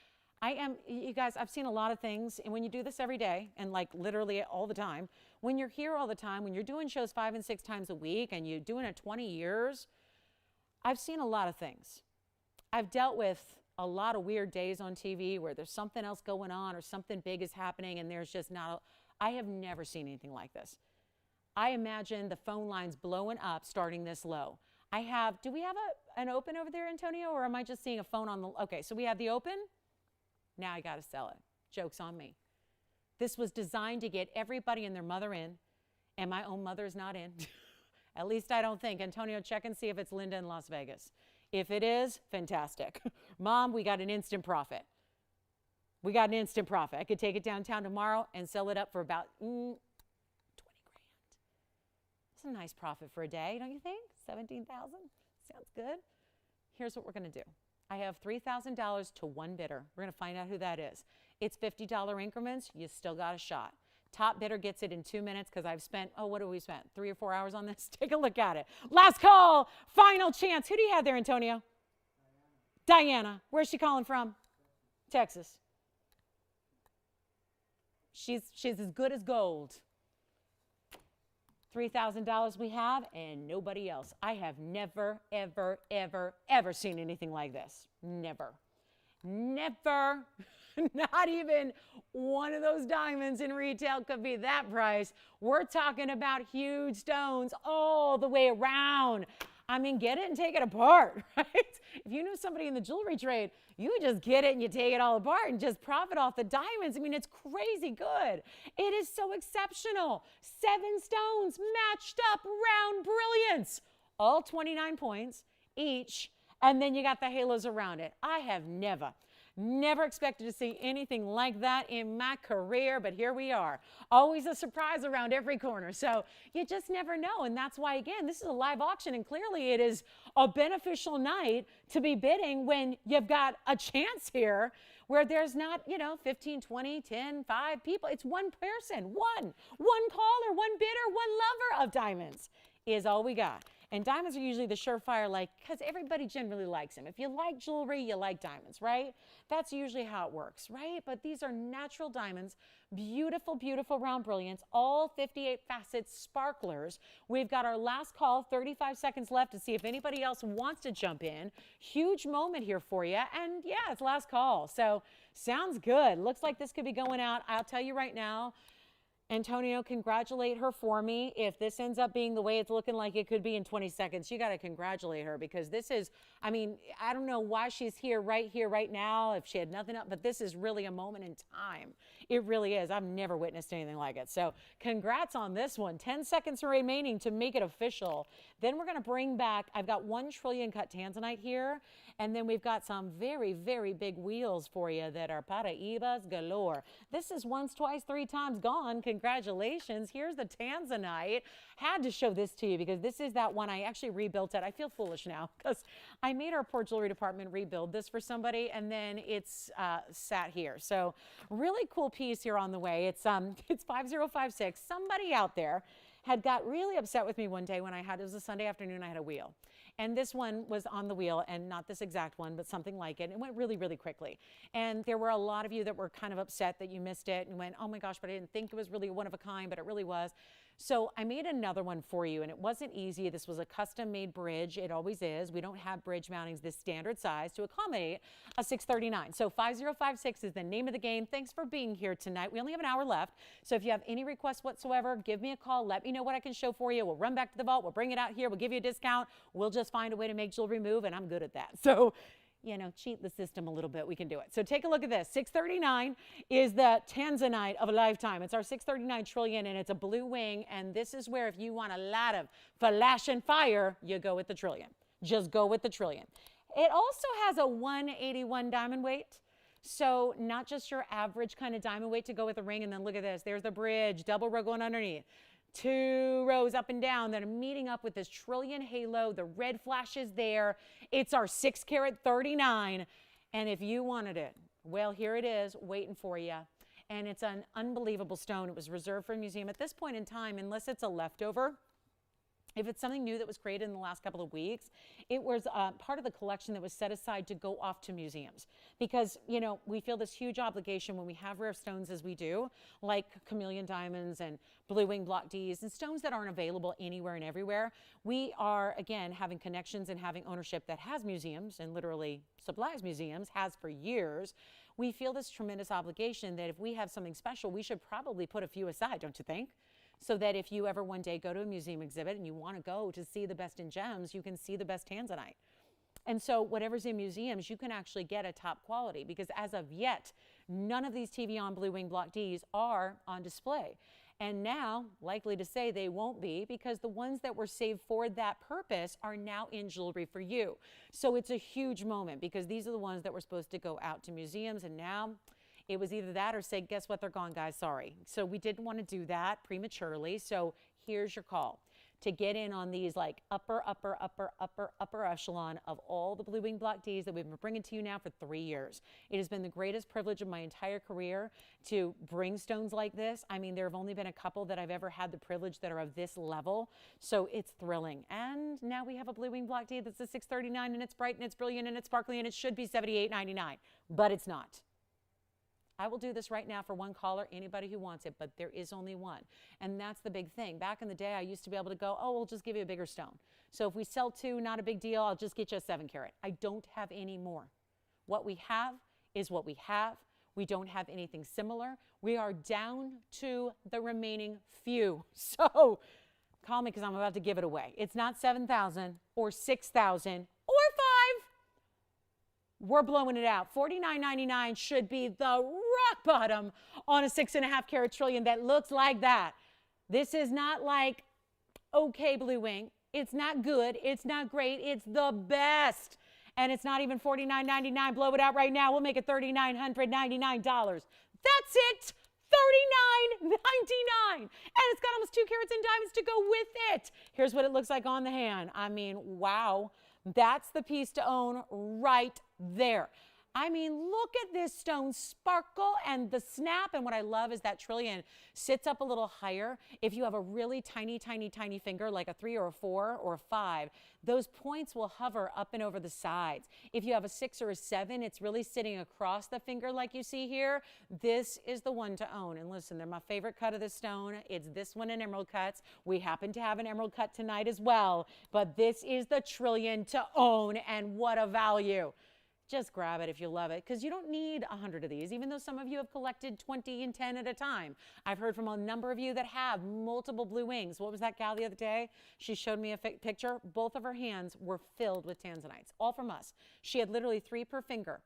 you guys, I've seen a lot of things, and when you do this every day and like literally all the time, when you're here all the time, when you're doing shows 5 and 6 times a week and you're doing it 20 years, I've seen a lot of things. I've dealt with a lot of weird days on TV where there's something else going on or something big is happening and there's just I have never seen anything like this. I imagine the phone lines blowing up starting this low. Do we have an open over there, Antonio, or am I just seeing a phone on the, okay, so we have the open. Now I got to sell it. Joke's on me. This was designed to get everybody and their mother in, and my own mother is not in. At least I don't think. Antonio, check and see if it's Linda in Las Vegas. If it is, fantastic. Mom, we got an instant profit. We got an instant profit. I could take it downtown tomorrow and sell it up for about 20 grand. That's a nice profit for a day, don't you think? 17,000? Sounds good. Here's what we're going to do. I have $3,000 to one bidder. We're going to find out who that is. It's $50 increments. You still got a shot. Top bidder gets it in 2 minutes because I've spent, what have we spent? 3 or 4 hours on this? Take a look at it. Last call, final chance. Who do you have there, Antonio? Diana. Where's she calling from? Texas. She's as good as gold. $3,000 we have and nobody else. I have never, ever, ever, ever seen anything like this. Never. Never. Not even one of those diamonds in retail could be that price. We're talking about huge stones all the way around. I mean, get it and take it apart, right? If you know somebody in the jewelry trade, you just get it and you take it all apart and just profit off the diamonds. I mean, it's crazy good. It is so exceptional. 7 stones matched up, round brilliance. All 29 points each, and then you got the halos around it. I have never expected to see anything like that in my career, but here we are. Always a surprise around every corner. So you just never know. And that's why, again, this is a live auction, and clearly it is a beneficial night to be bidding when you've got a chance here where there's not, 15, 20, 10, 5 people. It's one person, one caller, one bidder, one lover of diamonds is all we got. And diamonds are usually the surefire, because everybody generally likes them. If you like jewelry, you like diamonds, right? That's usually how it works, right? But these are natural diamonds, beautiful, beautiful round brilliance, all 58 facets sparklers. We've got our last call, 35 seconds left to see if anybody else wants to jump in. Huge moment here for you. And yeah, it's last call. So sounds good. Looks like this could be going out. I'll tell you right now, Antonio, congratulate her for me. If this ends up being the way it's looking like it could be in 20 seconds, you got to congratulate her, because this is, I don't know why she's here right now, if she had nothing up, but this is really a moment in time. It really is. I've never witnessed anything like it. So congrats on this one. 10 seconds remaining to make it official. Then we're going to bring back, I've got 1 trillion cut Tanzanite here. And then we've got some very, very big wheels for you that are paraibas galore. This is once, twice, 3 times gone. Congrats. congratulations. Here's the Tanzanite. Had to show this to you because this is that one. I actually rebuilt it. I feel foolish now because I made our poor jewelry department rebuild this for somebody, and then it's sat here. So really cool piece here on the way. It's 5056. Somebody out there had got really upset with me one day when it was a Sunday afternoon, I had a wheel. And this one was on the wheel, and not this exact one, but something like it. It went really, really quickly. And there were a lot of you that were kind of upset that you missed it and went, oh my gosh, but I didn't think it was really one of a kind, but it really was. So I made another one for you, and it wasn't easy. This was a custom-made bridge. It always is. We don't have bridge mountings this standard size to accommodate a 639. So 5056 is the name of the game. Thanks for being here tonight. We only have an hour left. So if you have any requests whatsoever, give me a call. Let me know what I can show for you. We'll run back to the vault. We'll bring it out here. We'll give you a discount. We'll just find a way to make jewelry move, and I'm good at that. So cheat the system a little bit, we can do it. So take a look at this. 639 is the Tanzanite of a lifetime. It's our 639 trillion, and it's a blue wing, and this is where if you want a lot of flash and fire, you go with the trillion. Just go with the trillion. It also has a 181 diamond weight. So not just your average kind of diamond weight to go with the ring, and then look at this. There's the bridge, double row going underneath. 2 rows up and down that are meeting up with this trillion halo. The red flash is there. It's our 6 carat 39. And if you wanted it, well, here it is waiting for you. And it's an unbelievable stone. It was reserved for a museum at this point in time, unless it's a leftover. If it's something new that was created in the last couple of weeks, it was part of the collection that was set aside to go off to museums. Because, we feel this huge obligation when we have rare stones as we do, like chameleon diamonds and blue wing block Ds and stones that aren't available anywhere and everywhere. We are, again, having connections and having ownership that has museums and literally supplies museums, has for years. We feel this tremendous obligation that if we have something special, we should probably put a few aside, don't you think? So that if you ever one day go to a museum exhibit and you want to go to see the best in gems, you can see the best Tanzanite. And so whatever's in museums, you can actually get a top quality, because as of yet, none of these TVON blue wing block Ds are on display. And now, likely to say they won't be, because the ones that were saved for that purpose are now in jewelry for you. So it's a huge moment, because these are the ones that were supposed to go out to museums, and now it was either that or say, guess what, they're gone, guys, sorry. So we didn't want to do that prematurely. So here's your call to get in on these like upper echelon of all the blue wing block Ds that we've been bringing to you now for 3 years. It has been the greatest privilege of my entire career to bring stones like this. I mean, there have only been a couple that I've ever had the privilege that are of this level. So it's thrilling. And now we have a blue wing block D that's a 639, and it's bright and it's brilliant and it's sparkly, and it should be $78.99, but it's not. I will do this right now for one caller, anybody who wants it, but there is only one. And that's the big thing. Back in the day, I used to be able to go, oh, we'll just give you a bigger stone. So if we sell 2, not a big deal, I'll just get you a 7 carat. I don't have any more. What we have is what we have. We don't have anything similar. We are down to the remaining few. So call me, because I'm about to give it away. It's not 7,000 or 6,000 or 5. We're blowing it out. $49.99 should be the rock bottom on a 6.5 carat trillion that looks like that. This is not like okay blue wing. It's not good. It's not great. It's the best. And it's not even $49.99. Blow it out right now. We'll make it $3,999. That's it. $39.99. And it's got almost 2 carats in diamonds to go with it. Here's what it looks like on the hand. I mean, wow. That's the piece to own right there. I mean, look at this stone sparkle and the snap. And what I love is that trillion sits up a little higher. If you have a really tiny, tiny, tiny finger, like a 3 or a 4 or a 5, those points will hover up and over the sides. If you have a 6 or a 7, it's really sitting across the finger like you see here. This is the one to own. And listen, they're my favorite cut of the stone. It's this one in emerald cuts. We happen to have an emerald cut tonight as well. But this is the trillion to own, and what a value. Just grab it if you love it, because you don't need 100 of these, even though some of you have collected 20 and 10 at a time. I've heard from a number of you that have multiple blue wings. What was that gal the other day? She showed me a picture. Both of her hands were filled with Tanzanites, all from us. She had literally 3 per finger,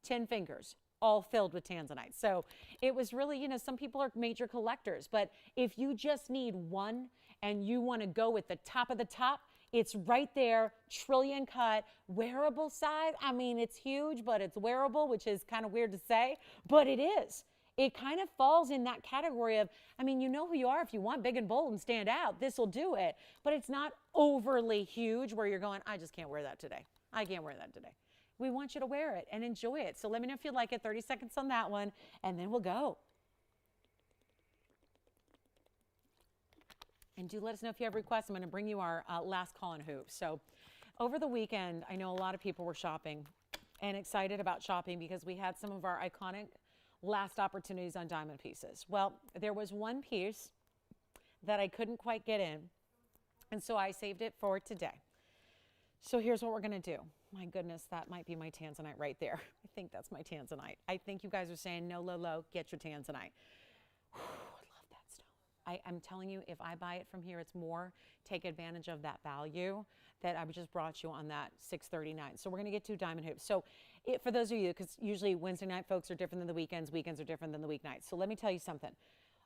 10 fingers, all filled with Tanzanite. So it was really, some people are major collectors, but if you just need one and you want to go with the top of the top, it's right there, trillion cut, wearable size. I mean, it's huge, but it's wearable, which is kind of weird to say, but it is. it kind of falls in that category of, I mean, you know who you are. If you want big and bold and stand out, this will do it. But it's not overly huge where you're going, I just can't wear that today. I can't wear that today. We want you to wear it and enjoy it. So let me know if you like it. 30 seconds on that one, and then we'll go. And do let us know if you have requests. I'm going to bring you our last call on hoops. So over the weekend, I know a lot of people were shopping and excited about shopping because we had some of our iconic last opportunities on diamond pieces. Well, there was one piece that I couldn't quite get in, and so I saved it for today. So here's what we're going to do. My goodness, that might be my Tanzanite right there. I think that's my Tanzanite. I think you guys are saying, no, low, get your Tanzanite. Whew, I love that stone. I'm telling you, if I buy it from here, it's more. Take advantage of that value that I just brought you on that $639. So we're going to get to diamond hoops. So for those of you, because usually Wednesday night folks are different than the weekends are different than the weeknights. So let me tell you something.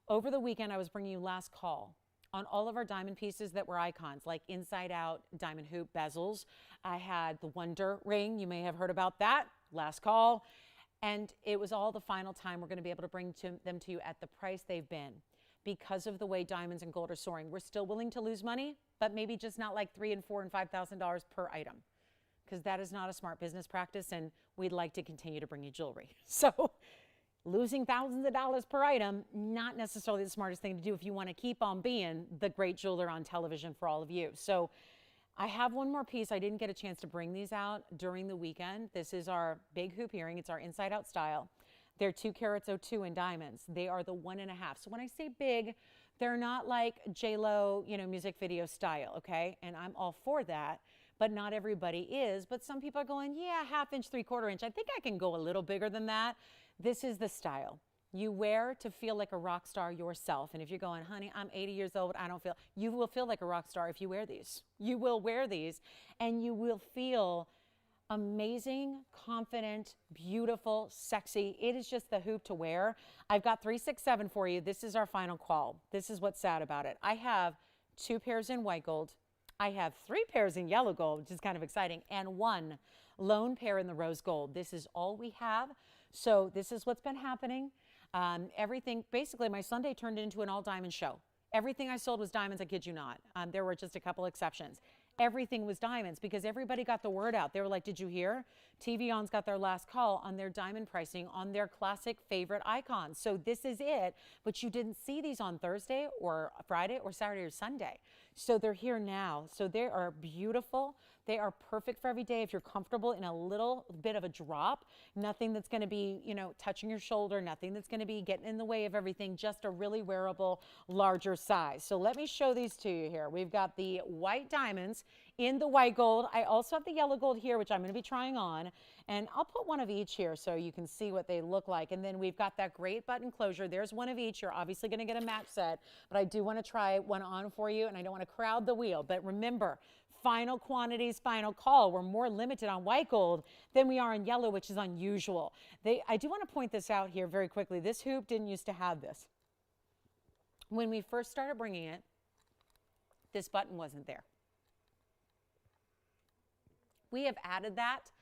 Over the weekend, I was bringing you last call on all of our diamond pieces that were icons, like inside out diamond hoop bezels. I had the Wonder ring. You may have heard about that. Last call. And it was all the final time we're going to be able to bring them to you at the price they've been. Because of the way diamonds and gold are soaring, we're still willing to lose money, but maybe just not like $3,000 and $4,000 and $5,000 per item, because that is not a smart business practice, and we'd like to continue to bring you jewelry. So losing thousands of dollars per item, not necessarily the smartest thing to do if you want to keep on being the great jeweler on television for all of you. So I have one more piece. I didn't get a chance to bring these out during the weekend. This is our big hoop earring. It's our inside out style. They're 2 carats 02 in diamonds. They are the 1.5. So when I say big, they're not like J-Lo, music video style, okay? And I'm all for that, but not everybody is. But some people are going, yeah, 1/2 inch, 3/4 inch. I think I can go a little bigger than that. This is the style you wear to feel like a rock star yourself. And if you're going, honey, I'm 80 years old, I don't feel, you will feel like a rock star if you wear these. You will wear these, and you will feel amazing, confident, beautiful, sexy. It is just the hoop to wear. I've got 3, 6, 7 for you. This is our final call. This is what's sad about it. I have 2 pairs in white gold. I have 3 pairs in yellow gold, which is kind of exciting, and 1 lone pair in the rose gold. This is all we have. So this is what's been happening. Everything, basically my Sunday turned into an all diamond show. Everything I sold was diamonds, I kid you not. There were just a couple exceptions. Everything was diamonds because everybody got the word out. They were like, did you hear? TVON's got their last call on their diamond pricing on their classic favorite icons. So this is it, but you didn't see these on Thursday or Friday or Saturday or Sunday. So they're here now. So they are beautiful. They are perfect for every day if you're comfortable in a little bit of a drop. Nothing that's going to be, touching your shoulder, nothing that's going to be getting in the way of everything, just a really wearable, larger size. So let me show these to you here. We've got the white diamonds in the white gold. I also have the yellow gold here, which I'm going to be trying on. And I'll put one of each here so you can see what they look like. And then we've got that great button closure. There's one of each. You're obviously going to get a match set, but I do want to try one on for you, and I don't want to crowd the wheel. But remember, final quantities, final call. We're more limited on white gold than we are in yellow, which is unusual. I do want to point this out here very quickly. This hoop didn't used to have this. When we first started bringing it, this button wasn't there. We have added that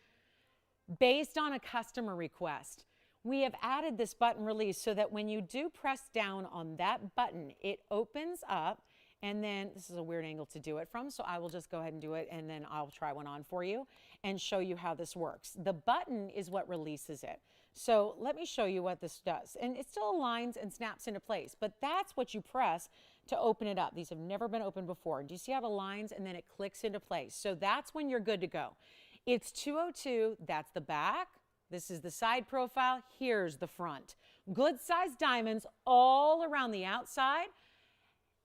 based on a customer request. We have added this button release so that when you do press down on that button, it opens up. And then this is a weird angle to do it from, so I will just go ahead and do it, and then I'll try one on for you and show you how this works. The button is what releases it. So let me show you what this does. And it still aligns and snaps into place, but that's what you press to open it up. These have never been opened before. Do you see how it aligns and then it clicks into place? So that's when you're good to go. It's 202, that's the back. This is the side profile. Here's the front. Good sized diamonds all around the outside,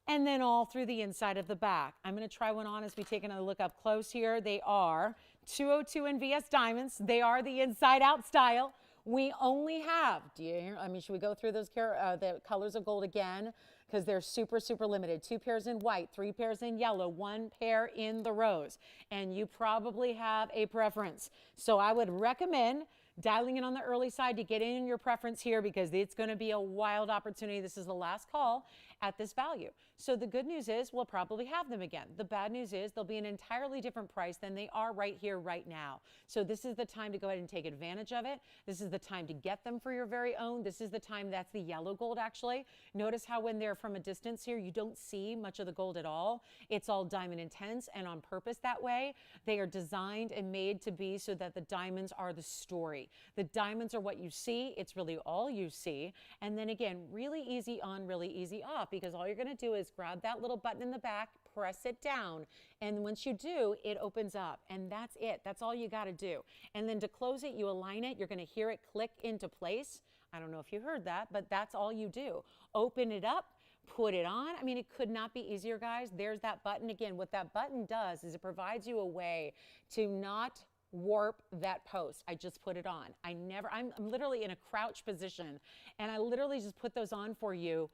and then all through the inside of the back. I'm going to try one on as we take another look up close here. They are 202 in VS diamonds. They are the inside out style. We only have, should we go through those the colors of gold again? Because they're super, super limited. 2 pairs in white, 3 pairs in yellow, 1 pair in the rose. And you probably have a preference. So I would recommend dialing in on the early side to get in your preference here because it's going to be a wild opportunity. This is the last call at this value. So the good news is we'll probably have them again. The bad news is they'll be an entirely different price than they are right here, right now. So this is the time to go ahead and take advantage of it. This is the time to get them for your very own. This is the time, that's the yellow gold actually. Notice how when they're from a distance here, you don't see much of the gold at all. It's all diamond intense and on purpose that way. They are designed and made to be so that the diamonds are the story. The diamonds are what you see. It's really all you see. And then again, really easy on, really easy off, because all you're going to do is grab that little button in the back, press it down, and once you do, it opens up, and that's it. That's all you got to do. And then to close it, you align it. You're going to hear it click into place. I don't know if you heard that, but that's all you do. Open it up, put it on. I mean, it could not be easier, guys. There's that button. Again, what that button does is it provides you a way to not warp that post. I just put it on. I'm literally in a crouch position, and I literally just put those on for you.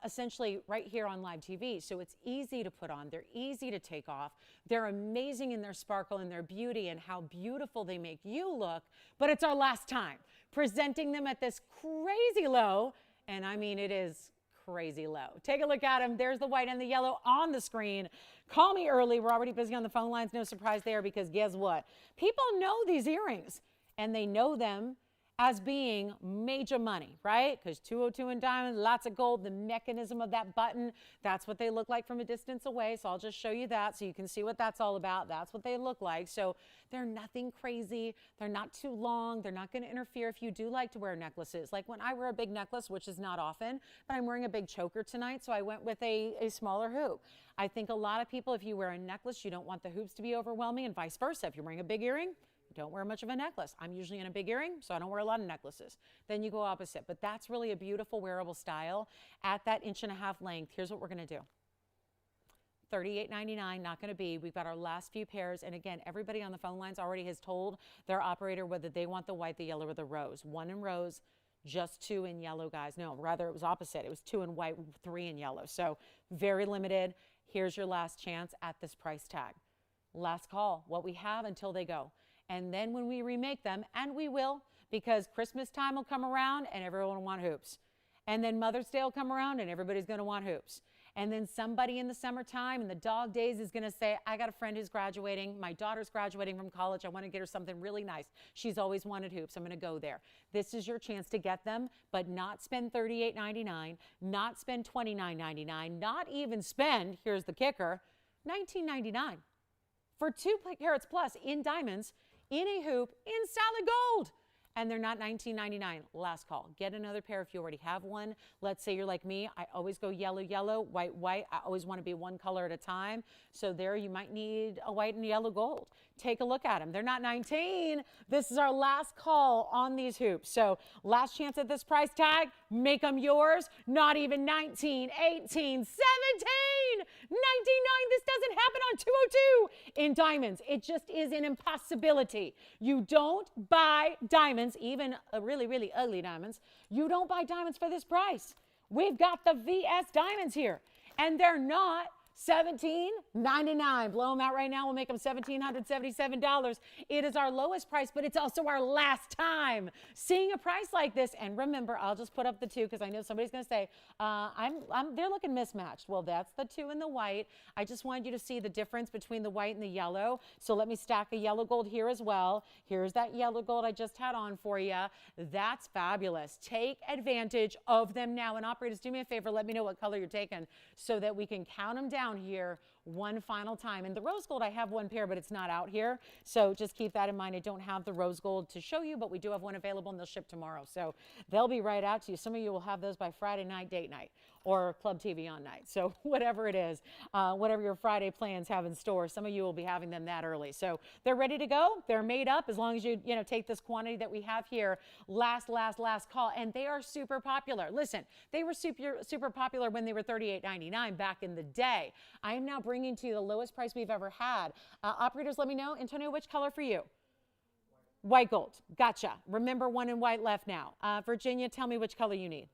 Essentially right here on live TV. So it's easy to put on. They're easy to take off. They're amazing in their sparkle and their beauty and how beautiful they make you look. But it's our last time presenting them at this crazy low. And I mean, it is crazy low. Take a look at them. There's the white and the yellow on the screen. Call me early. We're already busy on the phone lines. No surprise there, because guess what? People know these earrings, and they know them as being major money, right? Because 202 in diamond, lots of gold, the mechanism of that button, that's what they look like from a distance away. So I'll just show you that so you can see what that's all about. That's what they look like. So they're nothing crazy. They're not too long. They're not going to interfere if you do like to wear necklaces. Like when I wear a big necklace, which is not often, but I'm wearing a big choker tonight, so I went with a smaller hoop. I think a lot of people, if you wear a necklace, you don't want the hoops to be overwhelming, and vice versa. If you're wearing a big earring, don't wear much of a necklace. I'm usually in a big earring, so I don't wear a lot of necklaces. Then you go opposite. But that's really a beautiful wearable style at that 1.5 inch length. Here's what we're going to do. $38.99, not going to be. We've got our last few pairs. And again, everybody on the phone lines already has told their operator whether they want the white, the yellow, or the rose. 1 in rose, just 2 in yellow, guys. No, rather it was opposite. It was 2 in white, 3 in yellow. So very limited. Here's your last chance at this price tag. Last call, what we have until they go. And then when we remake them, and we will, because Christmas time will come around and everyone will want hoops. And then Mother's Day will come around and everybody's going to want hoops. And then somebody in the summertime and the dog days is going to say, I got a friend who's graduating. My daughter's graduating from college. I want to get her something really nice. She's always wanted hoops. I'm going to go there. This is your chance to get them, but not spend $38.99, not spend $29.99, not even spend, here's the kicker, $19.99 for 2 carats plus in diamonds, in a hoop, in solid gold. And they're not $19.99. Last call. Get another pair if you already have one. Let's say you're like me. I always go yellow, yellow, white, white. I always want to be one color at a time. So there you might need a white and yellow gold. Take a look at them. They're not 19. This is our last call on these hoops. So last chance at this price tag. Make them yours. Not even 19, 18, 17, 99. This doesn't happen on 202 in diamonds. It just is an impossibility. You don't buy diamonds, even really, really ugly diamonds. You don't buy diamonds for this price. We've got the VS diamonds here, and they're not $17.99. Blow them out right now. We'll make them $1,777. It is our lowest price, but it's also our last time seeing a price like this. And remember, I'll just put up the 2 because I know somebody's going to say, they're looking mismatched. Well, that's the 2 in the white. I just wanted you to see the difference between the white and the yellow. So let me stack a yellow gold here as well. Here's that yellow gold I just had on for you. That's fabulous. Take advantage of them now. And operators, do me a favor. Let me know what color you're taking so that we can count them down here one final time. And the rose gold, I have one pair, but it's not out here. So just keep that in mind. I don't have the rose gold to show you, but we do have one available and they'll ship tomorrow. So they'll be right out to you. Some of you will have those by Friday night, date night, or Club TVON night. So whatever it is, whatever your Friday plans have in store, some of you will be having them that early. So they're ready to go. They're made up as long as you take this quantity that we have here. Last call. And they are super popular. Listen, they were super popular when they were $38.99 back in the day. I am now bringing to you the lowest price we've ever had. Operators, let me know. Antonio, which color for you? White gold. Gotcha. Remember, 1 in white left now. Virginia, tell me which color you need.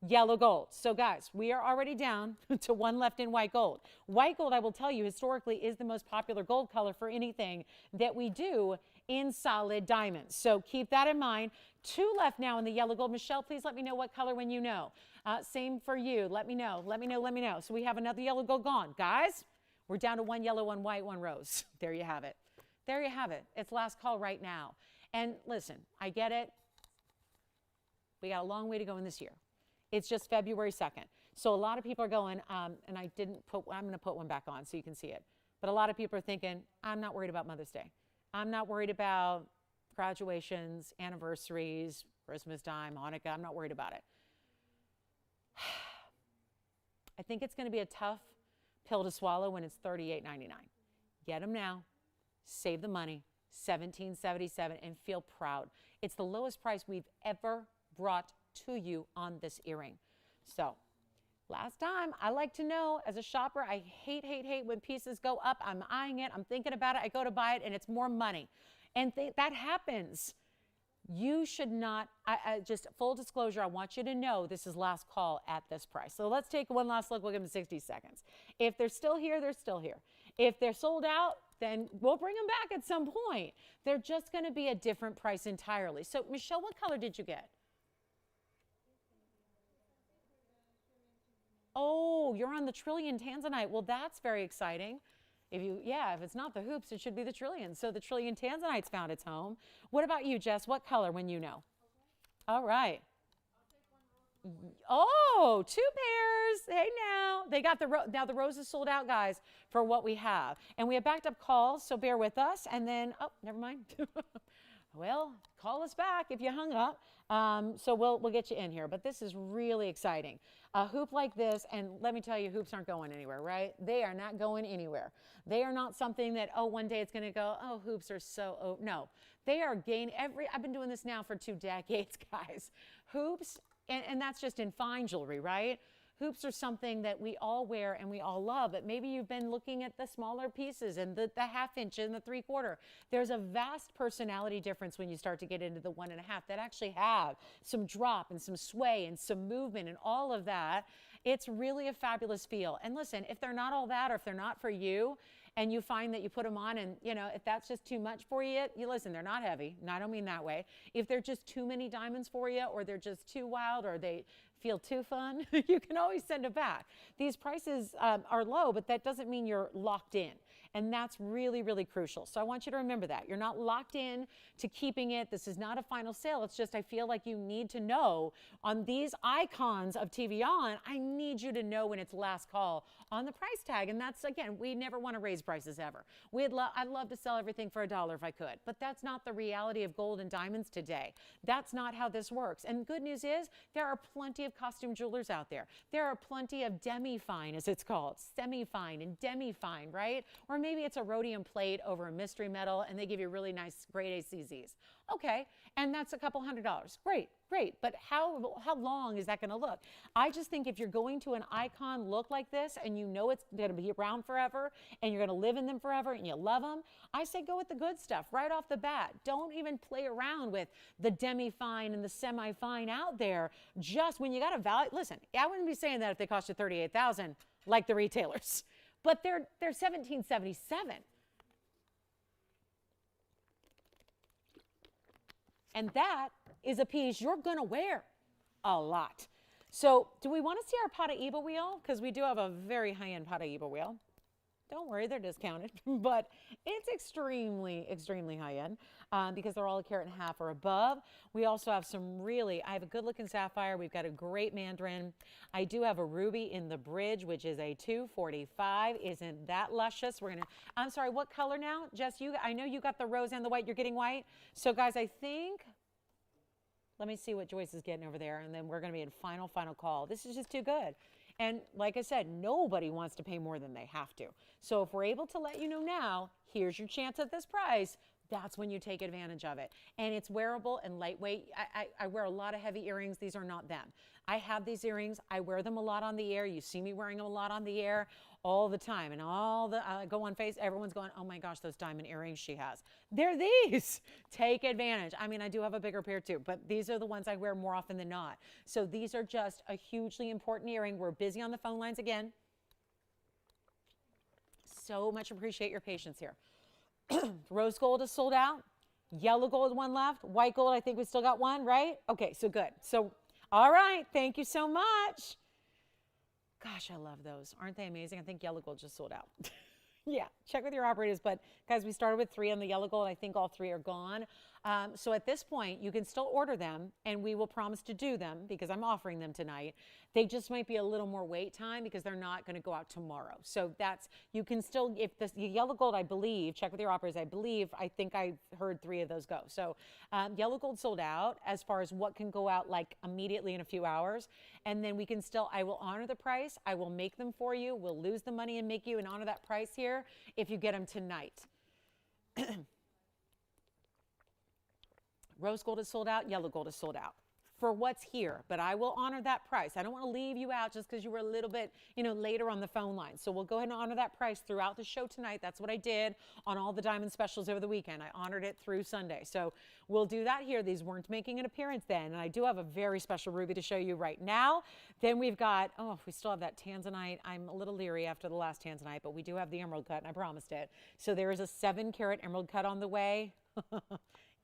Yellow gold. So guys, we are already down to 1 left in white gold. White gold, I will tell you, historically is the most popular gold color for anything that we do in solid diamonds. So keep that in mind. 2 left now in the yellow gold. Michelle, please let me know what color when you know. Same for you. Let me know. Let me know. Let me know. So we have another yellow gold gone. Guys, we're down to 1 yellow, 1 white, 1 rose. There you have it. There you have it. It's last call right now. And listen, I get it. We got a long way to go in this year. It's just February 2nd. So a lot of people are going, and I didn't put, I'm going to put one back on so you can see it. But a lot of people are thinking, I'm not worried about Mother's Day. I'm not worried about graduations, anniversaries, Christmas time, Hanukkah. I'm not worried about it. I think it's going to be a tough pill to swallow when it's $38.99. Get them now. Save the money, $17.77, and feel proud. It's the lowest price we've ever brought to you on this earring. So last time, I like to know as a shopper, I hate when pieces go up. I'm eyeing it. I'm thinking about it. I go to buy it, and it's more money. And that happens. You should not, just full disclosure, I want you to know this is last call at this price. So let's take one last look. We'll give them 60 seconds. If they're still here, they're still here. If they're sold out, then we'll bring them back at some point. They're just going to be a different price entirely. So, Michelle, what color did you get? Oh, you're on the Trillion Tanzanite. Well, that's very exciting. If it's not the hoops, it should be the Trillion. So the Trillion Tanzanite's found its home. What about you, Jess? What color when you know? All right. Oh, 2 pairs. Hey, now. They got now the rose is sold out, guys, for what we have. And we have backed up calls, so bear with us. And then, oh, never mind. Well, call us back if you hung up. So we'll get you in here. But this is really exciting. A hoop like this, and let me tell you, hoops aren't going anywhere, right? They are not going anywhere. They are not something that, oh, one day it's going to go, oh, hoops are so, oh, no. They are I've been doing this now for 2 decades, guys. Hoops, and that's just in fine jewelry, right? Hoops are something that we all wear and we all love, but maybe you've been looking at the smaller pieces and the 1/2 inch and the 3/4. There's a vast personality difference when you start to get into the 1.5 that actually have some drop and some sway and some movement and all of that. It's really a fabulous feel. And listen, if they're not all that, or if they're not for you, and you find that you put them on and, if that's just too much for you, listen, they're not heavy. No, I don't mean that way. If they're just too many diamonds for you, or they're just too wild, or they feel too fun, you can always send it back. These prices are low, but that doesn't mean you're locked in. And that's really, really crucial. So I want you to remember that. You're not locked in to keeping it. This is not a final sale. It's just I feel like you need to know on these icons of TVON, I need you to know when it's last call on the price tag. And that's, again, we never want to raise prices ever. I'd love to sell everything for $1 if I could. But that's not the reality of gold and diamonds today. That's not how this works. And good news is there are plenty of costume jewelers out there. There are plenty of demi-fine, as it's called, semi-fine and demi-fine, right? Or maybe it's a rhodium plate over a mystery metal and they give you really nice grade A CZs. Okay, and that's a couple $100. Great, great. But how long is that going to look? I just think if you're going to an icon look like this and you know it's going to be around forever and you're going to live in them forever and you love them, I say go with the good stuff right off the bat. Don't even play around with the demi-fine and the semi-fine out there. Just when you got a value, listen, I wouldn't be saying that if they cost you $38,000 like the retailers. But they're $17.77. And that is a piece you're going to wear a lot. So do we want to see our Paraíba wheel? Because we do have a very high-end Paraíba wheel. Don't worry, they're discounted, but it's extremely, extremely high-end because they're all 1.5 carats or above. We also have I have a good-looking sapphire. We've got a great mandarin. I do have a ruby in the bridge, which is a 245. Isn't that luscious? I'm sorry, what color now? Jess, I know you got the rose and the white. You're getting white. So, guys, I think, let me see what Joyce is getting over there, and then we're going to be in final call. This is just too good. And like I said, nobody wants to pay more than they have to. So if we're able to let you know now, here's your chance at this price, that's when you take advantage of it. And it's wearable and lightweight. I wear a lot of heavy earrings. These are not them. I have these earrings. I wear them a lot on the air. You see me wearing them a lot on the air all the time. And I go on face, everyone's going, oh my gosh, those diamond earrings she has. They're these. Take advantage. I mean, I do have a bigger pair too, but these are the ones I wear more often than not. So these are just a hugely important earring. We're busy on the phone lines again. So much appreciate your patience here. Rose gold is sold out. Yellow gold, one left. White gold, I think we still got one, right? Okay, so good. So, all right, thank you so much. Gosh, I love those. Aren't they amazing? I think yellow gold just sold out. Yeah, check with your operators. But guys, we started with 3 on the yellow gold. I think all 3 are gone. So at this point, you can still order them, and we will promise to do them because I'm offering them tonight. They just might be a little more wait time because they're not going to go out tomorrow. So that's, you can still, if the yellow gold, I believe, check with your operators, I think I heard 3 of those go. So yellow gold sold out as far as what can go out like immediately in a few hours. And then we can still, I will honor the price. I will make them for you. We'll lose the money and make you and honor that price here if you get them tonight. Rose gold is sold out. Yellow gold is sold out for what's here, but I will honor that price. I don't want to leave you out just because you were a little bit, later on the phone line. So we'll go ahead and honor that price throughout the show tonight. That's what I did on all the diamond specials over the weekend. I honored it through Sunday. So we'll do that here. These weren't making an appearance then. And I do have a very special ruby to show you right now. Then we've got, we still have that Tanzanite. I'm a little leery after the last Tanzanite, but we do have the emerald cut and I promised it. So there is a 7-carat emerald cut on the way.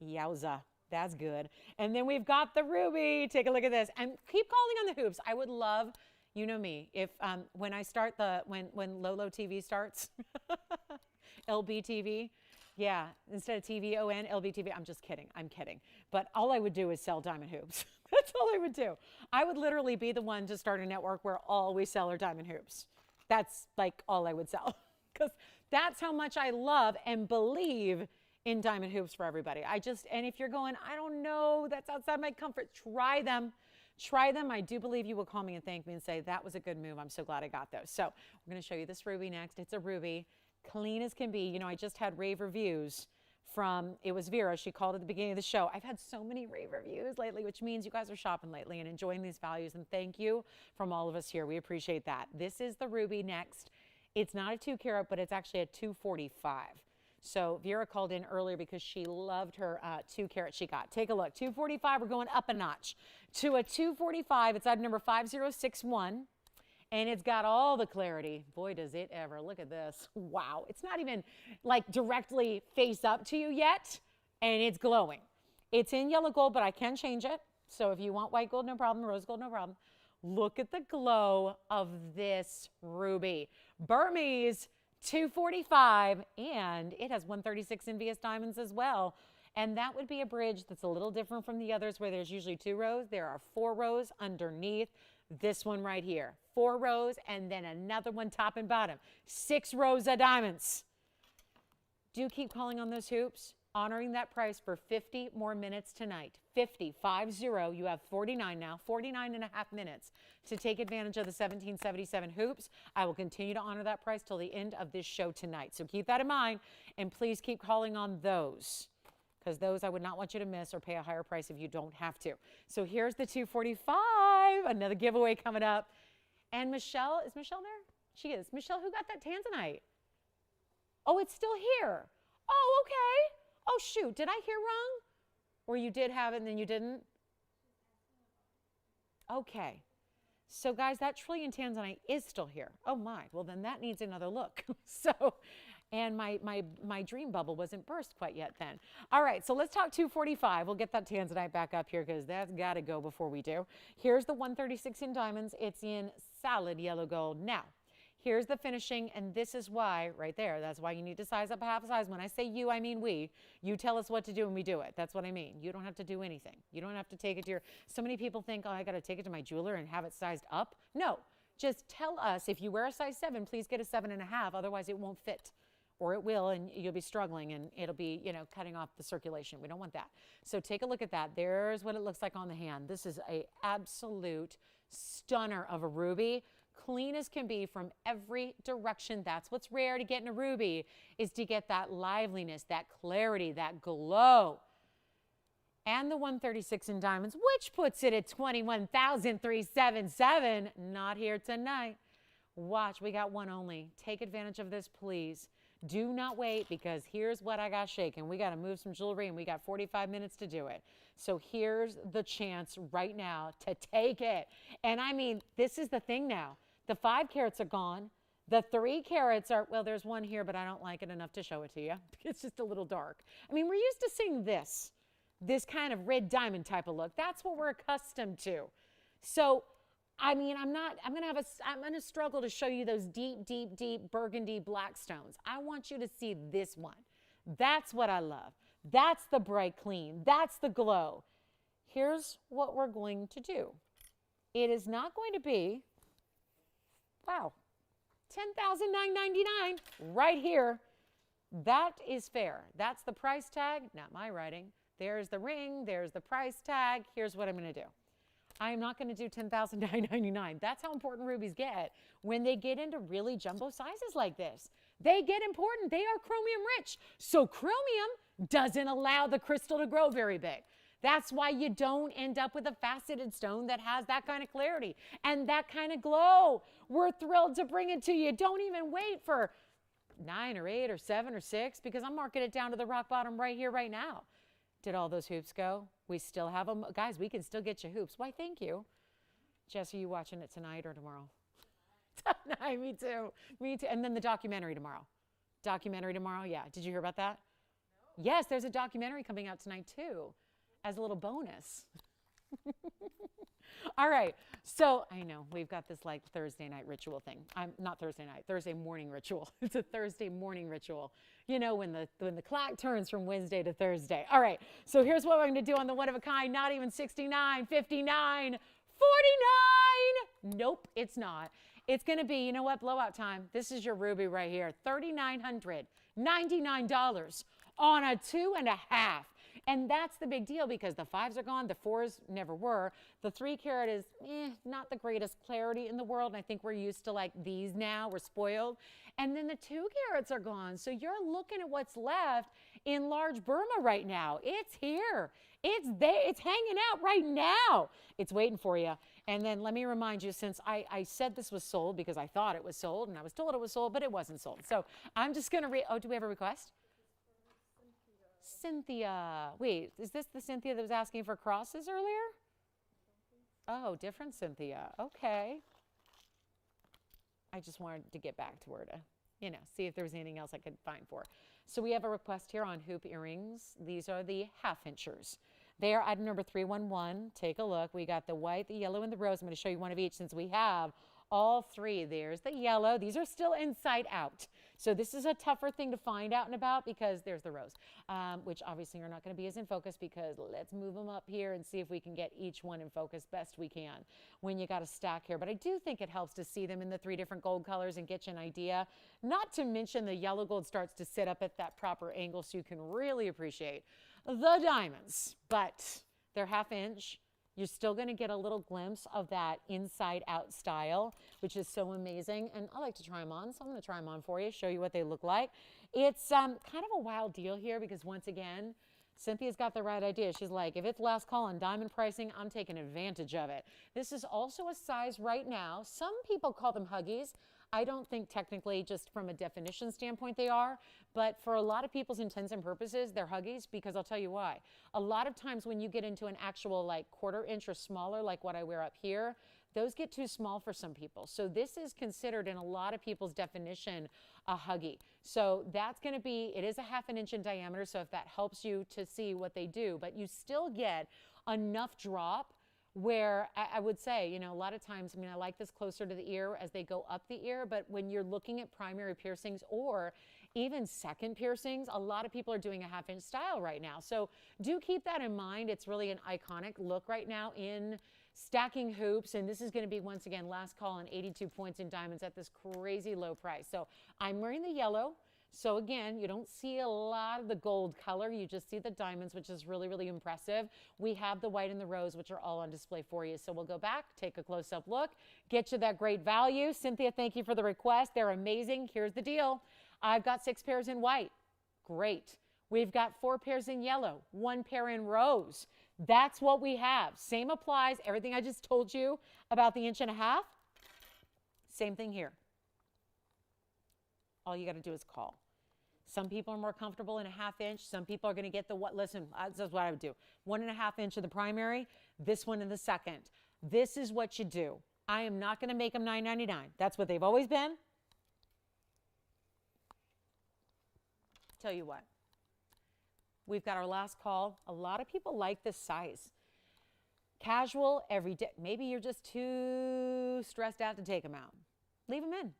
Yowza. That's good. And then we've got the ruby. Take a look at this. And keep calling on the hoops. I would love, you know me, if when I start when Lolo TV starts, LB TV, yeah, instead of TVON, LB TV, I'm just kidding. I'm kidding. But all I would do is sell diamond hoops. That's all I would do. I would literally be the one to start a network where all we sell are diamond hoops. That's like all I would sell. Because that's how much I love and believe in diamond hoops for everybody. And if you're going, I don't know, that's outside my comfort, try them. Try them. I do believe you will call me and thank me and say, that was a good move. I'm so glad I got those. So we're going to show you this ruby next. It's a ruby, clean as can be. I just had rave reviews from, it was Vera. She called at the beginning of the show. I've had so many rave reviews lately, which means you guys are shopping lately and enjoying these values. And thank you from all of us here. We appreciate that. This is the ruby next. It's not a 2-carat, but it's actually a 245. So Vera called in earlier because she loved her 2-carat she got. Take a look. 245, we're going up a notch to a 245. It's item number 5061, and it's got all the clarity. Boy, does it ever. Look at this. Wow. It's not even like directly face up to you yet, and it's glowing. It's in yellow gold, but I can change it. So if you want white gold, no problem. Rose gold, no problem. Look at the glow of this ruby. Burmese 245, and it has 136 envious diamonds as well. And that would be a bridge that's a little different from the others where there's usually 2 rows. There are 4 rows underneath this one right here. 4 rows and then another one top and bottom. 6 rows of diamonds. Do keep calling on those hoops. Honoring that price for 50 more minutes tonight. 50, 50. You have 49 now, 49 and a half minutes to take advantage of the 1777 hoops. I will continue to honor that price till the end of this show tonight. So keep that in mind, and please keep calling on those, because those I would not want you to miss or pay a higher price if you don't have to. So here's the 245, another giveaway coming up. And Michelle, is Michelle there? She is. Michelle, who got that Tanzanite? Oh, it's still here. Oh, okay. Oh, shoot, did I hear wrong? Or you did have it and then you didn't? Okay. So, guys, that trillion Tanzanite is still here. Oh, my. Well, then that needs another look. And my dream bubble wasn't burst quite yet then. All right, so let's talk 245. We'll get that Tanzanite back up here because that's got to go before we do. Here's the 136 in diamonds. It's in solid yellow gold. Now, here's the finishing, and this is why, right there, that's why you need to size up a half size. When I say you, I mean we. You tell us what to do and we do it. That's what I mean. You don't have to do anything. You don't have to take it to your, so many people think, oh, I got to take it to my jeweler and have it sized up. No, just tell us, if you wear a size 7, please get a 7.5, otherwise it won't fit. Or it will, and you'll be struggling, and it'll be, cutting off the circulation. We don't want that. So take a look at that. There's what it looks like on the hand. This is a absolute stunner of a ruby. Clean as can be from every direction. That's what's rare to get in a ruby, is to get that liveliness, that clarity, that glow. And the 136 in diamonds, which puts it at 21,377. Not here tonight. Watch, we got one only. Take advantage of this, please. Do not wait, because here's what I got shaking. We got to move some jewelry, and we got 45 minutes to do it. So here's the chance right now to take it. And I mean, this is the thing now. The 5 carats are gone. The 3 carats are, well, there's one here, but I don't like it enough to show it to you. It's just a little dark. I mean, we're used to seeing this kind of red diamond type of look. That's what we're accustomed to. So, I mean, I'm going to struggle to show you those deep, deep, deep burgundy black stones. I want you to see this one. That's what I love. That's the bright clean. That's the glow. Here's what we're going to do. It is not going to be, wow, $10,999 right here. That is fair. That's the price tag, not my writing. There's the ring, there's the price tag. Here's what I'm going to do. I am not going to do $10,999. That's how important rubies get when they get into really jumbo sizes like this. They get important. They are chromium rich. So chromium doesn't allow the crystal to grow very big. That's why you don't end up with a faceted stone that has that kind of clarity and that kind of glow. We're thrilled to bring it to you. Don't even wait for 9 or 8 or 7 or 6 because I'm marking it down to the rock bottom right here, right now. Did all those hoops go? We still have them. Guys, we can still get you hoops. Why, thank you. Jess, are you watching it tonight or tomorrow? Tonight, me too. Me too. And then the documentary tomorrow. Documentary tomorrow, yeah. Did you hear about that? No. Yes, there's a documentary coming out tonight too, as a little bonus. All right, so I know we've got this like Thursday night ritual thing. Not Thursday night, Thursday morning ritual. It's a Thursday morning ritual. You know, when the clock turns from Wednesday to Thursday. All right, so here's what we're going to do on the one of a kind. Not even 69, 59, 49. Nope, it's not. It's going to be, you know what, blowout time. This is your ruby right here, $3,999 on a 2.5. And that's the big deal because the 5s are gone, the 4s never were. The 3 carat is not the greatest clarity in the world. And I think we're used to like these now, we're spoiled. And then the 2 carats are gone. So you're looking at what's left in large Burma right now. It's here. It's there. It's hanging out right now. It's waiting for you. And then let me remind you, since I said this was sold because I thought it was sold and I was told it was sold, but it wasn't sold. So I'm just going to oh, do we have a request? Cynthia. Wait, is this the Cynthia that was asking for crosses earlier? Oh, different Cynthia. Okay. I just wanted to get back to her to, you know, see if there was anything else I could find for her. So we have a request here on hoop earrings. These are the half-inchers. They are item number 311. Take a look. We got the white, the yellow, and the rose. I'm going to show you one of each since we have all 3. There's the yellow. These are still inside out. So this is a tougher thing to find out and about because there's the rose, which obviously are not going to be as in focus because let's move them up here and see if we can get each one in focus best we can when you got a stack here. But I do think it helps to see them in the 3 different gold colors and get you an idea. Not to mention the yellow gold starts to sit up at that proper angle so you can really appreciate the diamonds. But they're half-inch. You're still going to get a little glimpse of that inside-out style, which is so amazing. And I like to try them on, so I'm going to try them on for you, show you what they look like. It's kind of a wild deal here because, once again, Cynthia's got the right idea. She's like, if it's last call on diamond pricing, I'm taking advantage of it. This is also a size right now. Some people call them huggies. I don't think technically, just from a definition standpoint, they are. But for a lot of people's intents and purposes, they're huggies because I'll tell you why. A lot of times when you get into an actual like 1/4 inch or smaller, like what I wear up here, those get too small for some people. So this is considered in a lot of people's definition a huggy. So that's going to be, it is a 1/2 inch in diameter. So if that helps you to see what they do, but you still get enough drop where I would say, you know, a lot of times, I mean, I like this closer to the ear as they go up the ear, but when you're looking at primary piercings or even second piercings, a lot of people are doing a 1/2 inch style right now. So do keep that in mind. It's really an iconic look right now in stacking hoops. And this is going to be, once again, last call on 82 points in diamonds at this crazy low price. So I'm wearing the yellow. So again, you don't see a lot of the gold color. You just see the diamonds, which is really, really impressive. We have the white and the rose, which are all on display for you. So we'll go back, take a close-up look, get you that great value. Cynthia, thank you for the request. They're amazing. Here's the deal. I've got 6 pairs in white. Great. We've got 4 pairs in yellow, 1 pair in rose. That's what we have. Same applies. Everything I just told you about the 1.5 inches, same thing here. All you got to do is call. Some people are more comfortable in a 1/2 inch. Some people are going to get the what? Listen, this is what I would do. 1.5 inch of the primary, this one in the second. This is what you do. I am not going to make them $9.99. That's what they've always been. Tell you what, we've got our last call. A lot of people like this size. Casual, every day. Maybe you're just too stressed out to take them out. Leave them in.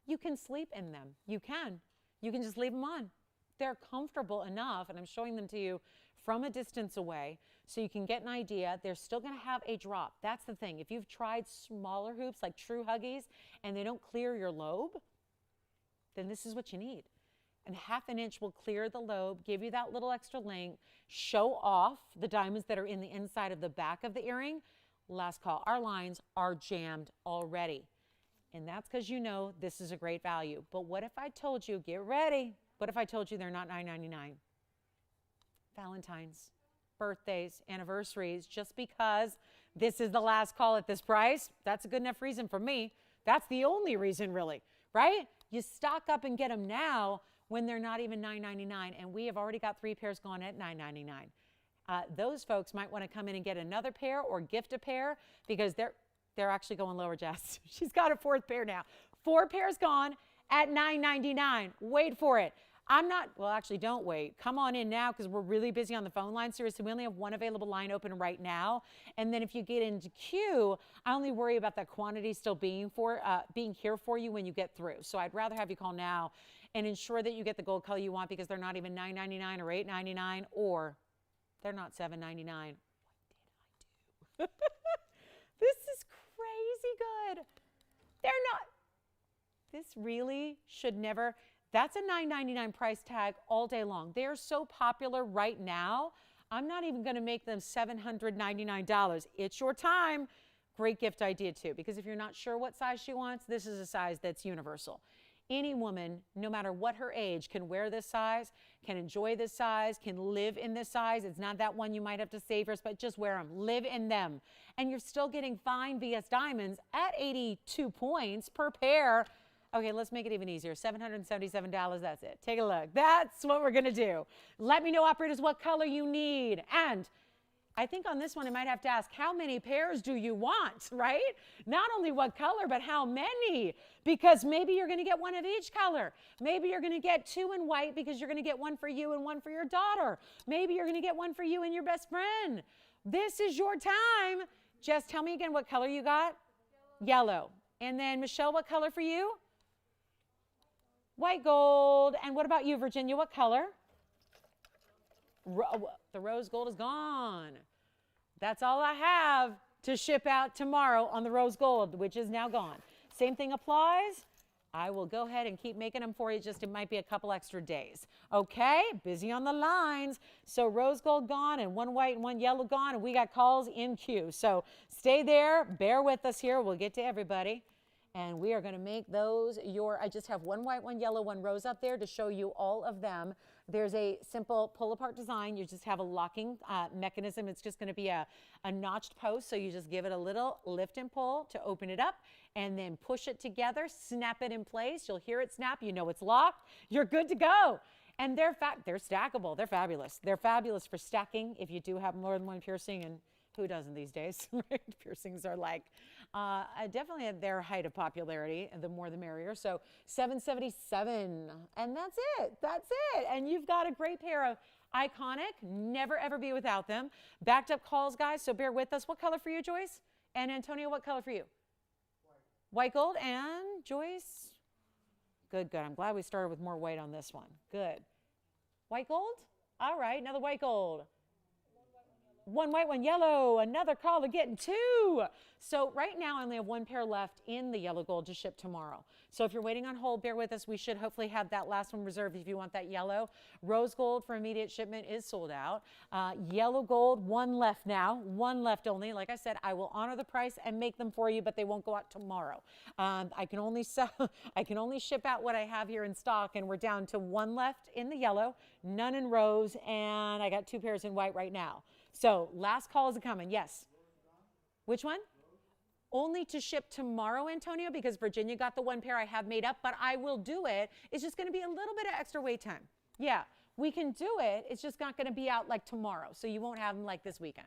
You can sleep in them. You can. You can just leave them on. They're comfortable enough, and I'm showing them to you from a distance away so you can get an idea. They're still going to have a drop. That's the thing. If you've tried smaller hoops like True Huggies and they don't clear your lobe, then this is what you need. And 1/2 inch will clear the lobe, give you that little extra length, show off the diamonds that are in the inside of the back of the earring. Last call. Our lines are jammed already. And that's because you know this is a great value. But what if I told you, get ready, what if I told you they're not $9.99? Valentine's, birthdays, anniversaries, just because this is the last call at this price, that's a good enough reason for me. That's the only reason, really, right? You stock up and get them now when they're not even $9.99, and we have already got 3 pairs gone at $9.99. Those folks might want to come in and get another pair or gift a pair because they're actually going lower, Jess. She's got a 4th pair now. 4 pairs gone at $9.99. Wait for it. Well, actually, don't wait. Come on in now because we're really busy on the phone line. Seriously, we only have one available line open right now. And then if you get into queue, I only worry about that quantity still being here for you when you get through. So I'd rather have you call now and ensure that you get the gold color you want because they're not even $9.99 or $8.99 or they're not $7.99. What did I do? This is crazy good. They're not. This really should never. That's a $9.99 price tag all day long. They are so popular right now. I'm not even going to make them $799. It's your time. Great gift idea too, because if you're not sure what size she wants, this is a size that's universal. Any woman, no matter what her age, can wear this size, can enjoy this size, can live in this size. It's not that one you might have to save yours, but just wear them. Live in them. And you're still getting fine VS diamonds at 82 points per pair. Okay, let's make it even easier. $777, that's it. Take a look. That's what we're going to do. Let me know, operators, what color you need. And I think on this one, I might have to ask, how many pairs do you want, right? Not only what color, but how many? Because maybe you're going to get one of each color. Maybe you're going to get 2 in white because you're going to get one for you and one for your daughter. Maybe you're going to get one for you and your best friend. This is your time. Jess, tell me again what color you got. Yellow. And then, Michelle, what color for you? White gold. And what about you, Virginia? What color? The rose gold is gone. That's all I have to ship out tomorrow on the rose gold, which is now gone. Same thing applies. I will go ahead and keep making them for you. Just it might be a couple extra days. Okay, busy on the lines. So rose gold gone and one white and one yellow gone, and we got calls in queue. So stay there. Bear with us here. We'll get to everybody. And we are going to make those I just have one white, one yellow, one rose up there to show you all of them. There's a simple pull-apart design. You just have a locking mechanism. It's just going to be a notched post, so you just give it a little lift and pull to open it up, and then push it together, snap it in place. You'll hear it snap. You know it's locked. You're good to go. And they're stackable. They're fabulous. They're fabulous for stacking if you do have more than one piercing, and who doesn't these days? Piercings are like definitely at their height of popularity, and the more the merrier. So $777, and that's it. That's it. And you've got a great pair of iconic, never ever be without them. Backed up calls, guys, so bear with us. What color for you, Joyce? And Antonio, what color for you? White gold. And Joyce? Good, good. I'm glad we started with more white on this one. Good. White gold? All right, another white gold. One white, one yellow. Another caller getting 2. So right now I only have 1 pair left in the yellow gold to ship tomorrow. So if you're waiting on hold, bear with us. We should hopefully have that last one reserved if you want that yellow. Rose gold for immediate shipment is sold out. Yellow gold, 1 left now. 1 left only. Like I said, I will honor the price and make them for you, but they won't go out tomorrow. I can only ship out what I have here in stock, and we're down to 1 left in the yellow, none in rose, and I got 2 pairs in white right now. So last calls are coming. Yes. Which one? Only to ship tomorrow, Antonio, because Virginia got the 1 pair I have made up, but I will do it. It's just going to be a little bit of extra wait time. Yeah, we can do it. It's just not going to be out like tomorrow, so you won't have them like this weekend.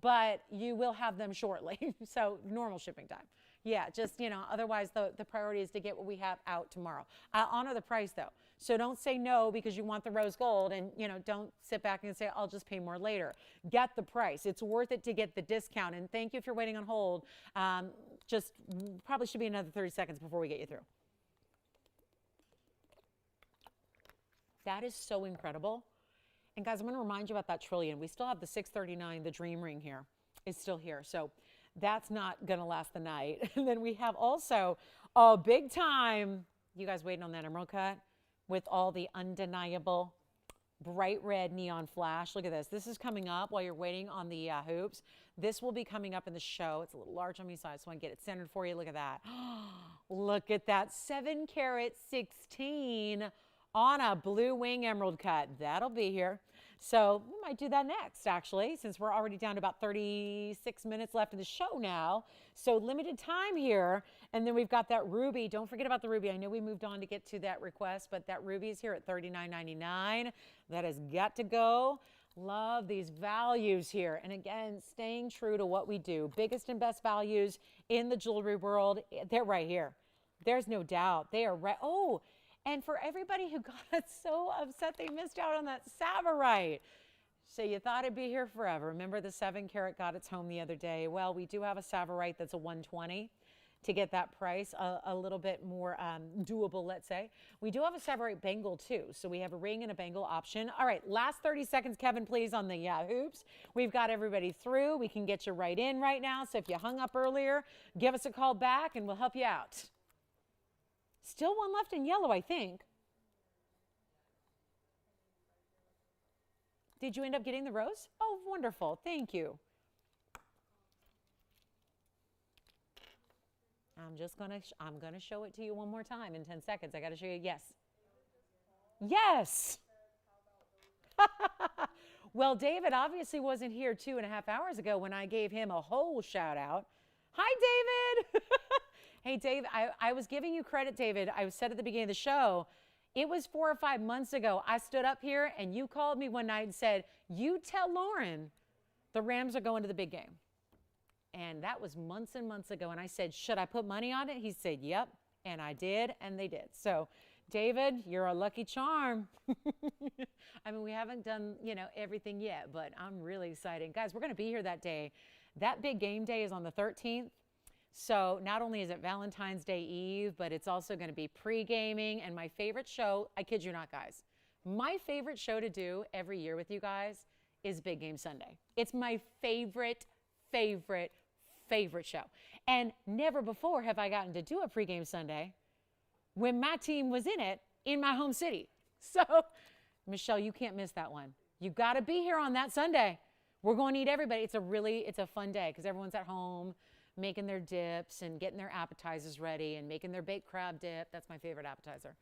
But you will have them shortly, so normal shipping time. Yeah, just, otherwise the priority is to get what we have out tomorrow. I honor the price though. So don't say no because you want the rose gold and, don't sit back and say, I'll just pay more later. Get the price. It's worth it to get the discount. And thank you if you're waiting on hold. Just probably should be another 30 seconds before we get you through. That is so incredible. And guys, I'm going to remind you about that trillion. We still have the 639, the dream ring here is still here. So that's not going to last the night. And then we have also a big time, you guys waiting on that emerald cut with all the undeniable bright red neon flash. Look at this. This is coming up while you're waiting on the hoops. This will be coming up in the show. It's a little large on my side, so I get it centered for you. Look at that. Look at that 7 carat 16 on a blue wing emerald cut. That'll be here. So we might do that next, actually, since we're already down to about 36 minutes left in the show now. So limited time here. And then we've got that ruby. Don't forget about the ruby. I know we moved on to get to that request, but that ruby is here at $39.99. That has got to go. Love these values here. And again, staying true to what we do. Biggest and best values in the jewelry world. They're right here. There's no doubt. They are right. Oh, and for everybody who got so upset they missed out on that Sapphire. So you thought it'd be here forever. Remember the 7 carat got its home the other day? Well, we do have a Sapphire that's a 120 to get that price a little bit more doable, let's say. We do have a Sapphire bangle too. So we have a ring and a bangle option. All right, last 30 seconds, Kevin, please, on the hoops. We've got everybody through. We can get you right in right now. So if you hung up earlier, give us a call back and we'll help you out. Still one left in yellow, I think. Did you end up getting the rose? Oh, wonderful. Thank you. I'm going to show it to you one more time in 10 seconds. I got to show you. Yes. Yes. Well, David obviously wasn't here 2.5 hours ago when I gave him a whole shout out. Hi, David. Hey, Dave, I was giving you credit, David. I said at the beginning of the show, it was 4 or 5 months ago. I stood up here and you called me one night and said, you tell Lauren the Rams are going to the big game. And that was months and months ago. And I said, should I put money on it? He said, yep. And I did, and they did. So, David, you're a lucky charm. I mean, we haven't done, everything yet, but I'm really excited. Guys, we're going to be here that day. That big game day is on the 13th. So not only is it Valentine's Day Eve, but it's also going to be pre-gaming. And my favorite show, I kid you not, guys, my favorite show to do every year with you guys is Big Game Sunday. It's my favorite show. And never before have I gotten to do a pre-game Sunday when my team was in it in my home city. So, Michelle, you can't miss that one. You got to be here on that Sunday. We're going to eat everybody. It's a fun day because everyone's at home making their dips and getting their appetizers ready and making their baked crab dip. That's my favorite appetizer.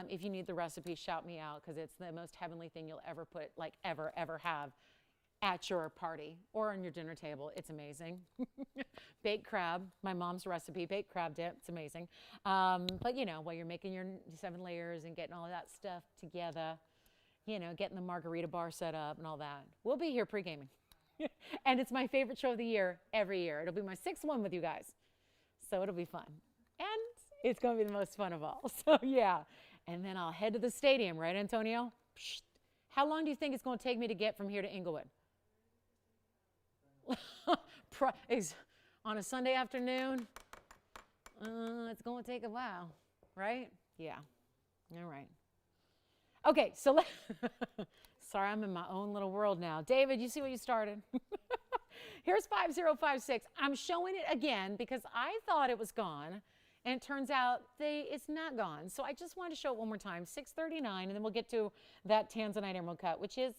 If you need the recipe, shout me out because it's the most heavenly thing you'll ever put, like ever have at your party or on your dinner table. It's amazing. Baked crab, my mom's recipe, baked crab dip. It's amazing. But while you're making your 7 layers and getting all of that stuff together, getting the margarita bar set up and all that, we'll be here pre-gaming. And it's my favorite show of the year every year. It'll be my 6th one with you guys. So it'll be fun. And it's going to be the most fun of all. So yeah. And then I'll head to the stadium, right, Antonio? Psst. How long do you think it's going to take me to get from here to Inglewood? On a Sunday afternoon? It's going to take a while, right? Yeah. All right. Okay, so sorry, I'm in my own little world now. David, you see what you started? Here's 5056. I'm showing it again because I thought it was gone, and it turns out it's not gone. So I just wanted to show it one more time, 639, and then we'll get to that Tanzanite emerald cut, which is,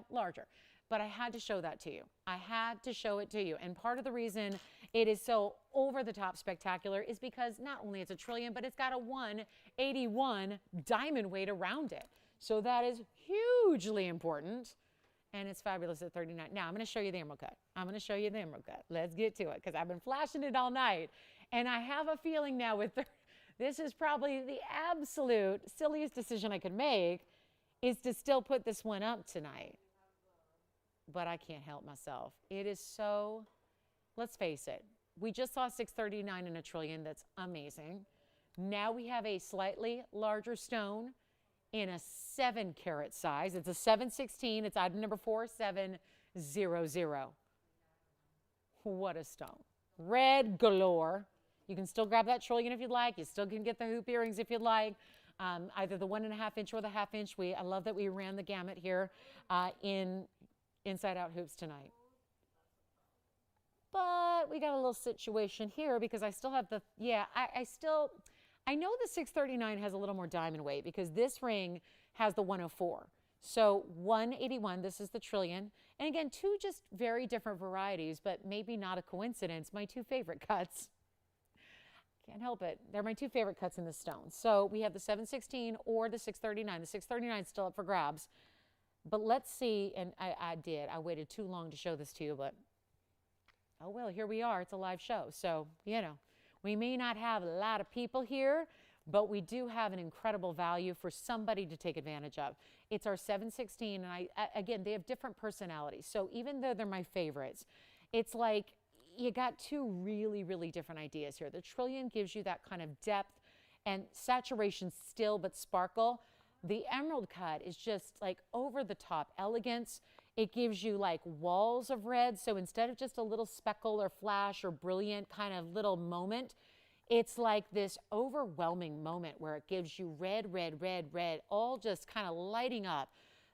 larger. But I had to show that to you. I had to show it to you. And part of the reason it is so over-the-top spectacular is because not only it's a trillion, but it's got a 181 diamond weight around it. So that is hugely important. And it's fabulous at 39. Now, I'm going to show you the emerald cut. Let's get to it because I've been flashing it all night. And I have a feeling now this is probably the absolute silliest decision I could make is to still put this one up tonight. But I can't help myself. It is so, let's face it, we just saw 639 in a trillion. That's amazing. Now we have a slightly larger stone in a 7-carat size. It's a 716. It's item number 4700. What a stone. Red galore. You can still grab that trillion if you'd like. You still can get the hoop earrings if you'd like. Either the 1.5 inch or the 1/2 inch. I love that we ran the gamut here in inside out hoops tonight. But we got a little situation here because I still have the, I know the 639 has a little more diamond weight because this ring has the 104. So 181, this is the trillion. And again, two just very different varieties, but maybe not a coincidence. My two favorite cuts. Can't help it. They're my two favorite cuts in this stone. So we have the 716 or the 639. The 639 is still up for grabs. But let's see, and I waited too long to show this to you, but oh well, here we are. It's a live show. So, we may not have a lot of people here, but we do have an incredible value for somebody to take advantage of. It's our 716, and again, they have different personalities. So even though they're my favorites, it's like you got two really, really different ideas here. The trillion gives you that kind of depth and saturation still, but sparkle. The emerald cut is just like over the top elegance. It gives you like walls of red. So instead of just a little speckle or flash or brilliant kind of little moment, it's like this overwhelming moment where it gives you red, red, red, red, all just kind of lighting up.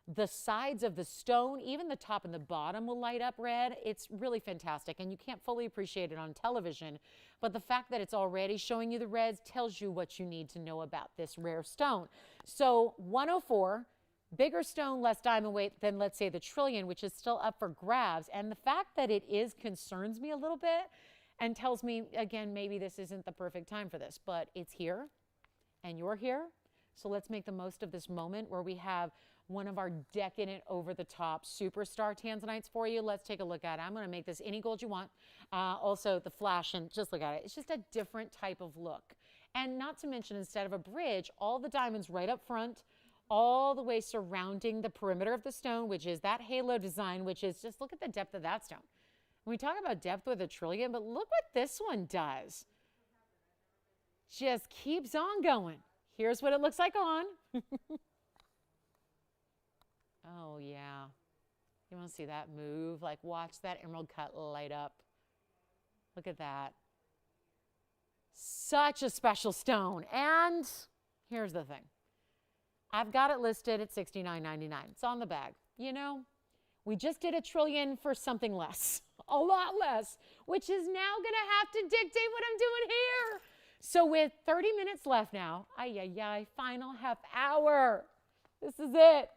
The sides of the stone, even the top and the bottom will light up red. It's really fantastic, and you can't fully appreciate it on television, but the fact that it's already showing you the reds tells you what you need to know about this rare stone. So 104, bigger stone, less diamond weight than, let's say, the trillion, which is still up for grabs, and the fact that it is concerns me a little bit and tells me, again, maybe this isn't the perfect time for this, but it's here, and you're here, so let's make the most of this moment where we have one of our decadent, over-the-top superstar Tanzanites for you. Let's take a look at it. I'm going to make this any gold you want. Also, the flash, and just look at it. It's just a different type of look. And not to mention, instead of a bridge, all the diamonds right up front, all the way surrounding the perimeter of the stone, which is that halo design, which is just look at the depth of that stone. We talk about depth with a trillion, but look what this one does. Just keeps on going. Here's what it looks like on. Oh, yeah. You want to see that move? Like, watch that emerald cut light up. Look at that. Such a special stone. And here's the thing. I've got it listed at $69.99. It's on the bag. We just did a trillion for something less. A lot less. Which is now going to have to dictate what I'm doing here. So with 30 minutes left now, final half hour. This is it.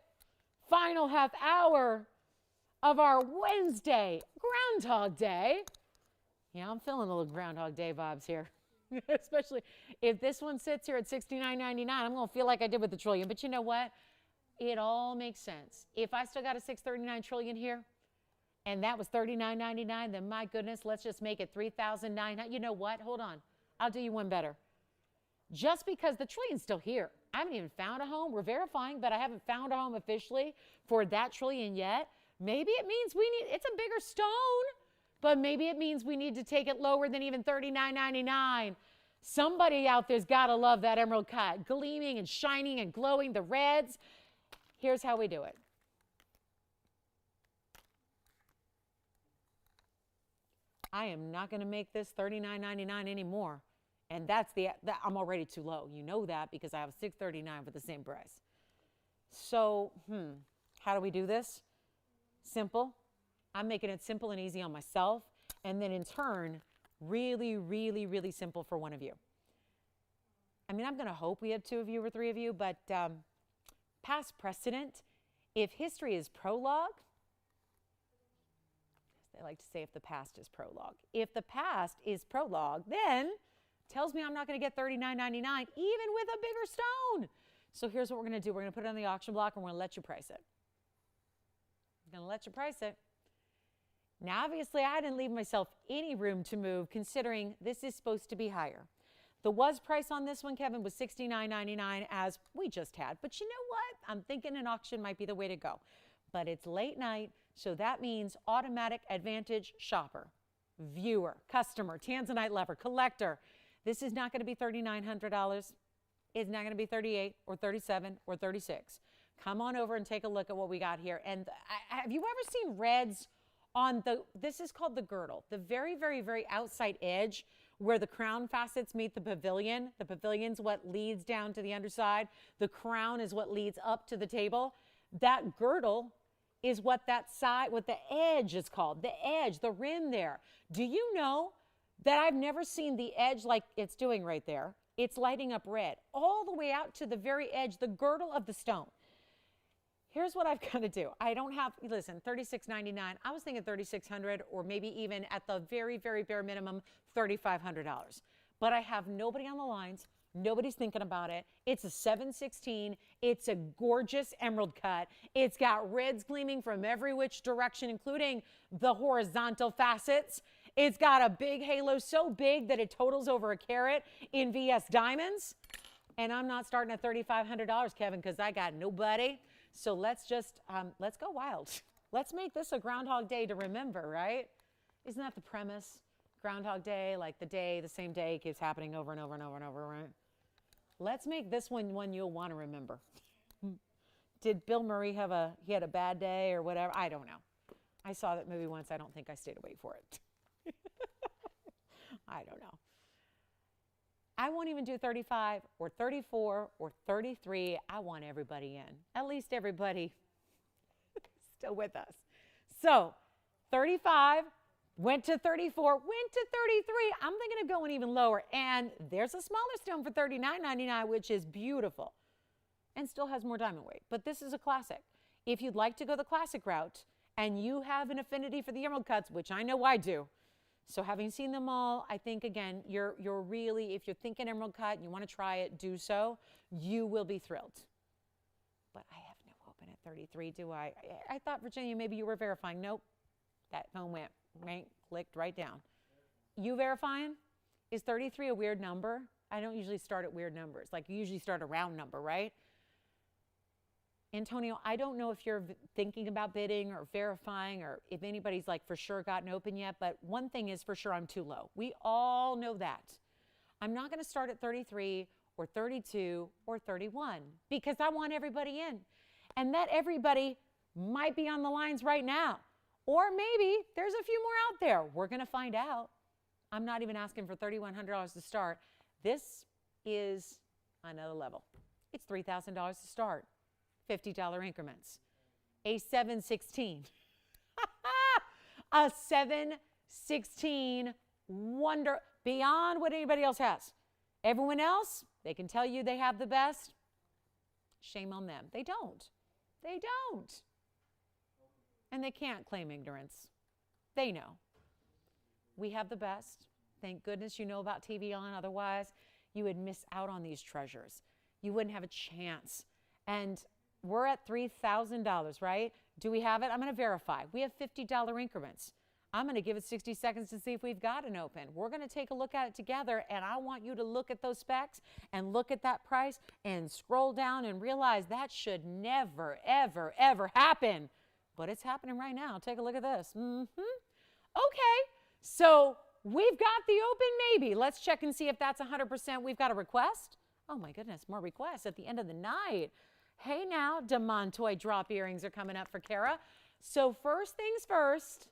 Final half hour of our Wednesday, Groundhog Day. Yeah, I'm feeling a little Groundhog Day vibes here. Especially if this one sits here at $69.99, I'm going to feel like I did with the trillion. But you know what? It all makes sense. If I still got a 639 trillion here, and that was $39.99, then my goodness, let's just make it $3,900. You know what? Hold on. I'll do you one better. Just because the trillion's still here. I haven't even found a home. We're verifying, but I haven't found a home officially for that trillion yet. Maybe it means it's a bigger stone, but maybe it means we need to take it lower than even $39.99. Somebody out there's got to love that emerald cut, gleaming and shining and glowing, the reds. Here's how we do it. I am not going to make this $39.99 anymore. And I'm already too low. You know that because I have $639 for the same price. So, how do we do this? Simple. I'm making it simple and easy on myself. And then in turn, really, really, really simple for one of you. I mean, I'm going to hope we have 2 of you or 3 of you, but past precedent, if history is prologue, they like to say if the past is prologue. If the past is prologue, then tells me I'm not going to get $39.99 even with a bigger stone. So here's what we're going to do. We're going to put it on the auction block and we're going to let you price it. I'm going to let you price it. Now, obviously, I didn't leave myself any room to move considering this is supposed to be higher. The was price on this one, Kevin, was $69.99 as we just had. But you know what? I'm thinking an auction might be the way to go. But it's late night, so that means automatic advantage shopper. viewer, customer, Tanzanite lover, collector, this is not going to be $3,900. It's not going to be 38 or 37 or 36. Come on over and take a look at what we got here. And have you ever seen reds on this is called the girdle, the very, very, very outside edge where the crown facets meet the pavilion. The pavilion's what leads down to the underside. The crown is what leads up to the table. That girdle is what that side, what the edge is called, the edge, the rim there. Do you know that I've never seen the edge like it's doing right there? It's lighting up red all the way out to the very edge, the girdle of the stone. Here's what I've got to do. I don't have, listen, $36.99. I was thinking $3,600 or maybe even at the very, very bare minimum, $3,500. But I have nobody on the lines. Nobody's thinking about it. It's a 7/16. It's a gorgeous emerald cut. It's got reds gleaming from every which direction, including the horizontal facets. It's got a big halo, so big that it totals over a carat in VS diamonds. And I'm not starting at $3,500, Kevin, because I got nobody. So let's just, let's go wild. Let's make this a Groundhog Day to remember, right? Isn't that the premise? Groundhog Day, like the same day keeps happening over and over and over and over, right? Let's make this one you'll want to remember. Did Bill Murray he had a bad day or whatever? I don't know. I saw that movie once. I don't think I stayed awake for it. I don't know. I won't even do 35 or 34 or 33. I want everybody in. At least everybody still with us. So 35, went to 34, went to 33. I'm thinking of going even lower. And there's a smaller stone for $39.99, which is beautiful and still has more diamond weight. But this is a classic. If you'd like to go the classic route and you have an affinity for the emerald cuts, which I know I do, so having seen them all, I think, again, you're really, if you're thinking emerald cut and you want to try it, do so. You will be thrilled. But I have no open at 33, do I? I thought, Virginia, maybe you were verifying. Nope. That phone went, right, clicked right down. You verifying? Is 33 a weird number? I don't usually start at weird numbers. Like, you usually start a round number, right? Antonio, I don't know if you're thinking about bidding or verifying or if anybody's like for sure gotten open yet, but one thing is for sure I'm too low. We all know that. I'm not going to start at 33 or 32 or 31 because I want everybody in. And that everybody might be on the lines right now. Or maybe there's a few more out there. We're going to find out. I'm not even asking for $3,100 to start. This is another level. It's $3,000 to start. $50 increments. A 7/16. A 7/16 wonder beyond what anybody else has. Everyone else, they can tell you they have the best. Shame on them. They don't. They don't. And they can't claim ignorance. They know. We have the best. Thank goodness you know about TVON. Otherwise, you would miss out on these treasures. You wouldn't have a chance. And we're at $3,000, right? Do we have it? I'm going to verify. We have $50 increments. I'm going to give it 60 seconds to see if we've got an open. We're going to take a look at it together, and I want you to look at those specs and look at that price and scroll down and realize that should never, ever, ever happen. But it's happening right now. Take a look at this. Okay, so we've got the open maybe. Let's check and see if that's 100%. We've got a request. Oh, my goodness, more requests at the end of the night. Hey now, Demontoy drop earrings are coming up for Kara. So first things first,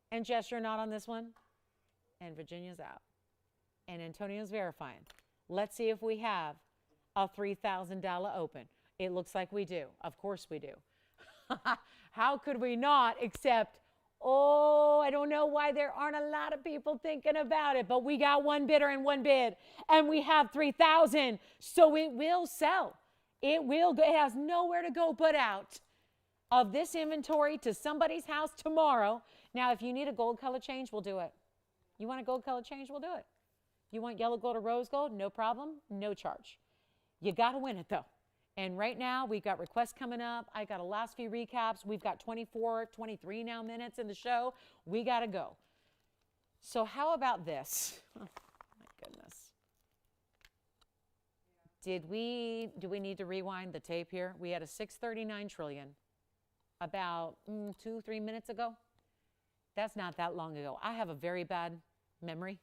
and Jess, you're not on this one, and Virginia's out, and Antonio's verifying. Let's see if we have a $3,000 open. It looks like we do. Of course we do. How could we not, except, oh, I don't know why there aren't a lot of people thinking about it, but we got one bidder and one bid, and we have 3,000, so it will sell. It will go. It has nowhere to go but out of this inventory to somebody's house tomorrow. Now, if you need a gold color change, we'll do it. You want a gold color change, we'll do it. You want yellow gold or rose gold, no problem, no charge. You got to win it, though. And right now, we've got requests coming up. I got a last few recaps. We've got 24, 23 now minutes in the show. We got to go. So how about this? Oh, my goodness. Do we need to rewind the tape here? We had a 639 trillion about 2-3 minutes ago. That's not that long ago. I have a very bad memory.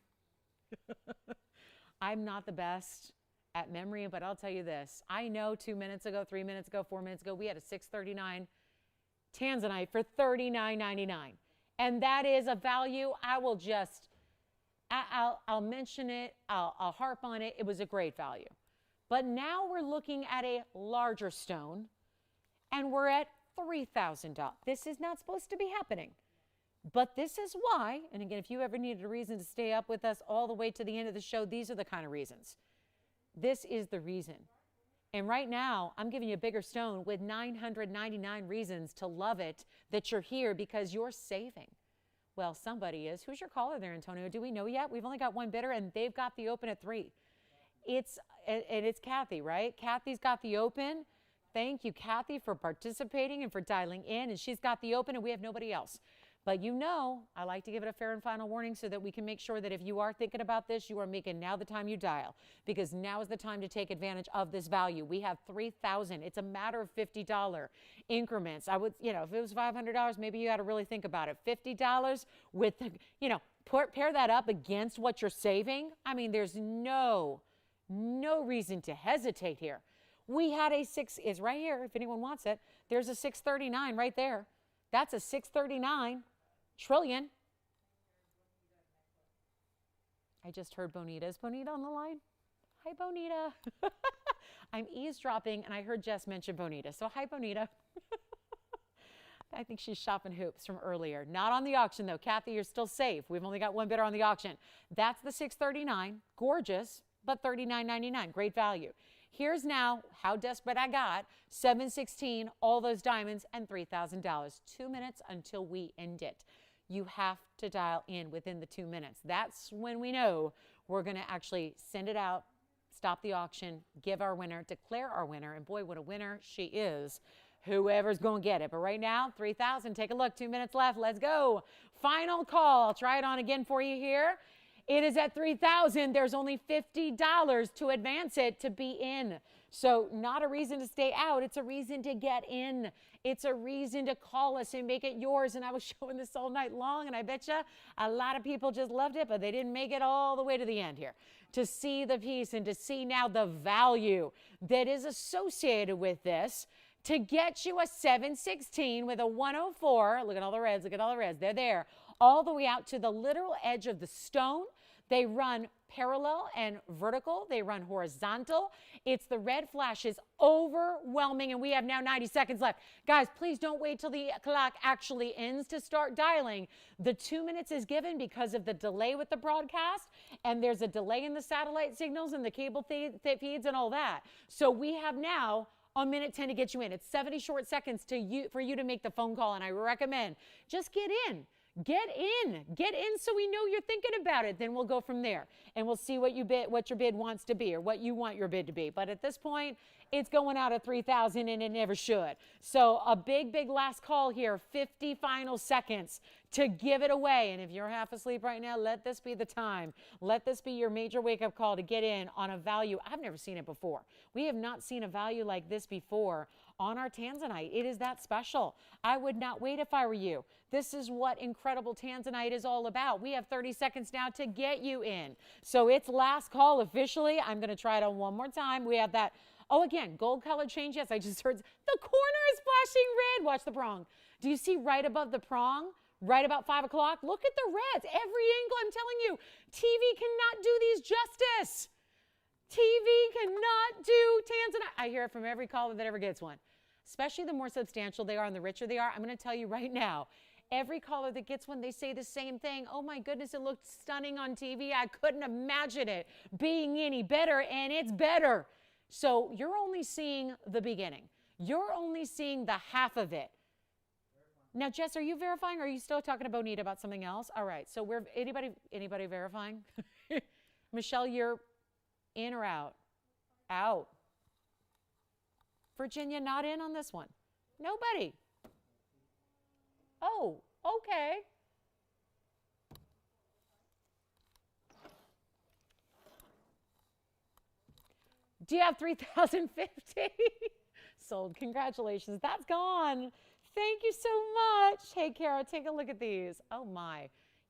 I'm not the best at memory, but I'll tell you this. I know 2 minutes ago, 3 minutes ago, 4 minutes ago, we had a 639 Tanzanite for $39.99. And that is a value I will just, I'll mention it. I'll harp on it. It was a great value. But now we're looking at a larger stone, and we're at $3,000. This is not supposed to be happening. But this is why, and again, if you ever needed a reason to stay up with us all the way to the end of the show, these are the kind of reasons. This is the reason. And right now, I'm giving you a bigger stone with 999 reasons to love it, that you're here because you're saving. Well, somebody is. Who's your caller there, Antonio? Do we know yet? We've only got one bidder, and they've got the open at 3. It's Kathy, right? Kathy's got the open. Thank you, Kathy, for participating and for dialing in. And she's got the open, and we have nobody else. But you know, I like to give it a fair and final warning so that we can make sure that if you are thinking about this, you are making now the time you dial, because now is the time to take advantage of this value. We have $3,000. It's a matter of $50 increments. I would, you know, if it was $500, maybe you got to really think about it. $50 with, you know, pair that up against what you're saving. I mean, there's no reason to hesitate here. We had a 6, is right here if anyone wants it. There's a 639 right there. That's a 639 trillion. I just heard Bonita. Is Bonita on the line? Hi, Bonita. I'm eavesdropping, and I heard Jess mention Bonita. So hi, Bonita. I think she's shopping hoops from earlier. Not on the auction, though. Kathy, you're still safe. We've only got one bidder on the auction. That's the 639. Gorgeous, but $39.99. Great value. Here's now how desperate I got. 716, all those diamonds, and $3,000. 2 minutes until we end it. You have to dial in within the 2 minutes. That's when we know we're going to actually send it out, stop the auction, give our winner, declare our winner, and boy, what a winner she is. Whoever's going to get it. But right now, 3,000. Take a look. 2 minutes left. Let's go. Final call. I'll try it on again for you here. It is at $3,000. There's only $50 to advance it to be in. So not a reason to stay out. It's a reason to get in. It's a reason to call us and make it yours. And I was showing this all night long, and I bet you a lot of people just loved it, but they didn't make it all the way to the end here to see the piece and to see now the value that is associated with this. To get you a 716 with a 104, look at all the reds, look at all the reds, they're there, all the way out to the literal edge of the stone. They run parallel and vertical. They run horizontal. It's the red flash is overwhelming, and we have now 90 seconds left. Guys, please don't wait till the clock actually ends to start dialing. The 2 minutes is given because of the delay with the broadcast, and there's a delay in the satellite signals and the cable feeds and all that. So we have now on minute 10 to get you in. It's 70 short seconds for you to make the phone call, and I recommend just get in. Get in so we know you're thinking about it. Then we'll go from there, and we'll see what your bid wants to be or what you want your bid to be. But at this point, it's going out at 3,000, and it never should. So a big last call here, 50 final seconds to give it away. And if you're half asleep right now, let this be the time. Let this be your major wake-up call to get in on a value. I've never seen it before. We have not seen a value like this before on our Tanzanite. It is that special. I would not wait if I were you. This is what incredible Tanzanite is all about. We have 30 seconds now to get you in. So it's last call officially. I'm going to try it on one more time. We have that. Oh, again, gold color change. Yes, I just heard the corner is flashing red. Watch the prong. Do you see right above the prong? Right about 5 o'clock? Look at the reds. Every angle, I'm telling you, TV cannot do these justice. TV cannot do Tanzanite. I hear it from every caller that ever gets one. Especially the more substantial they are and the richer they are. I'm going to tell you right now, every caller that gets one, they say the same thing. Oh my goodness, it looked stunning on TV. I couldn't imagine it being any better, and it's better. So you're only seeing the beginning. You're only seeing the half of it. Now, Jess, are you verifying, or are you still talking to Bonita about something else? All right, so we're anybody verifying? Michelle, you're in or out? Out. Virginia, not in on this one. Nobody. Oh, okay. Do you have 3,050? Sold. Congratulations. That's gone. Thank you so much. Hey, Kara, take a look at these. Oh, my.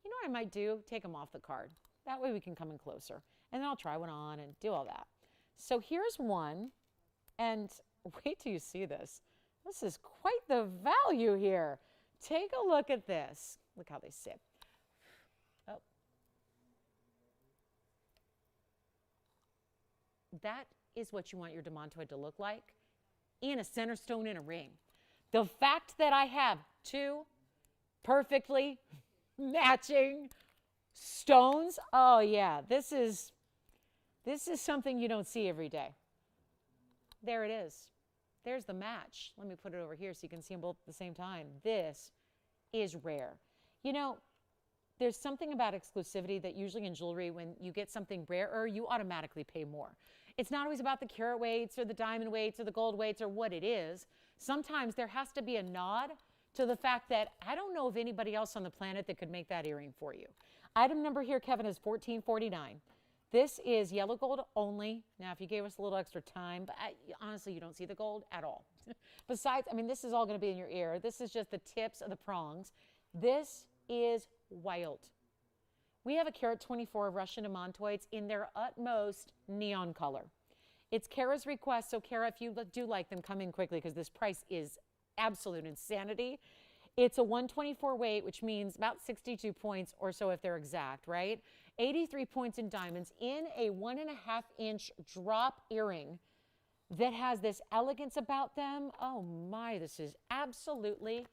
You know what I might do? Take them off the card. That way we can come in closer. And then I'll try one on and do all that. So here's one. And wait till you see this. This is quite the value here. Take a look at this. Look how they sit. Oh. That is what you want your demantoid to look like in a center stone in a ring. The fact that I have two perfectly matching stones, oh yeah, this is something you don't see every day. There it is. There's the match. Let me put it over here so you can see them both at the same time. This is rare. You know, there's something about exclusivity that usually in jewelry, when you get something rarer, you automatically pay more. It's not always about the carat weights or the diamond weights or the gold weights or what it is. Sometimes there has to be a nod to the fact that I don't know of anybody else on the planet that could make that earring for you. Item number here, Kevin, is $14.49. This is yellow gold only. Now, if you gave us a little extra time, but honestly, you don't see the gold at all. Besides, I mean, this is all going to be in your ear. This is just the tips of the prongs. This is wild. We have a Carat 24 of Russian demantoids in their utmost neon color. It's Kara's request, so Kara, if you do like them, come in quickly because this price is absolute insanity. It's a 124 weight, which means about 62 points or so if they're exact, right? 83 points in diamonds in a 1.5-inch drop earring that has this elegance about them. Oh my, this is absolutely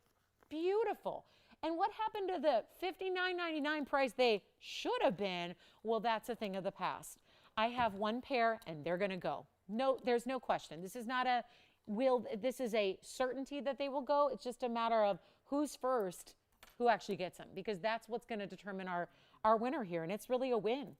beautiful. And what happened to the $59.99 price they should have been? Well, that's a thing of the past. I have one pair and they're going to go. No, there's no question. This is not a this is a certainty that they will go. It's just a matter of who's first, who actually gets them, because that's what's going to determine our winner here. And it's really a win.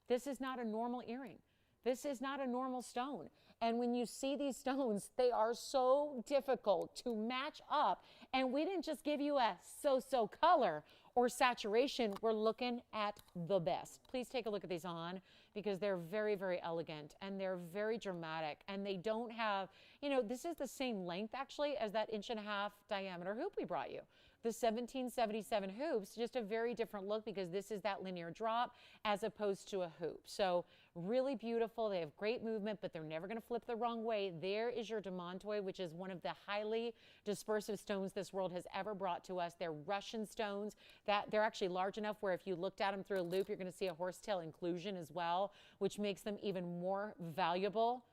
This is not a normal earring. This is not a normal stone. And when you see these stones, they are so difficult to match up. And we didn't just give you a so-so color or saturation. We're looking at the best. Please take a look at these on because they're very, very elegant and they're very dramatic. And they don't have, you know, this is the same length actually as that 1.5-inch diameter hoop we brought you. The 1777 hoops, just a very different look because this is that linear drop as opposed to a hoop. So really beautiful. They have great movement, but they're never going to flip the wrong way. There is your demantoid, which is one of the highly dispersive stones this world has ever brought to us. They're Russian stones that they're actually large enough where if you looked at them through a loop, you're going to see a horsetail inclusion as well, which makes them even more valuable.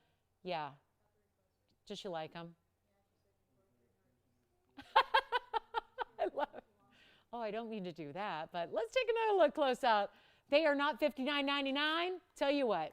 Yeah. Just you like them? I love it. Oh, I don't mean to do that, but let's take another look close up. They are not $59.99. Tell you what,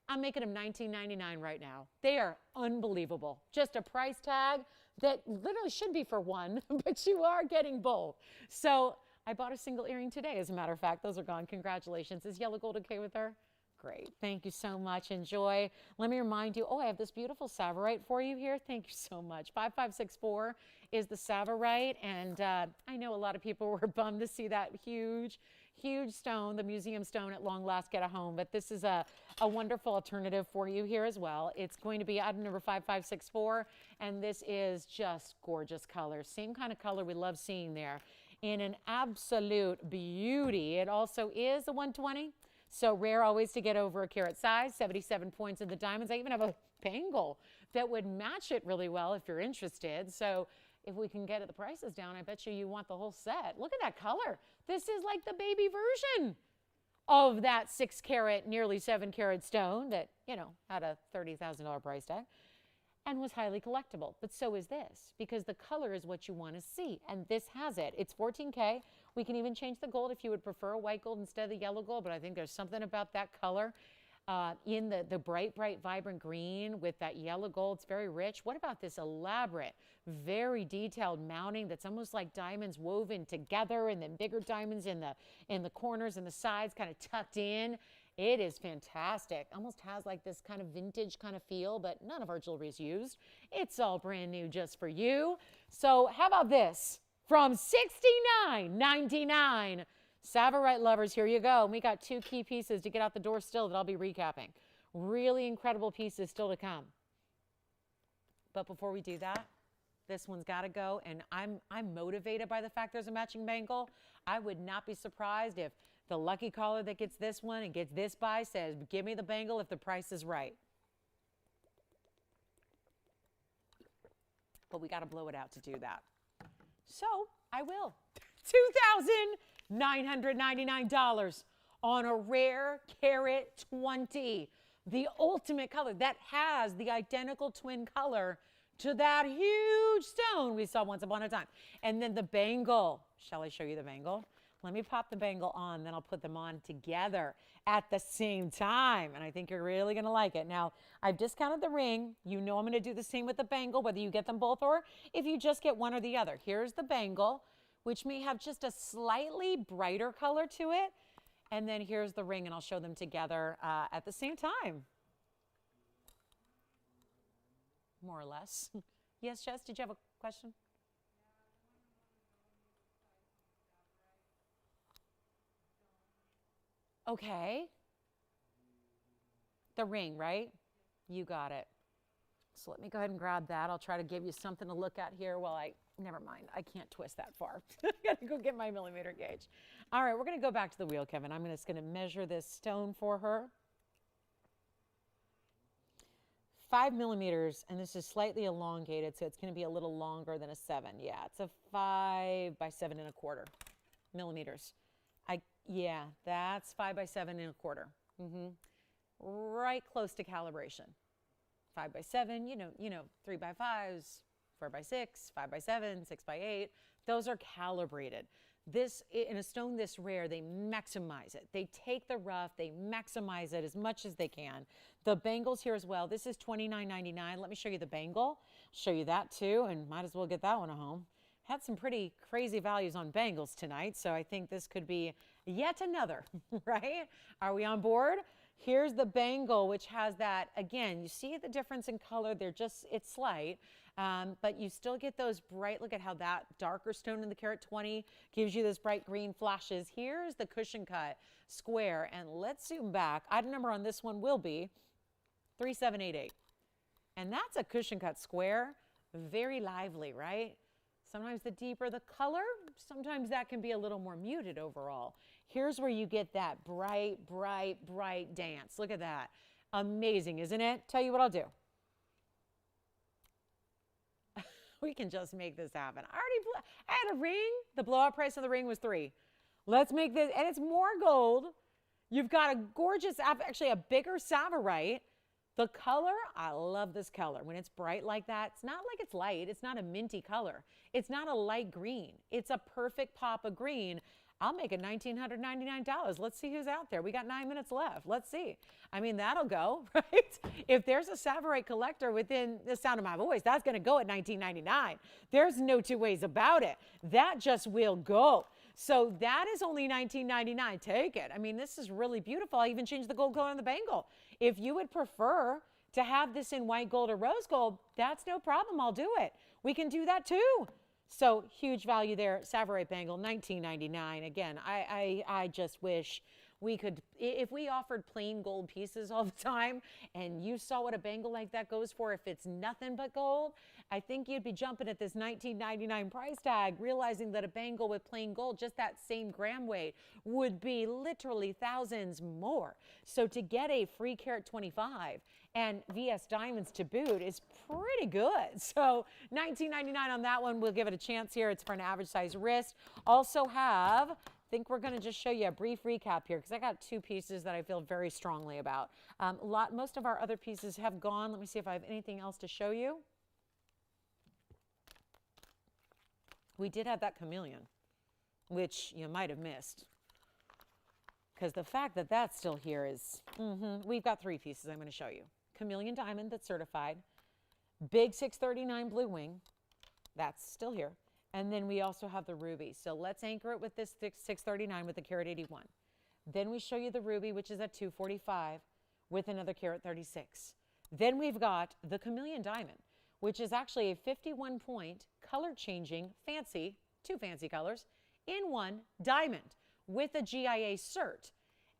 I'm making them $19.99 right now. They are unbelievable. Just a price tag that literally should be for one, but you are getting both. So I bought a single earring today, as a matter of fact. Those are gone. Congratulations. Is yellow gold okay with her? Great. Thank you so much. Enjoy. Let me remind you, oh, I have this beautiful Sapphire for you here. Thank you so much. 5564 is the Sapphire, and I know a lot of people were bummed to see that huge stone, the museum stone, at long last get a home, but this is a wonderful alternative for you here as well. It's going to be item number 5564, and this is just gorgeous color. Same kind of color we love seeing there in an absolute beauty. It also is a 120. So rare always to get over a carat size, 77 points in the diamonds. I even have a bangle that would match it really well if you're interested. So if we can get the prices down, I bet you want the whole set. Look at that color. This is like the baby version of that 6 carat, nearly 7 carat stone that, you know, had a $30,000 price tag and was highly collectible. But so is this, because the color is what you want to see. And this has it. It's 14K. We can even change the gold if you would prefer a white gold instead of the yellow gold, but I think there's something about that color in the bright, vibrant green with that yellow gold. It's very rich. What about this elaborate, very detailed mounting that's almost like diamonds woven together and then bigger diamonds in the corners and the sides kind of tucked in? It is fantastic. Almost has like this kind of vintage kind of feel, but none of our jewelry is used. It's all brand new just for you. So how about this? From $69.99. Sapphire lovers, here you go. We got 2 key pieces to get out the door still that I'll be recapping. Really incredible pieces still to come. But before we do that, This one's got to go, and I'm motivated by the fact there's a matching bangle. I would not be surprised if the lucky caller that gets this one and gets this buy says, give me the bangle if the price is right. But we got to blow it out to do that. So I will. $2,999 on a rare Carat 20. The ultimate color that has the identical twin color to that huge stone we saw once upon a time. And then the bangle. Shall I show you the bangle? Let me pop the bangle on, then I'll put them on together at the same time. And I think you're really going to like it. Now, I've discounted the ring. You know I'm going to do the same with the bangle, whether you get them both or if you just get one or the other. Here's the bangle, which may have just a slightly brighter color to it. And then here's the ring, and I'll show them together at the same time. More or less. Yes, Jess, did you have a question? Okay. The ring, right? You got it. So let me go ahead and grab that. I'll try to give you something to look at here while never mind, I can't twist that far. I gotta go get my millimeter gauge. All right, we're gonna go back to the wheel, Kevin. I'm just gonna measure this stone for her. 5 millimeters, and this is slightly elongated, so it's going to be a little longer than a 7. Yeah, it's a 5 by 7 1/4 millimeters. Yeah, that's 5 by 7 1/4. Right close to calibration. 5 by 7, you know, 3 by 5s, 4 by 6, 5 by 7, 6 by 8. Those are calibrated. This, in a stone this rare, they maximize it. They take the rough, they maximize it as much as they can. The bangles here as well. This is $29.99. Let me show you the bangle. Show you that too, and might as well get that one at home. Had some pretty crazy values on bangles tonight, so I think this could be yet another, right? Are we on board? Here's the bangle, which has that, again, you see the difference in color. It's slight. But you still get those bright, look at how that darker stone in the Carat 20 gives you those bright green flashes. Here's the cushion cut square, and let's zoom back. Item number on this one will be 3788. And that's a cushion cut square, very lively, right? Sometimes the deeper the color, sometimes that can be a little more muted overall. Here's where you get that bright, bright, bright dance. Look at that. Amazing, isn't it? Tell you what I'll do. We can just make this happen. I had a ring. The blowout price of the ring was $3. Let's make this, and it's more gold. You've got a gorgeous, actually a bigger Sapphire. The color, I love this color. When it's bright like that, it's not like it's light. It's not a minty color. It's not a light green. It's a perfect pop of green. I'll make it $1,999. Let's see who's out there. We got 9 minutes left. Let's see. I mean, that'll go, right? If there's a Sapphire collector within the sound of my voice, that's going to go at $19.99. There's no two ways about it. That just will go. So that is only $19.99. Take it. I mean, this is really beautiful. I even changed the gold color on the bangle. If you would prefer to have this in white gold or rose gold, that's no problem. I'll do it. We can do that too. So huge value there. Sapphire bangle, $19.99. Again, I just wish we could, if we offered plain gold pieces all the time and you saw what a bangle like that goes for, if it's nothing but gold, I think you'd be jumping at this $19.99 price tag, realizing that a bangle with plain gold, just that same gram weight, would be literally thousands more. So to get a free Carat 25 and VS diamonds to boot is pretty good. So $19.99 on that one. We'll give it a chance here. It's for an average size wrist. Also have, I think we're going to just show you a brief recap here because I got two pieces that I feel very strongly about. Most of our other pieces have gone. Let me see if I have anything else to show you. We did have that chameleon, which you might have missed. Because the fact that that's still here is, we've got three pieces I'm going to show you. Chameleon diamond that's certified. Big 639 blue wing. That's still here. And then we also have the ruby. So let's anchor it with this 639 with the Carat 81. Then we show you the ruby, which is at 245 with another Carat 36. Then we've got the chameleon diamond, which is actually a 51-point color changing fancy, two fancy colors in one diamond with a GIA cert.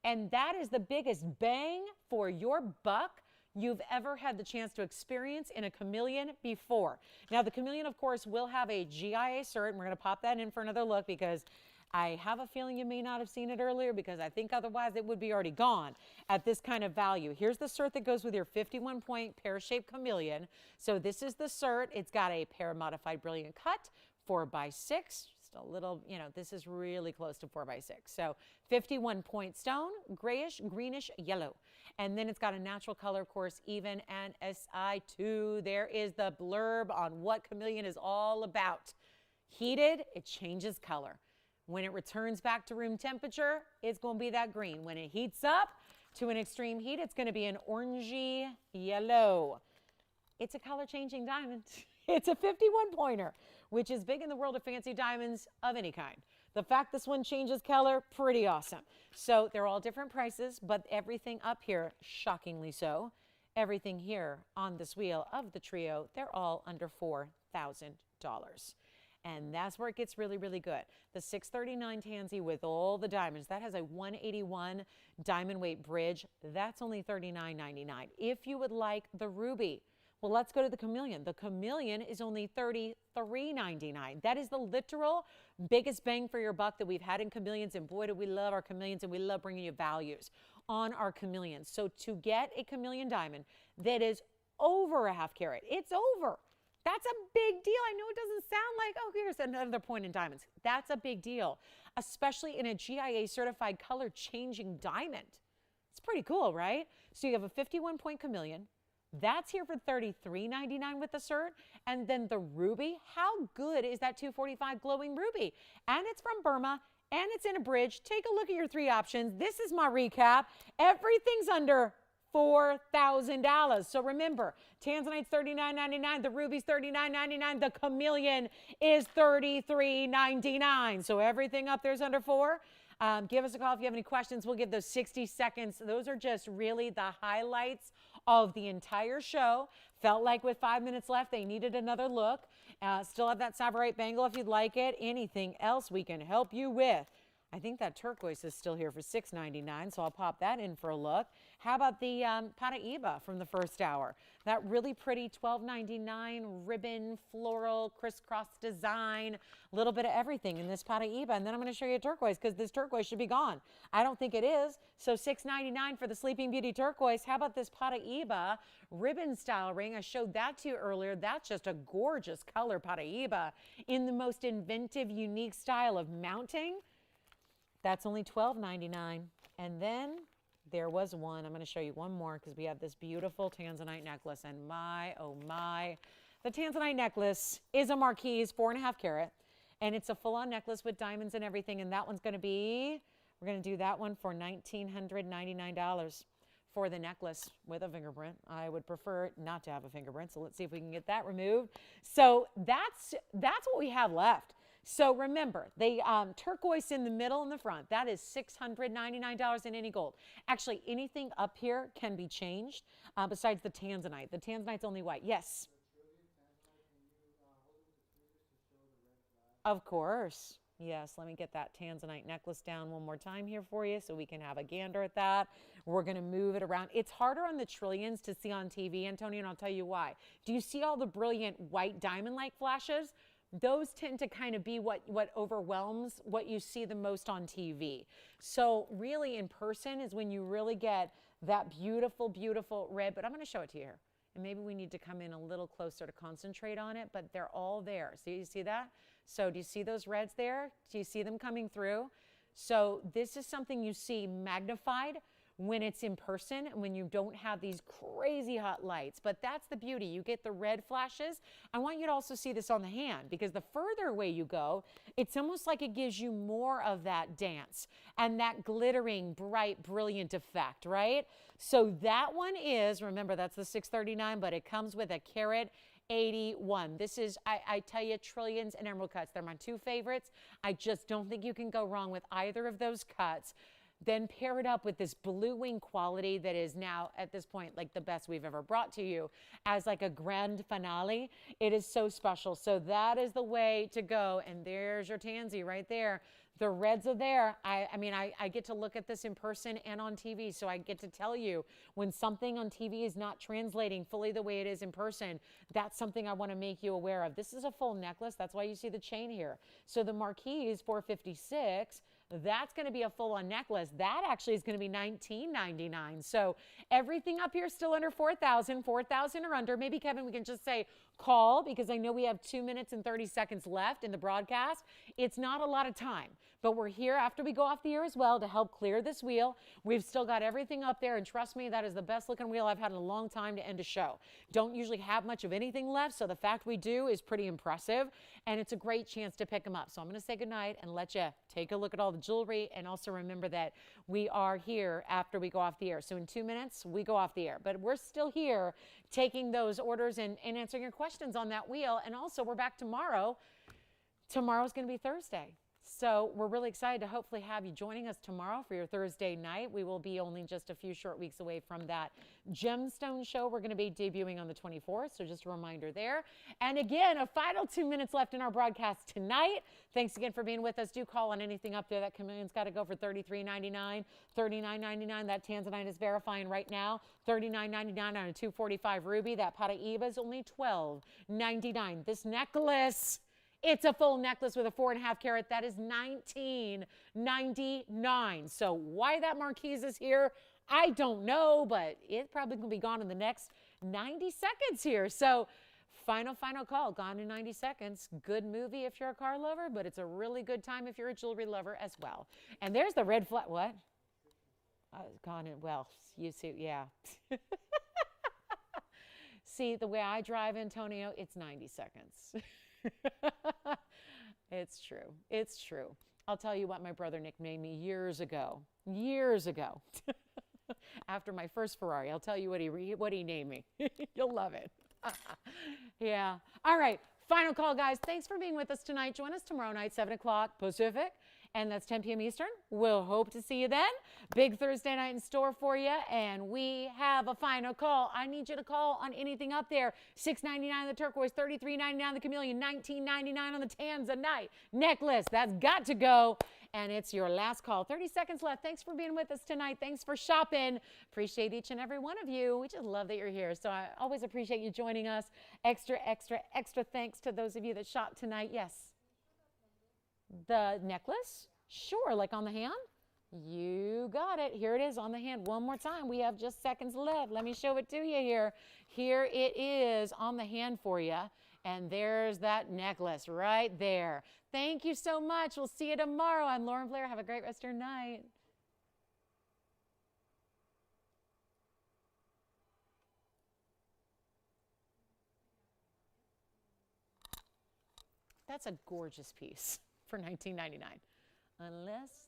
And that is the biggest bang for your buck you've ever had the chance to experience in a chameleon before. Now, the chameleon, of course, will have a GIA cert, and we're going to pop that in for another look because I have a feeling you may not have seen it earlier because I think otherwise it would be already gone at this kind of value. Here's the cert that goes with your 51-point pear-shaped chameleon. So this is the cert. It's got a pear-modified brilliant cut, 4x6. Just a little, you know, this is really close to 4x6. So 51-point stone, grayish, greenish, yellow. And then it's got a natural color, of course, even and SI2. There is the blurb on what chameleon is all about. Heated, it changes color. When it returns back to room temperature, it's going to be that green. When it heats up to an extreme heat, it's going to be an orangey yellow. It's a color-changing diamond. It's a 51-pointer, which is big in the world of fancy diamonds of any kind. The fact this one changes color, pretty awesome. So they're all different prices, but everything up here, shockingly so, everything here on this wheel of the trio, they're all under $4,000. And that's where it gets really, really good. The 639 Tansy with all the diamonds, that has a 181 diamond weight bridge. That's only $39.99. If you would like the ruby, well, let's go to the chameleon. The chameleon is only $33.99. That is the literal biggest bang for your buck that we've had in chameleons. And boy, do we love our chameleons, and we love bringing you values on our chameleons. So to get a chameleon diamond that is over a half carat, it's over. That's a big deal. I know it doesn't sound like, oh, here's another point in diamonds. That's a big deal, especially in a GIA certified color changing diamond. It's pretty cool, right? So you have a 51-point chameleon. That's here for $33.99 with the cert. And then the ruby, how good is that 245 glowing ruby? And it's from Burma, and it's in a bridge. Take a look at your three options. This is my recap. Everything's under $4,000. So remember, Tanzanite's $39.99, the ruby's $39.99, the chameleon is $33.99. So everything up there's under $4. Give us a call if you have any questions. We'll give those 60 seconds. Those are just really the highlights of the entire show. Felt like with 5 minutes left, they needed another look. Still have that Sapphire bangle if you'd like it. Anything else we can help you with. I think that turquoise is still here for $6.99, so I'll pop that in for a look. How about the Paraiba from the first hour? That really pretty $12.99 ribbon, floral, crisscross design, a little bit of everything in this Paraiba. And then I'm going to show you a turquoise because this turquoise should be gone. I don't think it is. So $6.99 for the Sleeping Beauty turquoise. How about this Paraiba ribbon style ring? I showed that to you earlier. That's just a gorgeous color Paraiba in the most inventive, unique style of mounting. That's only $12.99. And then there was one. I'm going to show you one more because we have this beautiful Tanzanite necklace. And my, oh my, the Tanzanite necklace is a Marquise 4.5 carat. And it's a full-on necklace with diamonds and everything. And that one's going to be, we're going to do that one for $1,999 for the necklace with a fingerprint. I would prefer not to have a fingerprint. So let's see if we can get that removed. So that's what we have left. So remember, the turquoise in the middle and the front, that is $699 in any gold. Actually, anything up here can be changed besides the Tanzanite. The Tanzanite's only white. Yes? Of course. Yes, let me get that Tanzanite necklace down one more time here for you so we can have a gander at that. We're going to move it around. It's harder on the trillions to see on TV, Antonio, and I'll tell you why. Do you see all the brilliant white diamond-like flashes? Those tend to kind of be what overwhelms what you see the most on TV. So really in person is when you really get that beautiful, beautiful red. But I'm going to show it to you here. And maybe we need to come in a little closer to concentrate on it, but they're all there. So you see that? So do you see those reds there? Do you see them coming through? So this is something you see magnified when it's in person and when you don't have these crazy hot lights. But that's the beauty. You get the red flashes. I want you to also see this on the hand because the further away you go, it's almost like it gives you more of that dance and that glittering, bright, brilliant effect, right? So that one is, remember, that's the 639, but it comes with a carat 81. This is, I tell you, trillions and emerald cuts. They're my two favorites. I just don't think you can go wrong with either of those cuts. Then pair it up with this blue wing quality that is now at this point like the best we've ever brought to you as like a grand finale. It is so special. So that is the way to go. And there's your Tansy right there. The reds are there. I mean, I get to look at this in person and on TV, so I get to tell you when something on TV is not translating fully the way it is in person, that's something I want to make you aware of. This is a full necklace. That's why you see the chain here. So the marquee is $456. That's going to be a full-on necklace. That actually is going to be $19.99. So everything up here is still under $4,000. $4,000 or under. Maybe, Kevin, we can just say call, because I know we have 2 minutes and 30 seconds left in the broadcast. It's not a lot of time, but we're here after we go off the air as well to help clear this wheel. We've still got everything up there, and trust me, that is the best looking wheel I've had in a long time to end a show. Don't usually have much of anything left, so the fact we do is pretty impressive, and it's a great chance to pick them up. So I'm going to say goodnight and let you take a look at all the jewelry, and also remember that we are here after we go off the air. So in 2 minutes, we go off the air, but we're still here taking those orders and answering your questions on that wheel. And also, we're back tomorrow. Tomorrow's going to be Thursday. So we're really excited to hopefully have you joining us tomorrow for your Thursday night. We will be only just a few short weeks away from that gemstone show. We're going to be debuting on the 24th, so just a reminder there. And again, a final 2 minutes left in our broadcast tonight. Thanks again for being with us. Do call on anything up there. That chameleon's got to go for $33.99, $39.99. That Tanzanite is verifying right now. $39.99 on a 245 ruby. That Paraíba is only $12.99. This necklace, it's a full necklace with a 4.5 carat. That is $19.99. So why that marquise is here, I don't know, but it's probably going to be gone in the next 90 seconds here. So final call, gone in 90 seconds. Good movie if you're a car lover, but it's a really good time if you're a jewelry lover as well. And there's the red flag. What? Gone in, well, you see, yeah. See, the way I drive, Antonio, it's 90 seconds. It's true. It's true. I'll tell you what my brother nicknamed me years ago. After my first Ferrari, I'll tell you what he named me. You'll love it. Yeah. All right. Final call, guys. Thanks for being with us tonight. Join us tomorrow night, 7 o'clock Pacific, and that's 10 p.m. Eastern. We'll hope to see you then. Big Thursday night in store for you, and we have a final call. I need you to call on anything up there. $6.99 the turquoise, $33.99 the chameleon, $19.99 on the Tanzanite necklace. That's got to go, and it's your last call. 30 seconds left. Thanks for being with us tonight. Thanks for shopping. Appreciate each and every one of you. We just love that you're here, so I always appreciate you joining us. Extra thanks to those of you that shopped tonight. Yes. The necklace? Sure, like on the hand? You got it. Here it is on the hand. One more time. We have just seconds left. Let me show it to you here. Here it is on the hand for you. And there's that necklace right there. Thank you so much. We'll see you tomorrow. I'm Lauren Blair. Have a great rest of your night. That's a gorgeous piece for $19.99. Unless